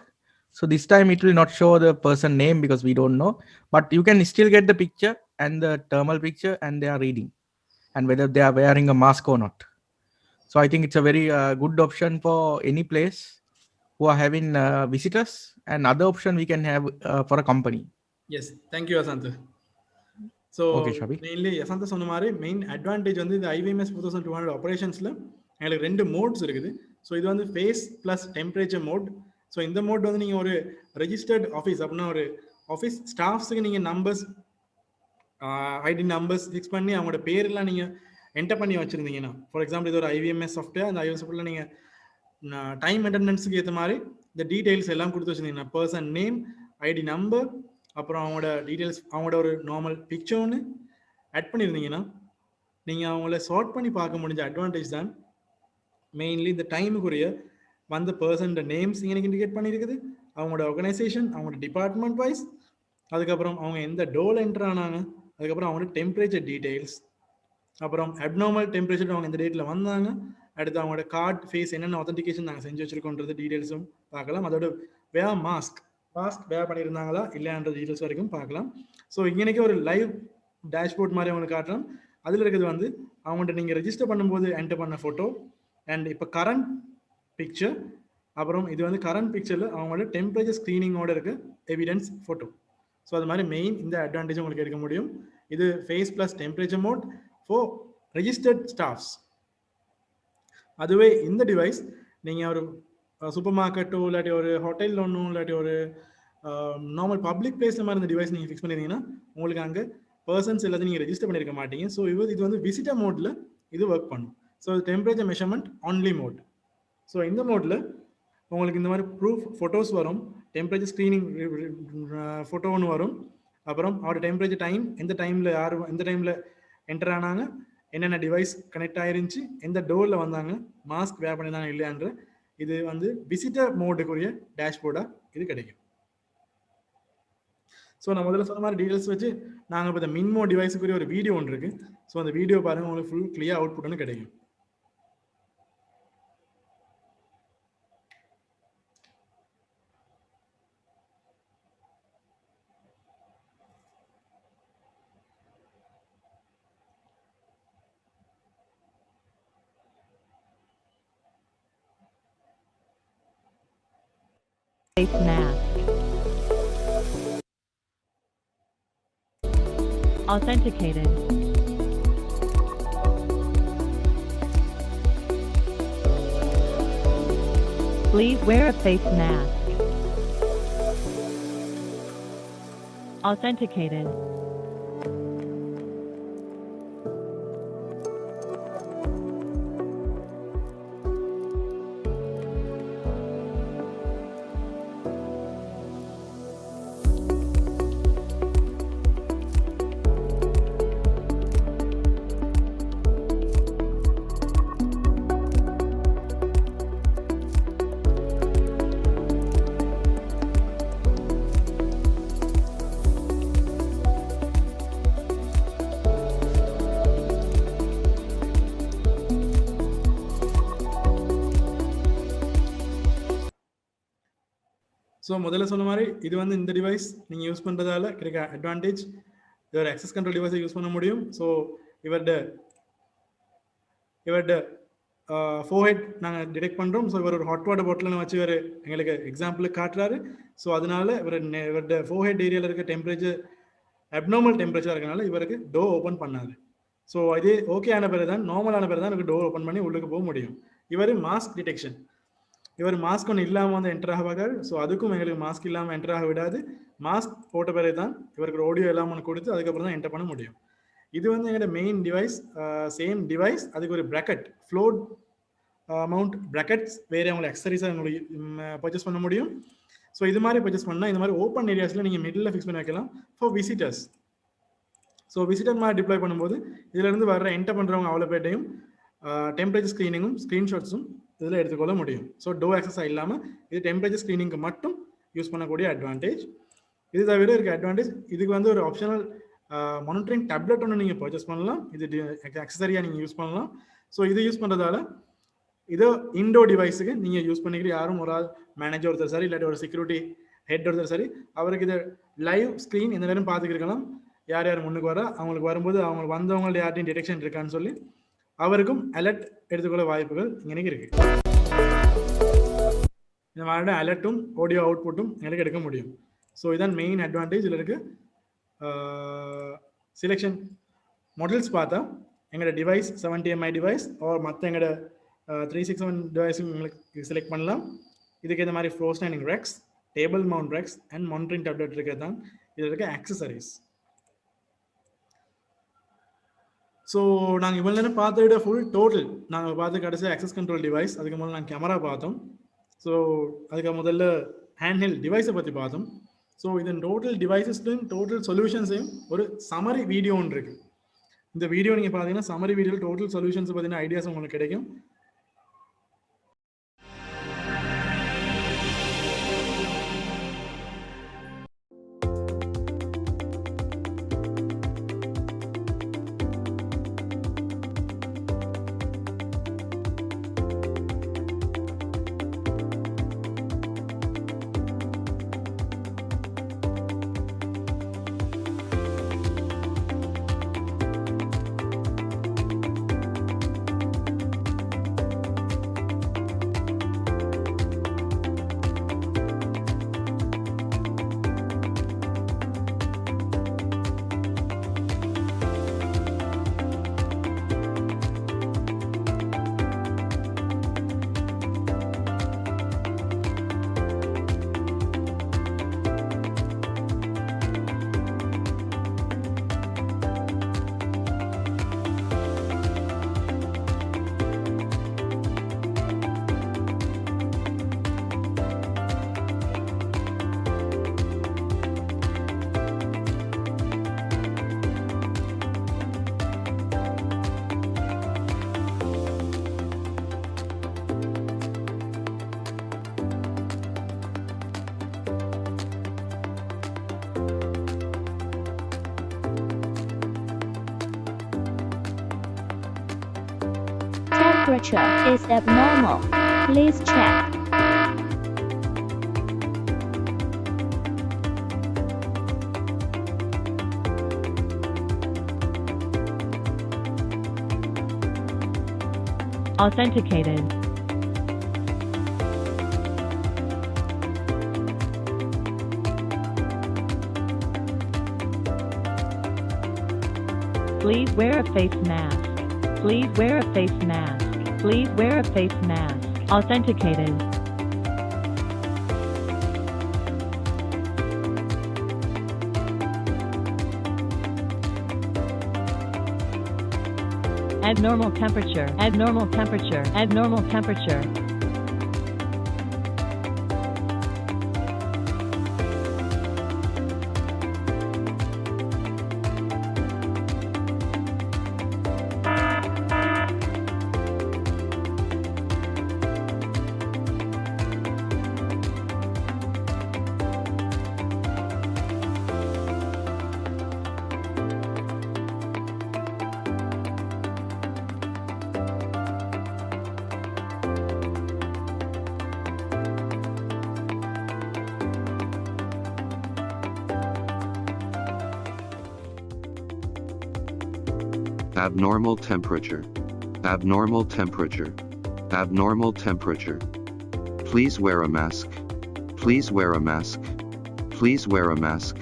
So this time it will not show the person name because we don't know, but you can still get the picture and the thermal picture and they are reading, and whether they are wearing a mask or not. So I think it's a very good option for any place who are having visitors, and other option we can have for a company. Yes, thank you, Asantha. So Okay, Shabi. Mainly Yasantha சொன்ன மாதிரி main advantage வந்து இந்த IVMS 4200 ஆப்ரேஷன்ஸில் எங்களுக்கு 2 modes இருக்குது. So இது வந்து face plus temperature mode. So இந்த mode வந்து நீங்கள் ஒரு ரெஜிஸ்டர்ட் ஆஃபீஸ் அப்படின்னா ஒரு ஆஃபீஸ் ஸ்டாஃப்ஸுக்கு நீங்கள் நம்பர்ஸ் ஐடி நம்பர்ஸ் ஃபிக்ஸ் பண்ணி அவங்களோட பேரெல்லாம் நீங்கள் என்டர் பண்ணி வச்சுருந்தீங்கன்னா, ஃபார் எக்ஸாம்பிள் இது ஒரு IVMS சாஃப்ட்வேர், அந்த IVMS சாஃப்ட்வேரில் நீங்கள் டைம் அட்டெண்டன்ஸுக்கு ஏற்ற மாதிரி இந்த டீட்டெயில்ஸ் எல்லாம் கொடுத்து வச்சுருந்தீங்கன்னா, பர்சன் நேம், ஐடி நம்பர், அப்புறம் அவங்களோட டீட்டெயில்ஸ், அவங்களோட ஒரு நார்மல் பிக்சர் ஒன்று ஆட் பண்ணியிருந்தீங்கன்னா நீங்கள் அவங்கள சார்ட் பண்ணி பார்க்க முடிஞ்ச அட்வான்டேஜ் தான் மெயின்லி இந்த டைமுக்குரிய வந்த பர்சனோட நேம்ஸ் இங்கே இண்டிகேட் பண்ணியிருக்குது, அவங்களோட ஆர்கனைசேஷன், அவங்களோட டிபார்ட்மெண்ட் வைஸ், அதுக்கப்புறம் அவங்க எந்த டோல் என்டர் ஆனாங்க, அதுக்கப்புறம் அவங்களோட டெம்பரேச்சர் டீட்டெயில்ஸ், அப்புறம் அப்நார்மல் டெம்பரேச்சர் அவங்க இந்த டேட்டில் வந்தாங்க, அடுத்து அவங்களோட கார்டு ஃபேஸ் என்னென்ன ஆத்தென்டிகேஷன் நாங்கள் செஞ்சு வச்சுருக்கோன்றது டீட்டெயில்ஸும் பார்க்கலாம். அதோட மாஸ்க் வேர் பண்ணியிருந்தாங்களா இல்லையான்ற டீட்டெயில்ஸ் வரைக்கும் பார்க்கலாம். ஸோ இன்றைக்கி ஒரு லைவ் டேஷ்போர்ட் மாதிரி அவங்களுக்கு காட்டலாம். அதில் இருக்கிறது வந்து அவங்கள்ட்ட நீங்கள் ரெஜிஸ்டர் பண்ணும்போது என்டர் பண்ண ஃபோட்டோ அண்ட் இப்போ கரண்ட் பிக்சர், அப்புறம் இது வந்து கரண்ட் பிக்சரில் அவங்களோட டெம்பரேச்சர் ஸ்க்ரீனிங்கோட இருக்க எவிடன்ஸ் ஃபோட்டோ. ஸோ அது மாதிரி மெயின் இந்த அட்வான்டேஜ் உங்களுக்கு எடுக்க முடியும். இது face plus temperature mode for registered staffs. அதுவே இந்த டிவைஸ் நீங்கள் ஒரு சூப்பர் மார்க்கெட்டோ இல்லாட்டி ஒரு ஹோட்டலில் ஒன்றும் இல்லாட்டி ஒரு நார்மல் பப்ளிக் பிளேஸில் மாதிரி இந்த டிவைஸ் நீங்கள் ஃபிக்ஸ் பண்ணியிருந்தீங்கன்னா உங்களுக்கு அங்கே பர்சன்ஸ் எல்லாத்தையும் நீங்கள் ரெஜிஸ்டர் பண்ணியிருக்க மாட்டீங்க. ஸோ இது வந்து விசிட்டர் மோடில் இது ஒர்க் பண்ணும். So temperature measurement only mode. So இந்த மோடில் உங்களுக்கு இந்த மாதிரி ப்ரூஃப் ஃபோட்டோஸ் வரும், டெம்பரேச்சர் ஸ்க்ரீனிங் ஃபோட்டோ ஒன்று வரும், அப்புறம் அவரோட டெம்பரேச்சர் டைம், எந்த டைமில் யார் எந்த டைமில் என்டர் ஆனாங்க, என்னென்ன டிவைஸ் கனெக்ட் ஆயிருந்துச்சு, எந்த டோரில் வந்தாங்க, மாஸ்க் வேர் பண்ணியிருந்தாங்க இல்லையான்ற இது வந்து விசிட்டர் மோடுக்குரிய டேஷ்போர்டாக இது கிடைக்கும். ஸோ நான் முதல்ல சொன்ன மாதிரி டீட்டெயில்ஸ் வச்சு நாங்கள் இப்போ இந்த மின்மோ டிவைஸுக்குரிய ஒரு வீடியோ ஒன்று இருக்குது. ஸோ அந்த வீடியோ பாருங்கள், உங்களுக்கு ஃபுல் கிளியர் அவுட்புட் ஒன்று கிடைக்கும். Face mask. Authenticated. Please wear a face mask. Authenticated. So முதல்ல சொன்ன மாதிரி இது வந்து இந்த டிவைஸ் நீங்கள் யூஸ் பண்ணுறதால கிடைக்க அட்வான்டேஜ், இது ஒரு அக்சஸ் கண்ட்ரோல் டிவைஸை யூஸ் பண்ண முடியும். ஸோ இவர்ட ஃபோஹெட் நாங்கள் டிடெக்ட் பண்ணுறோம். ஸோ இவர் ஒரு ஹாட் வாட்டர் பாட்டில் வச்சு இவர் எங்களுக்கு எக்ஸாம்பிளுக்கு காட்டுறாரு. ஸோ அதனால இவரோட ஃபோஹெட் ஏரியாவில் இருக்க டெம்பரேச்சர் அப்நார்மல் டெம்பரேச்சர் இருக்கனால இவருக்கு டோர் ஓப்பன் பண்ணாது. ஸோ இதே ஓகே ஆன பிறகு தான், நார்மலான பிறகு தான் எனக்கு டோர் ஓப்பன் பண்ணி உள்ளுக்கு போக முடியும். இவர் மாஸ்க் டிடெக்ஷன், இவர் மாஸ்க் ஒன்று இல்லாமல் வந்து என்டர் ஆகாது. ஸோ அதுக்கும் எங்களுக்கு மாஸ்க் இல்லாமல் என்டர் ஆக விடாது. மாஸ்க் போட்ட பிறகு தான் இவருக்கு ஆடியோ எல்லாம் ஒன்று கொடுத்து அதுக்கப்புறம் தான் என்டர் பண்ண முடியும். இது வந்து எங்களோட மெயின் டிவைஸ். சேம் டிவைஸ், அதுக்கு ஒரு ப்ராக்கெட் ஃப்ளோட் அமௌண்ட் ப்ராக்கெட்ஸ் வேறு அவங்களை அக்சசரிஸாக உங்களுக்கு பர்ச்சேஸ் பண்ண முடியும். ஸோ இது மாதிரி பர்ச்சேஸ் பண்ணால் இந்த மாதிரி ஓப்பன் ஏரியாஸில் நீங்கள் மிடில் ஃபிக்ஸ் பண்ணி வைக்கலாம் ஃபார் விசிட்டர்ஸ். ஸோ விசிட்டர் மாதிரி டிப்ளாய் பண்ணும்போது இதிலிருந்து வர என்டர் பண்ணுறவங்க அவ்வளோ பேட்டையும் டெம்பரேச்சர் ஸ்க்ரீனிங்கும் ஸ்க்ரீன்ஷாட்ஸும் இதில் எடுத்துக்கொள்ள முடியும். ஸோ டோ ஆக்சஸாக இல்லாமல் இது டெம்பரேச்சர் ஸ்க்ரீனிங்க்கு மட்டும் யூஸ் பண்ணக்கூடிய அட்வான்டேஜ். இது தவிர இருக்க அட்வான்டேஜ், இதுக்கு வந்து ஒரு ஆப்ஷனல் மானிட்டரிங் டேப்லெட் ஒன்று நீங்கள் பர்ச்சேஸ் பண்ணலாம். இது அக்சசரியாக நீங்கள் யூஸ் பண்ணலாம். ஸோ இது யூஸ் பண்ணுறதால இதோ இன்டோர் டிவைஸுக்கு நீங்கள் யூஸ் பண்ணிக்கிட்டு யாரும் ஒரு ஆள் மேனேஜர் ஒருத்தர் சரி, இல்லாட்டி ஒரு செக்யூரிட்டி ஹெட் ஒருத்தர் சரி, அவருக்கு இது லைவ் ஸ்க்ரீன் இந்த நேரம் பார்த்துக்கிருக்கலாம். யார் யார் முன்னுக்கு வர, அவங்களுக்கு வரும்போது அவங்களுக்கு வந்தவங்களோட யார்ட்டையும் டிடெக்ஷன் இருக்கான்னு சொல்லி அவருக்கும் அலர்ட் எடுத்துக்கொள்ள வாய்ப்புகள் இங்கே இருக்கு. இந்த மாதிரி அலர்ட்டும் ஆடியோ அவுட்புட்டும் எங்களுக்கு எடுக்க முடியும். ஸோ இதான் மெயின் அட்வான்டேஜ். இதில் இருக்கு செலெக்ஷன் மாடல்ஸ் பார்த்தா எங்களோட டிவைஸ் 70 MI டிவைஸ் ஆர் மற்ற எங்களோட 367 டிவைஸும் உங்களுக்கு செலக்ட் பண்ணலாம். இதுக்கு இந்த மாதிரி floor standing Rex, table mount Rex and monitoring tablet இருக்கிறது தான் இதில் இருக்க ஆக்சசரிஸ். ஸோ நாங்கள் இவ்வளோ நேரம் பார்த்த விட ஃபுல் டோட்டல் நாங்கள் பார்த்து கடைசி ஆக்சஸ் கண்ட்ரோல் டிவைஸ், அதுக்கு முதல்ல நாங்கள் கேமரா பார்த்தோம். ஸோ அதுக்கு முதல்ல ஹேண்ட்ஹெல்ட் டிவைஸை பற்றி பார்த்தோம். ஸோ இதன் டோட்டல் டிவைசஸ்லையும் டோட்டல் சொல்யூஷன்ஸையும் ஒரு சமரி வீடியோ ஒன்று இருக்குது. இந்த வீடியோ நீங்கள் பார்த்தீங்கன்னா சமரி வீடியோவில் டோட்டல் சொல்யூஷன்ஸ் பார்த்தீங்கன்னா ஐடியாஸ் உங்களுக்கு கிடைக்கும். Temperature is abnormal. Please check. Authenticated. Please wear a face mask. Please wear a face mask. Please wear a face mask. Authenticated. Abnormal temperature. Abnormal temperature. Abnormal temperature. Abnormal temperature. Abnormal temperature. Abnormal temperature. Please wear a mask. Please wear a mask. Please wear a mask.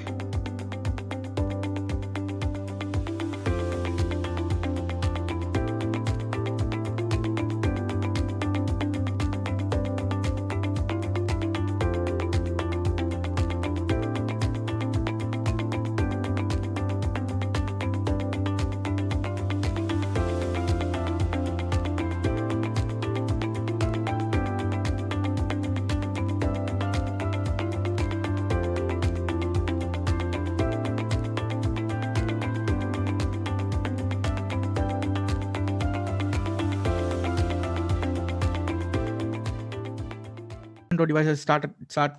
Control devices start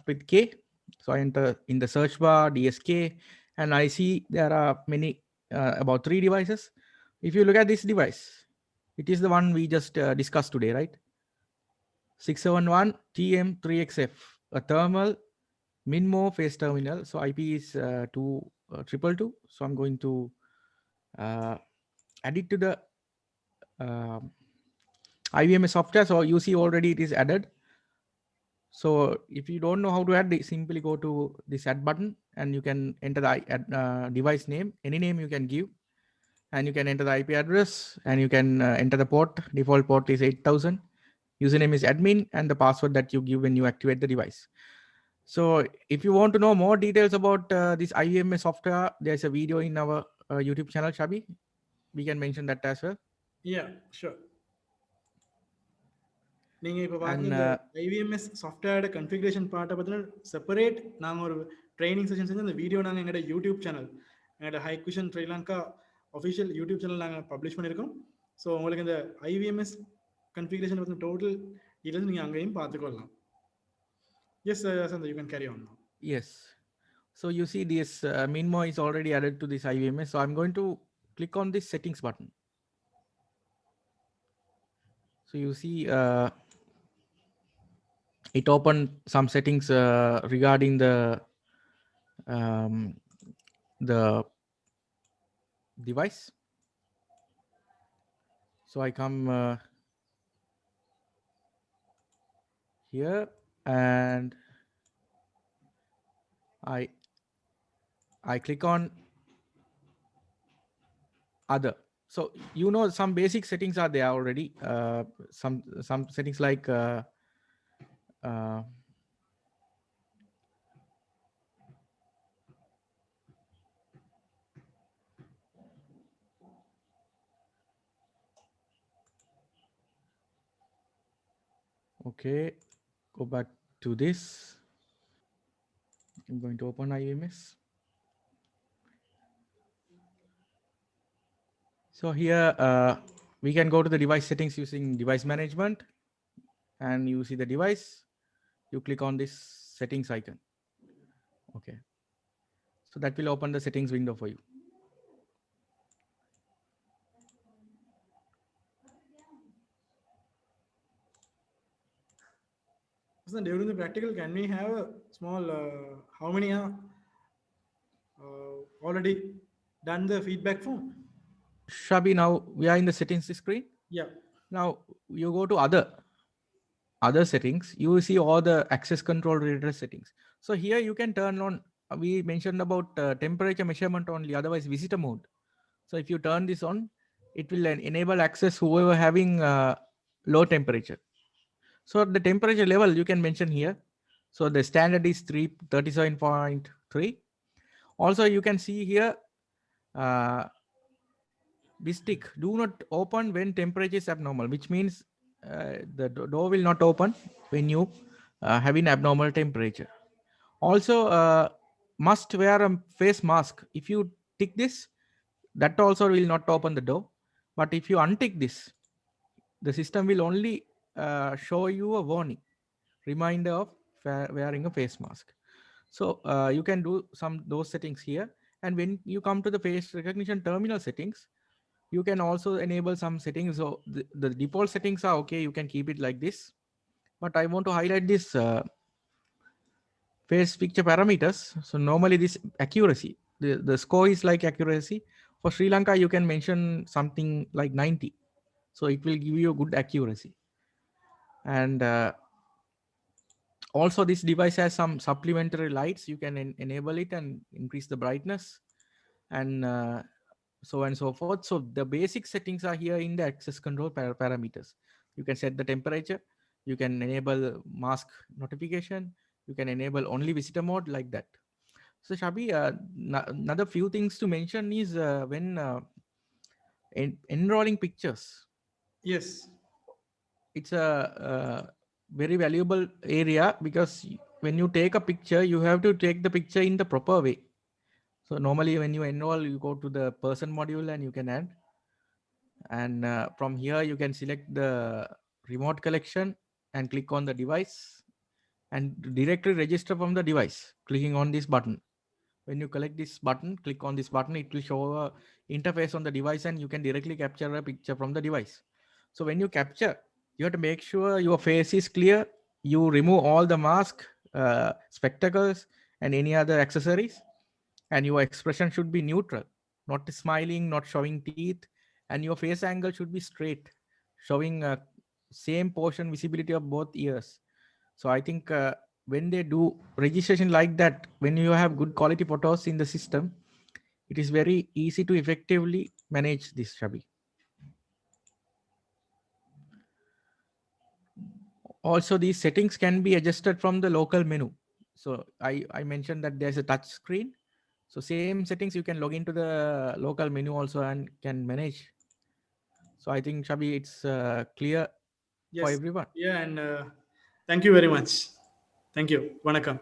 with K. So I enter in the search bar DSK, and I see there are many about 3 devices. If you look at this device, it is the one we just discussed today, right? 671 TM3XF, a thermal Minmo phase terminal. So IP is 222. So I'm going to add it to the IVMS software. So you see already it is added. So if you don't know how to add it, simply go to this add button and you can enter the device name, any name you can give, and you can enter the IP address and you can enter the port. Default port is 8000. Username is admin and the password that you give when you activate the device. So if you want to know more details about this IVMS software, there's a video in our YouTube channel, Shabi. We can mention that as well. Yeah, sure. நீங்கள் இப்போ And பார்க்குற இந்த ஐவிஎம்எஸ் சாஃப்ட்வேரோட configuration பார்ட்டை பார்த்தீங்கன்னா separate நாங்கள் ஒரு training session செஞ்சு அந்த வீடியோ நாங்கள் எங்களோட யூடியூப் சேனல் எங்களோட Hikvision Sri Lanka official YouTube channel நாங்கள் பப்ளிஷ் பண்ணியிருக்கோம். ஸோ உங்களுக்கு இந்த ஐவிஎம்எஸ் கன்ஃபிகரேஷன் பற்றின டோட்டல் டீட்டெயில்ஸ் நீங்கள் அங்கேயும் பார்த்துக்கொள்ளலாம். Yes Sandhu, you can carry on now. yes, so you see this Minmo is already added to this IVMS. So I'm going to click on this settings button. So you see it opened some settings regarding the device. So I come here and I click on other. So you know some basic settings are there already. Some settings like okay, go back to this. I'm going to open IVMS. So here we can go to the device settings using device management, and you see the device. You click on this settings icon. Okay, so that will open the settings window for you. So during the practical, can we have a small how many are already done the feedback form? Shabi, now we are in the settings screen. Yeah. Now you go to other settings. You will see all the access control related settings. So here you can turn on. We mentioned about temperature measurement only, otherwise visitor mode. So if you turn this on, it will enable access whoever having low temperature. So the temperature level you can mention here. So the standard is 37.3. Also you can see here this tick, do not open when temperature is abnormal, which means the door will not open when you have an abnormal temperature. Also must wear a face mask. If you tick this, that also will not open the door. But if you untick this, the system will only show you a warning, reminder of wearing a face mask. So you can do those settings here. And when you come to the face recognition terminal settings, you can also enable some settings. So the default settings are okay. You can keep it like this. But I want to highlight this face picture parameters. So normally this accuracy, the score is like accuracy. For Sri Lanka, you can mention something like 90. So it will give you a good accuracy. And also this device has some supplementary lights. You can enable it and increase the brightness, and so on and so forth. So the basic settings are here in the access control parameters. You can set the temperature, you can enable mask notification, you can enable only visitor mode, like that. So Shabi, another few things to mention is when enrolling pictures, Yes. it's a very valuable area, because when you take a picture, you have to take the picture in the proper way. So normally when you enroll, you go to the person module and you can add, and from here you can select the remote collection and click on the device and directly register from the device, clicking on this button. When you collect this button, click on this button, it will show a interface on the device and you can directly capture a picture from the device. So when you capture, you have to make sure your face is clear. You remove all the mask, spectacles, and any other accessories, and your expression should be neutral, not smiling, not showing teeth, and your face angle should be straight, showing same portion visibility of both ears. So I think when they do registration like that, when you have good quality photos in the system, it is very easy to effectively manage this, Shabi. Also, these settings can be adjusted from the local menu. So I mentioned that there's a touch screen. So same settings, you can log into the local menu also and can manage. So I think, Shabi, it's clear for Yes. everyone. Yeah, and thank you very much. Thank you. Vanakkam.